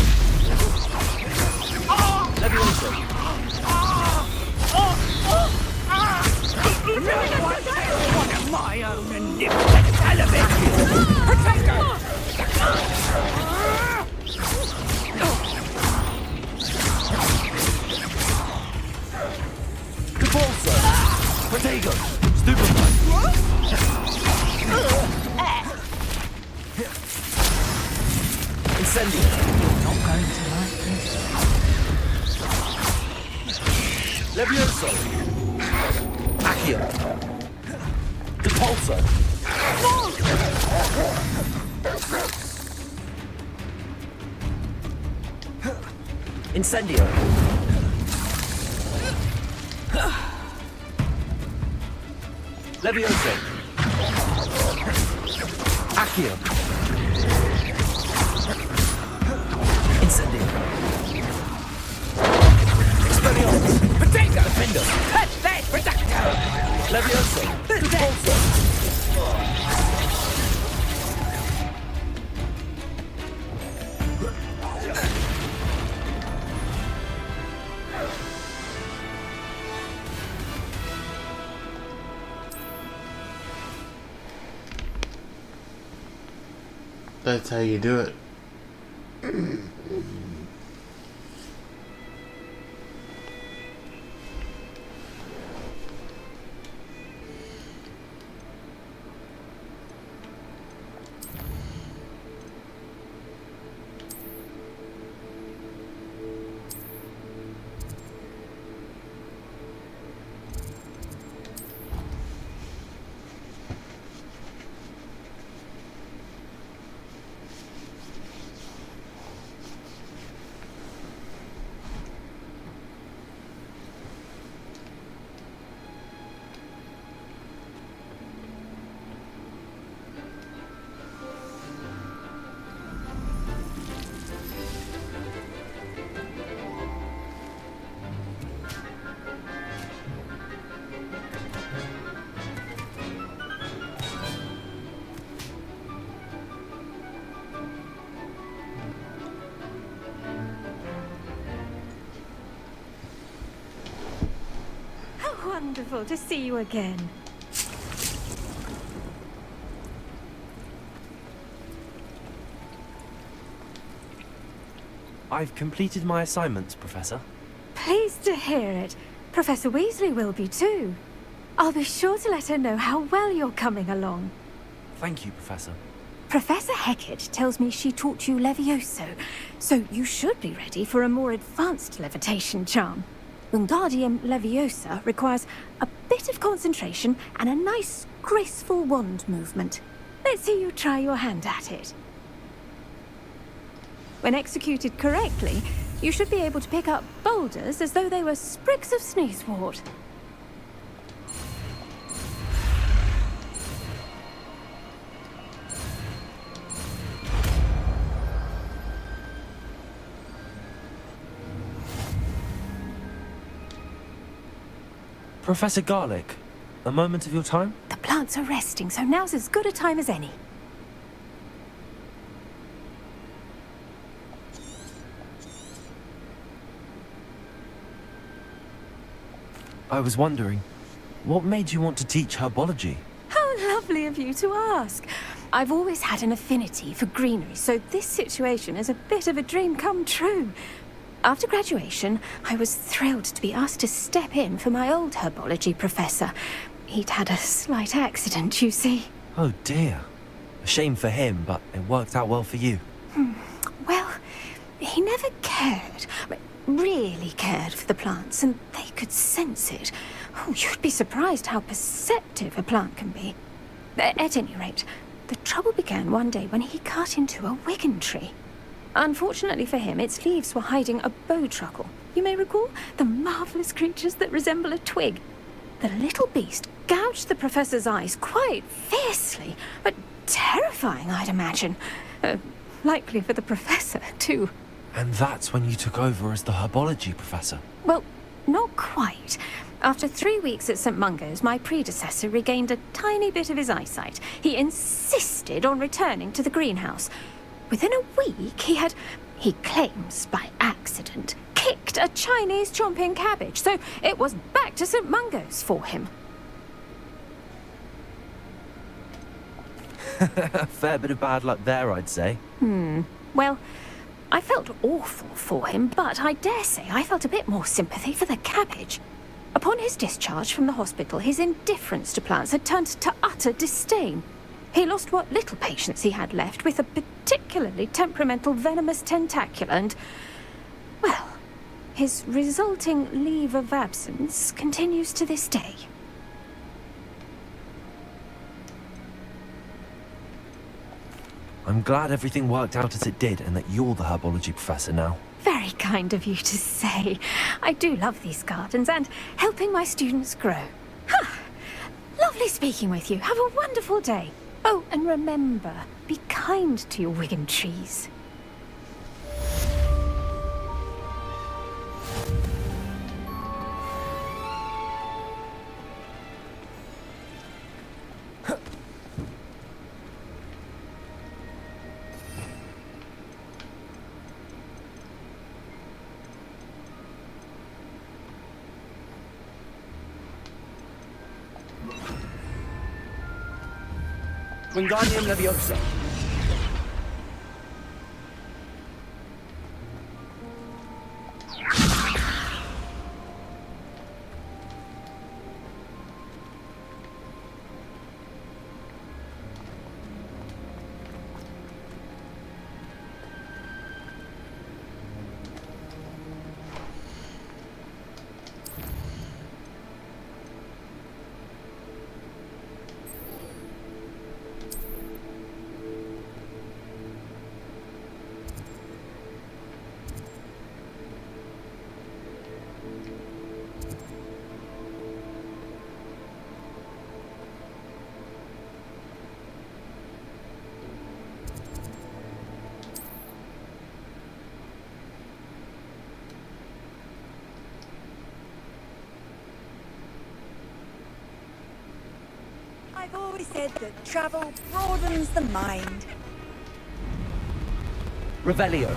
Incendio. Not going to like this. Levioso. Accio. Depulso. Incendio. Levioso. Accio. Incendio. Expelliarmus. Potato. Defendo. Touch that. Reducto. Levioso. Depulso. That's how you do it. Wonderful to see you again. I've completed my assignments, Professor. Pleased to hear it. Professor Weasley will be too. I'll be sure to let her know how well you're coming along. Thank you, Professor. Professor Hecat tells me she taught you Levioso, so you should be ready for a more advanced levitation charm. Wingardium Leviosa requires a bit of concentration and a nice, graceful wand movement. Let's see you try your hand at it. When executed correctly, you should be able to pick up boulders as though they were sprigs of sneezewort. Professor Garlick, a moment of your time? The plants are resting, so now's as good a time as any. I was wondering, what made you want to teach herbology? How lovely of you to ask. I've always had an affinity for greenery, so this situation is a bit of a dream come true. After graduation, I was thrilled to be asked to step in for my old herbology professor. He'd had a slight accident, you see. Oh dear. A shame for him, but it worked out well for you. Well, he never cared, really cared for the plants, and they could sense it. Oh, you'd be surprised how perceptive a plant can be. At any rate, the trouble began one day when he cut into a wigan tree. Unfortunately for him, its leaves were hiding a bowtruckle. You may recall the marvellous creatures that resemble a twig. The little beast gouged the professor's eyes quite fiercely, but terrifying, I'd imagine. Likely for the professor, too. And that's when you took over as the herbology professor? Well, not quite. After 3 weeks at St. Mungo's, my predecessor regained a tiny bit of his eyesight. He insisted on returning to the greenhouse. Within a week, he claims by accident, kicked a Chinese chomping cabbage, so it was back to St. Mungo's for him. A fair bit of bad luck there, I'd say. Well, I felt awful for him, but I dare say I felt a bit more sympathy for the cabbage. Upon his discharge from the hospital, his indifference to plants had turned to utter disdain. He lost what little patience he had left with a particularly temperamental venomous tentacula and, well, his resulting leave of absence continues to this day. I'm glad everything worked out as it did and that you're the herbology professor now. Very kind of you to say. I do love these gardens and helping my students grow. Lovely speaking with you. Have a wonderful day. Oh, and remember, be kind to your Wigan trees. Wingardium Leviosa. I've always said that travel broadens the mind. Revelio.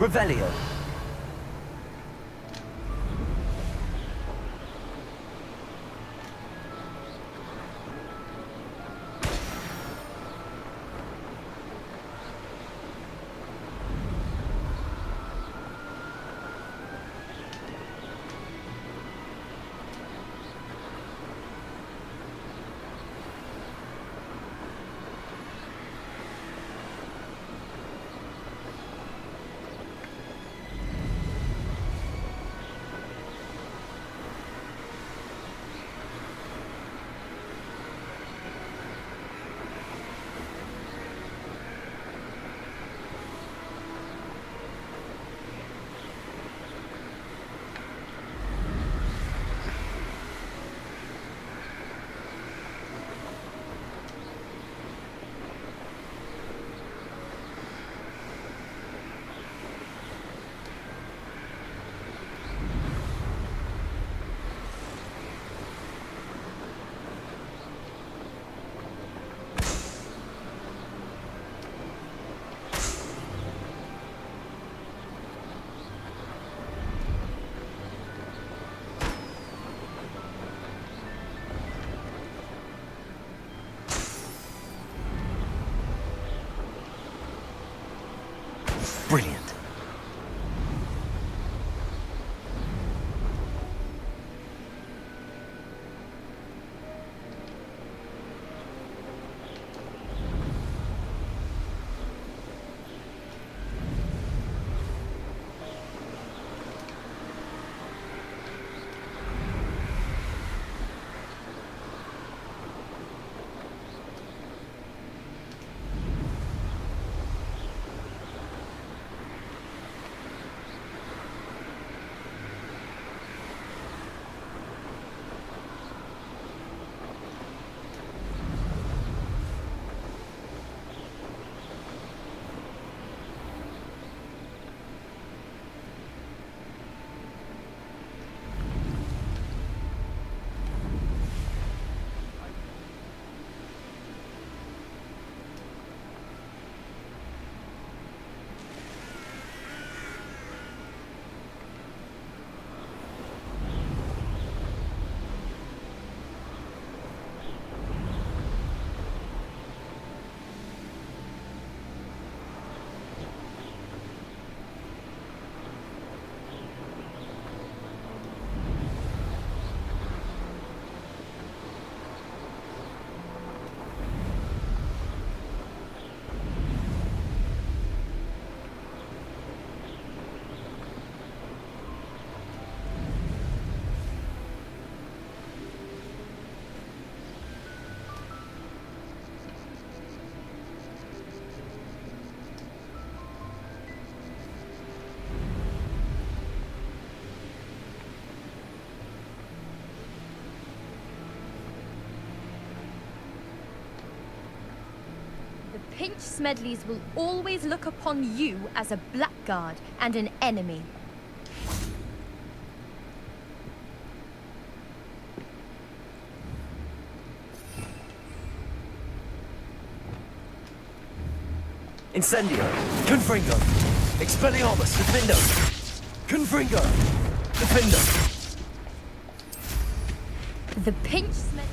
Revelio. Brilliant. Pinch Smedleys will always look upon you as a blackguard and an enemy. Incendio! Confringo! Expelliarmus! Defindo! Confringo! Defindo! The Pinch Smedleys...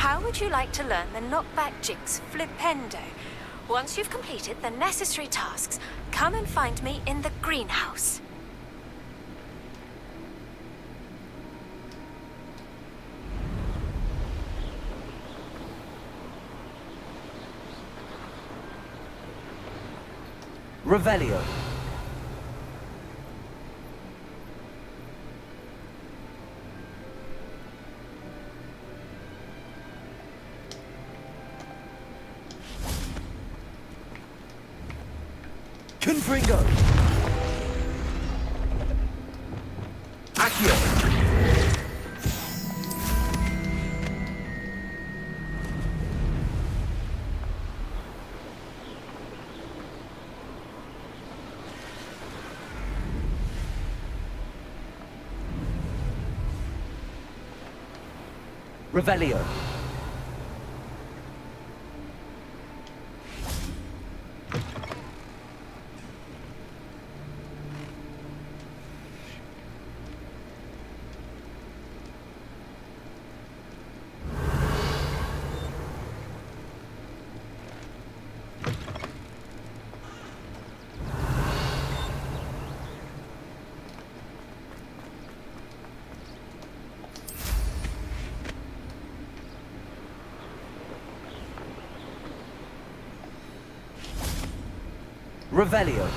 How would you like to learn the knockback jigs flipendo? Once you've completed the necessary tasks, come and find me in the greenhouse. Revelio. Confringo! Accio! Revelio. Revelio.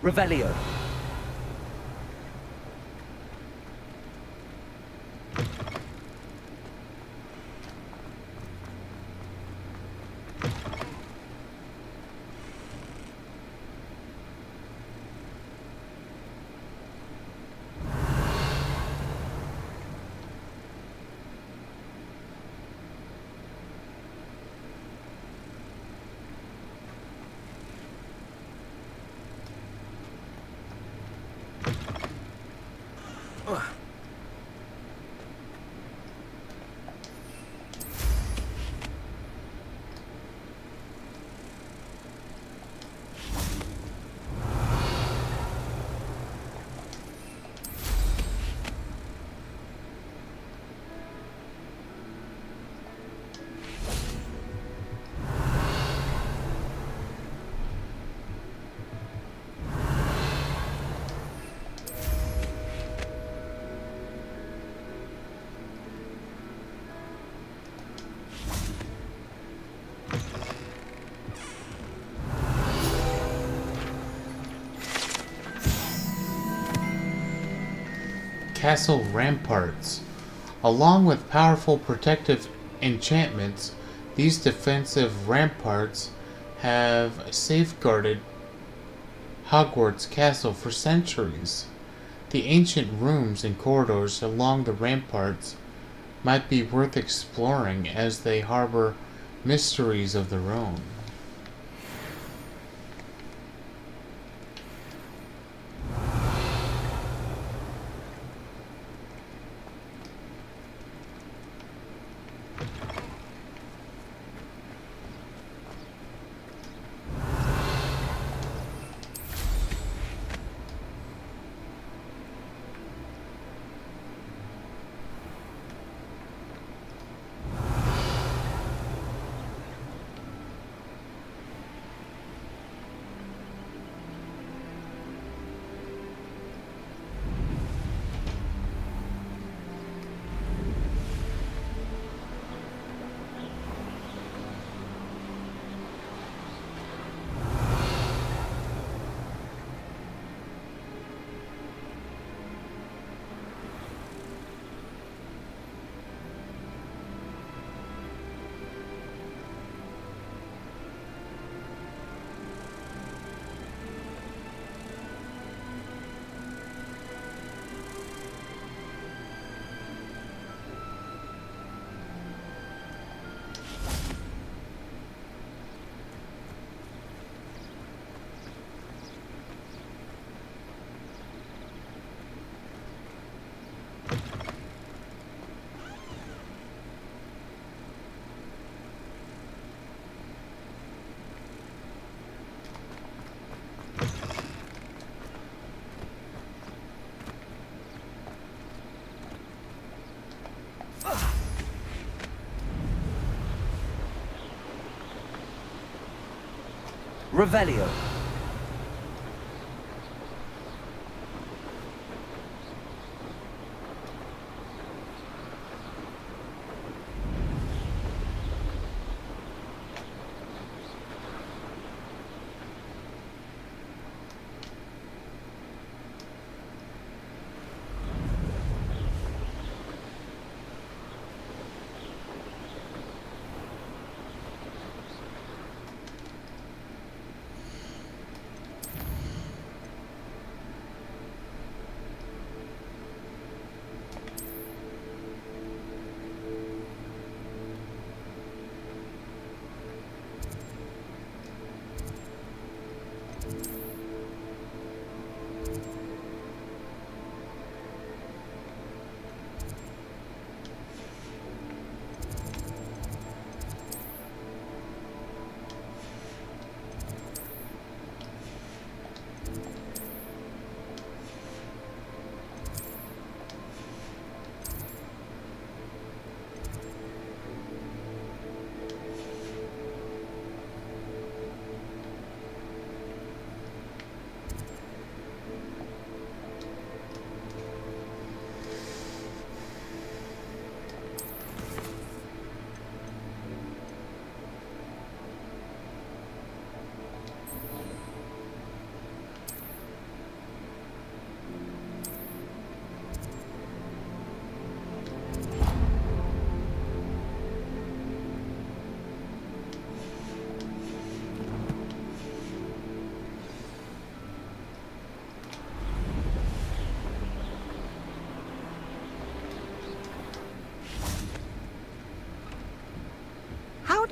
Revelio. Castle ramparts. Along with powerful protective enchantments, these defensive ramparts have safeguarded Hogwarts Castle for centuries. The ancient rooms and corridors along the ramparts might be worth exploring as they harbor mysteries of their own. Revelio.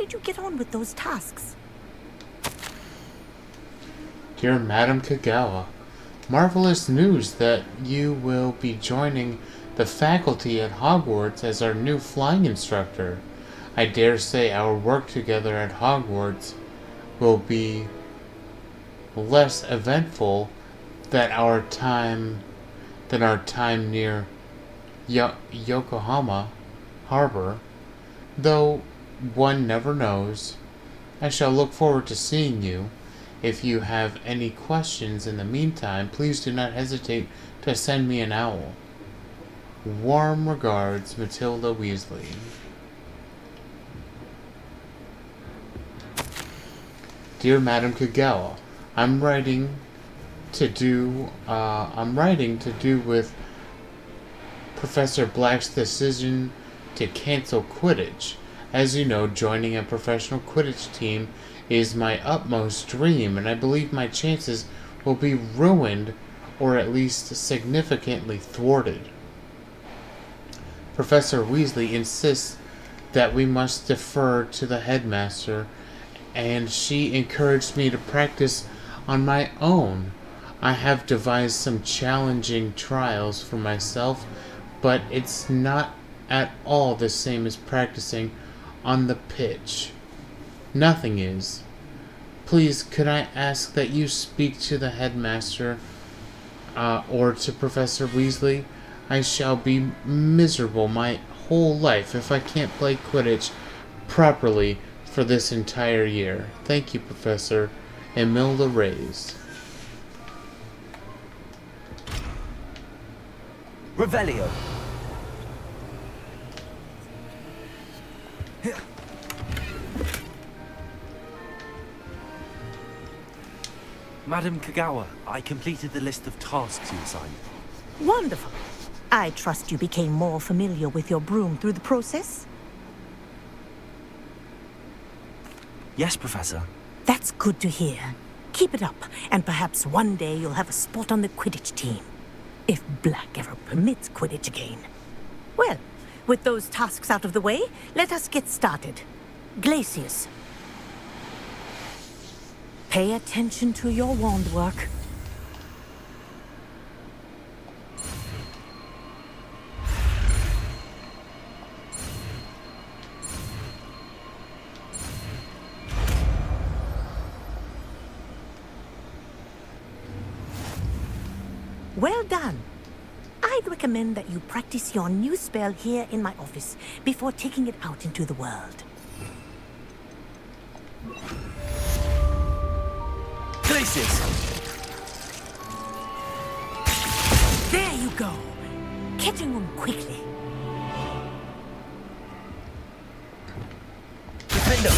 did you get on with those tasks? Dear Madam Kagawa, marvelous news that you will be joining the faculty at Hogwarts as our new flying instructor. I dare say our work together at Hogwarts will be less eventful than our time near Yokohama Harbor, though one never knows. I shall look forward to seeing you. If you have any questions in the meantime, please do not hesitate to send me an owl. Warm regards, Matilda Weasley. Dear Madam Kagawa, I'm writing to do with Professor Black's decision to cancel Quidditch. As you know, joining a professional Quidditch team is my utmost dream, and I believe my chances will be ruined or at least significantly thwarted. Professor Weasley insists that we must defer to the headmaster, and she encouraged me to practice on my own. I have devised some challenging trials for myself, but it's not at all the same as practicing on the pitch. Nothing is. Please, could I ask that you speak to the headmaster or to Professor Weasley? I shall be miserable my whole life if I can't play Quidditch properly for this entire year. Thank you, Professor. Emilda Reyes. Revelio. Madam Kagawa, I completed the list of tasks you assigned. Wonderful. I trust you became more familiar with your broom through the process? Yes, Professor. That's good to hear. Keep it up, and perhaps one day you'll have a spot on the Quidditch team. If Black ever permits Quidditch again. Well, with those tasks out of the way, let us get started. Glacius. Pay attention to your wand work. Well done. I'd recommend that you practice your new spell here in my office before taking it out into the world. Glacius! There you go. Catching them quickly. Defender!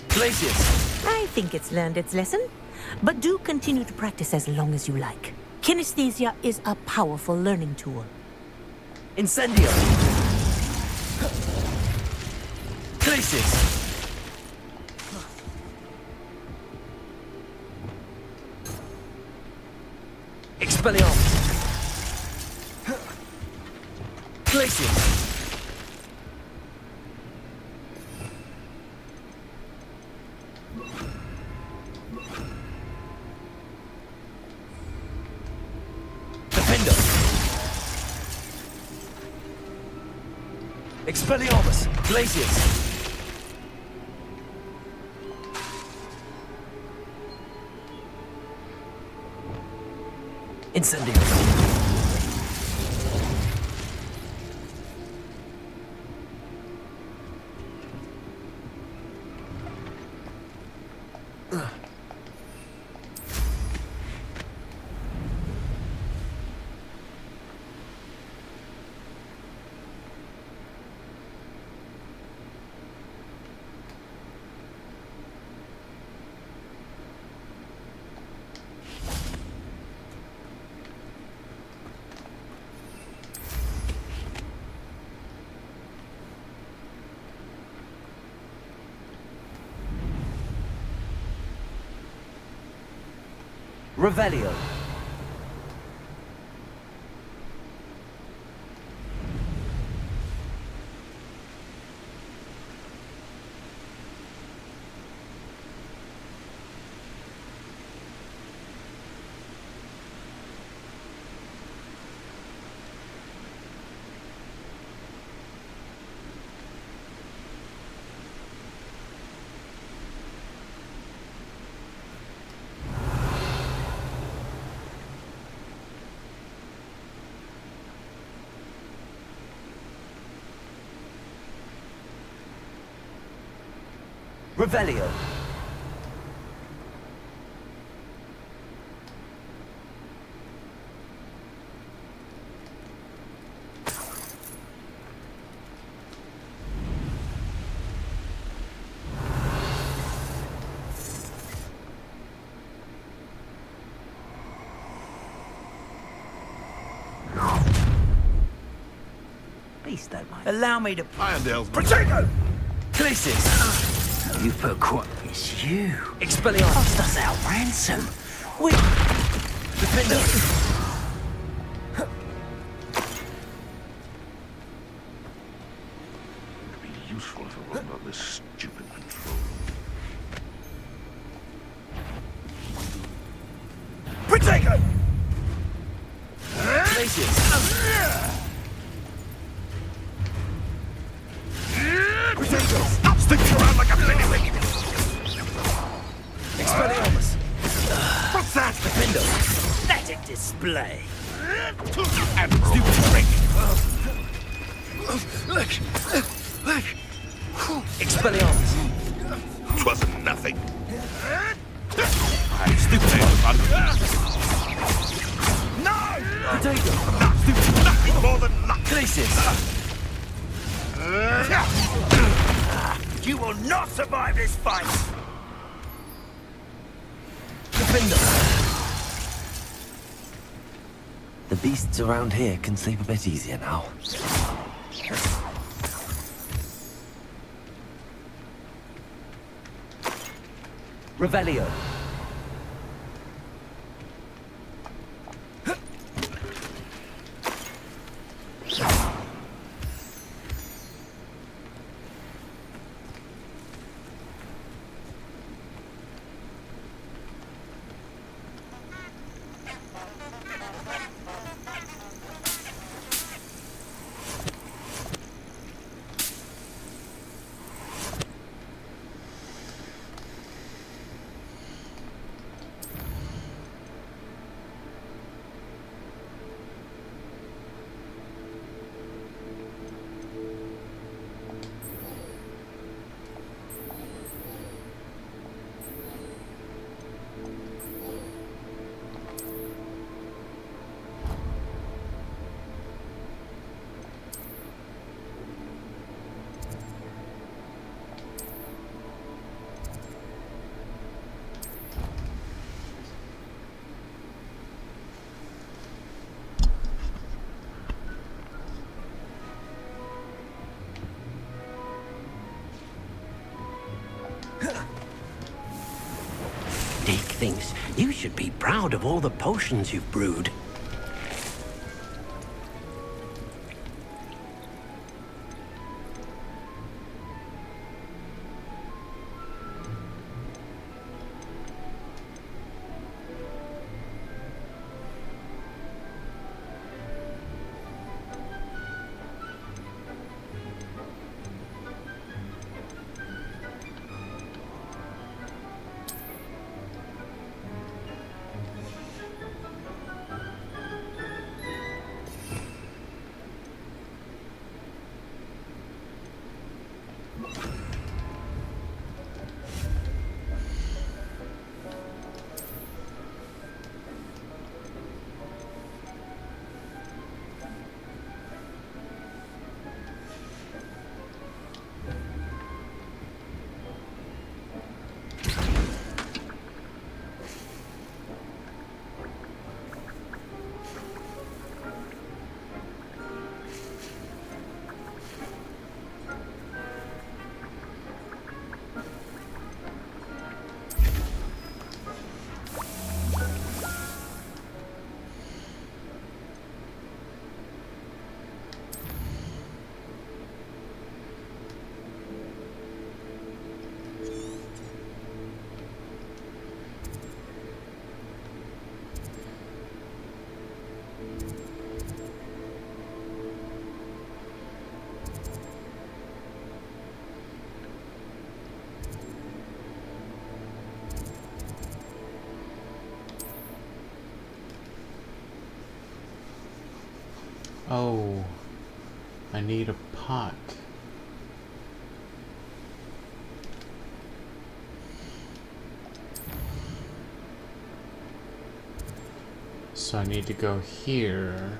Glacius! I think it's learned its lesson. But do continue to practice as long as you like. Kinesthesia is a powerful learning tool. Incendio! Glacius! Expelliarmus! Glacius! Expelliarmus! Glacius! Incendio! Revelio. Revelio. Please don't mind. Allow me to... Irondale's... Protego! Clissus. You put quite... It's you. Expelliarmus. Cost us our ransom. We... Defender. It'd be useful if it wasn't on this stupid control. Protego! Clissus. Stop sticking around like a penny pig! Expelliarmus. What's that? Defender. Pathetic display. Stupid trick! Expelliarmus. Twasn't nothing. No! Potato. Nothing more than luck. Clissus. You will not survive this fight! Defender. The beasts around here can sleep a bit easier now. Revelio. Dick thinks you should be proud of all the potions you've brewed. Oh, I need a pot. so I need to go here.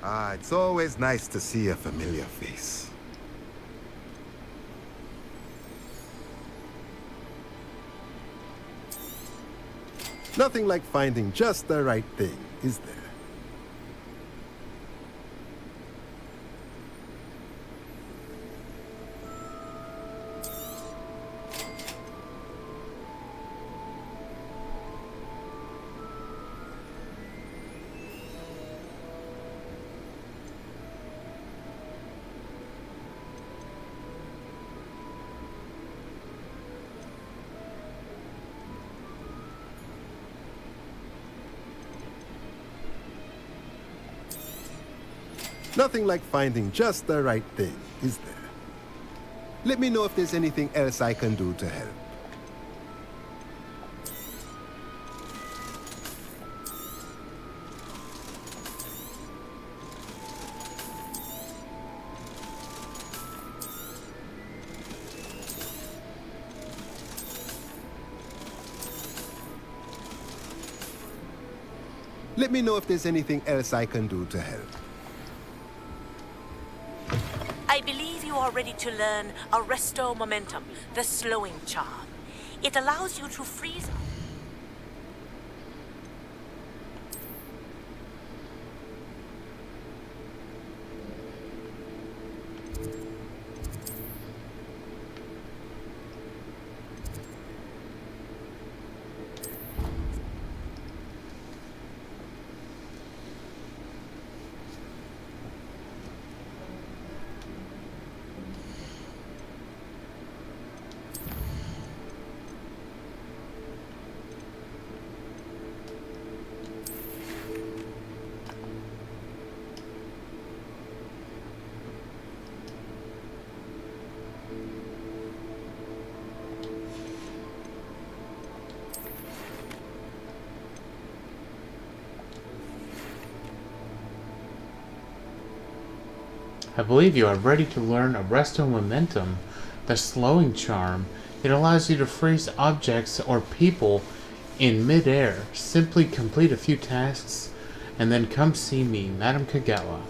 Ah, it's always nice to see a familiar face. Nothing like finding just the right thing, is there? Nothing like finding just the right thing, is there? Let me know if there's anything else I can do to help. Let me know if there's anything else I can do to help. I believe you are ready to learn Arresto Momentum, the slowing charm. It allows you to freeze... I believe you are ready to learn Arresto Momentum, the slowing charm. It allows you to freeze objects or people in mid-air. Simply complete a few tasks and then come see me, Madam Kagawa.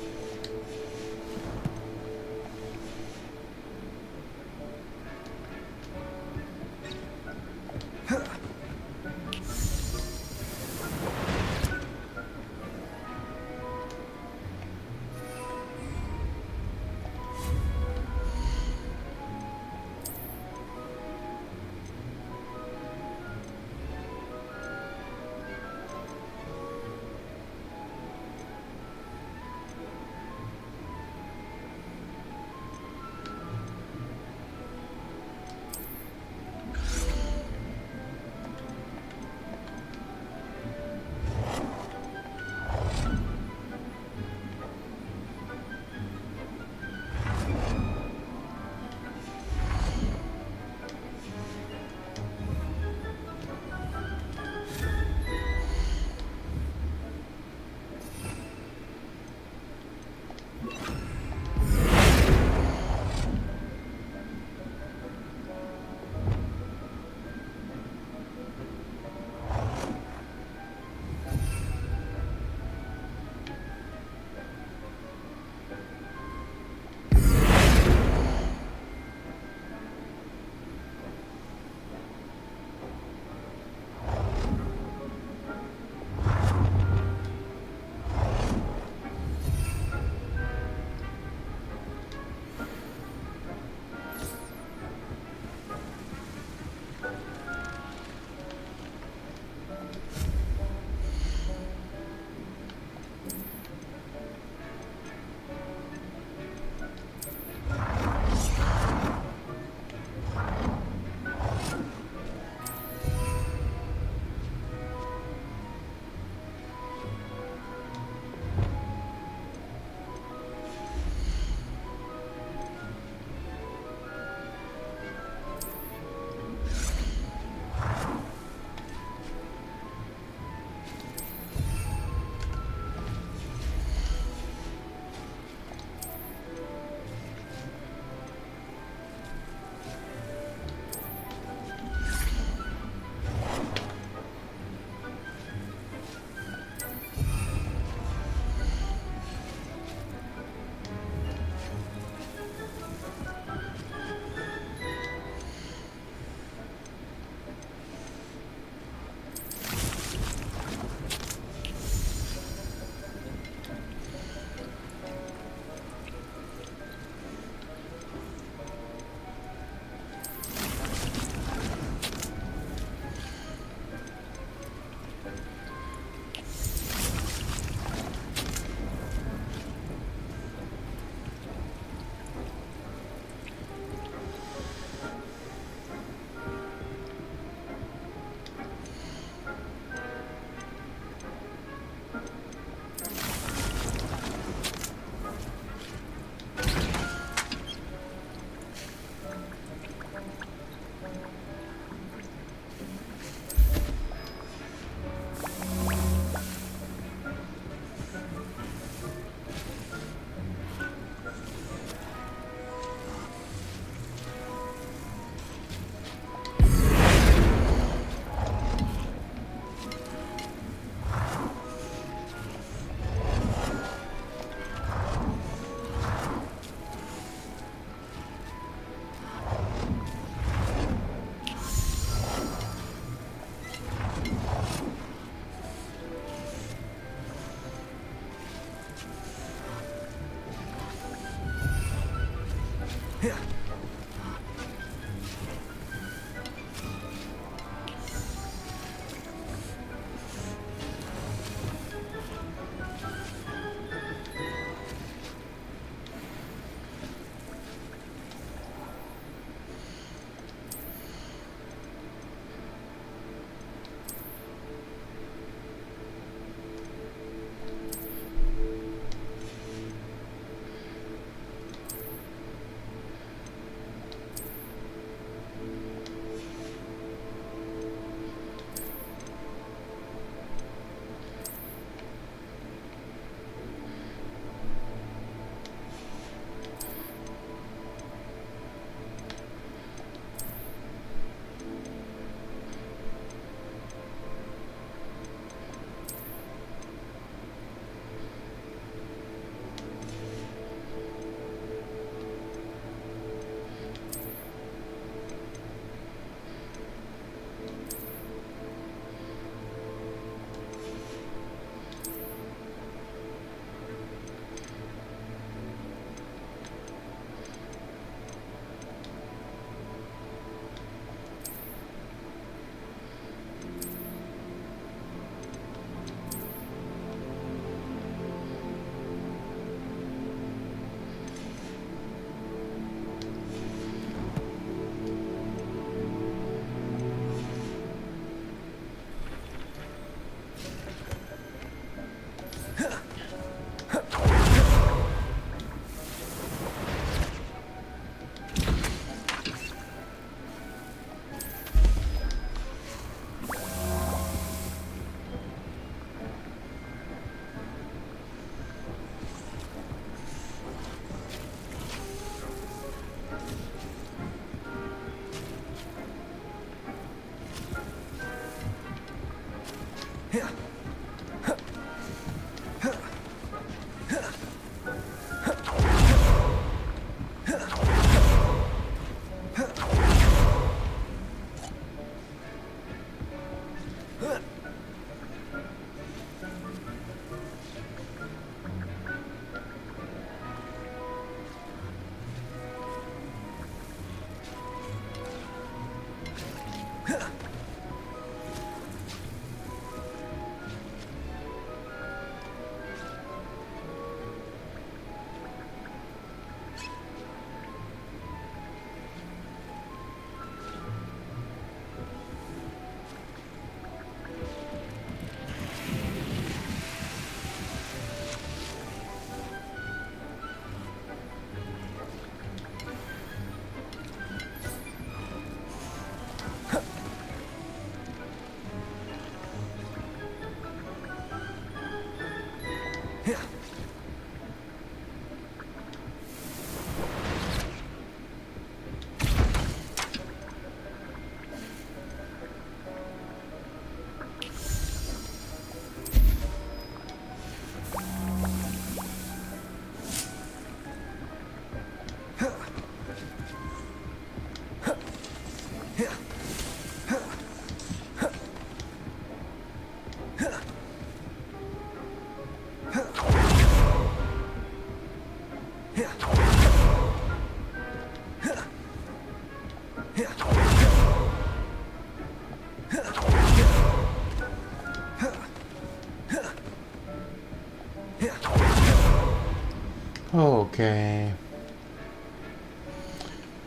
Okay.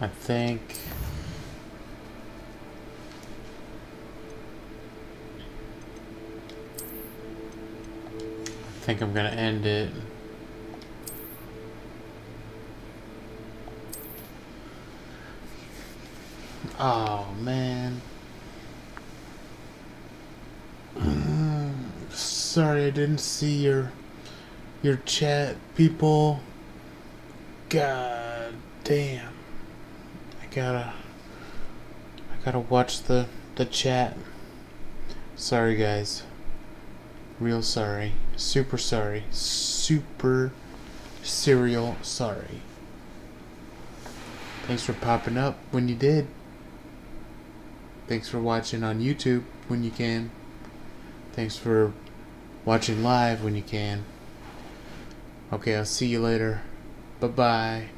I think I'm gonna end it. Oh man. Sorry I didn't see your chat, people. God damn. I gotta watch the chat. Sorry guys. Real sorry. Super sorry. Super serial sorry. Thanks for popping up when you did. Thanks for watching on YouTube when you can. Thanks for watching live when you can. Okay, I'll see you later. Bye-bye.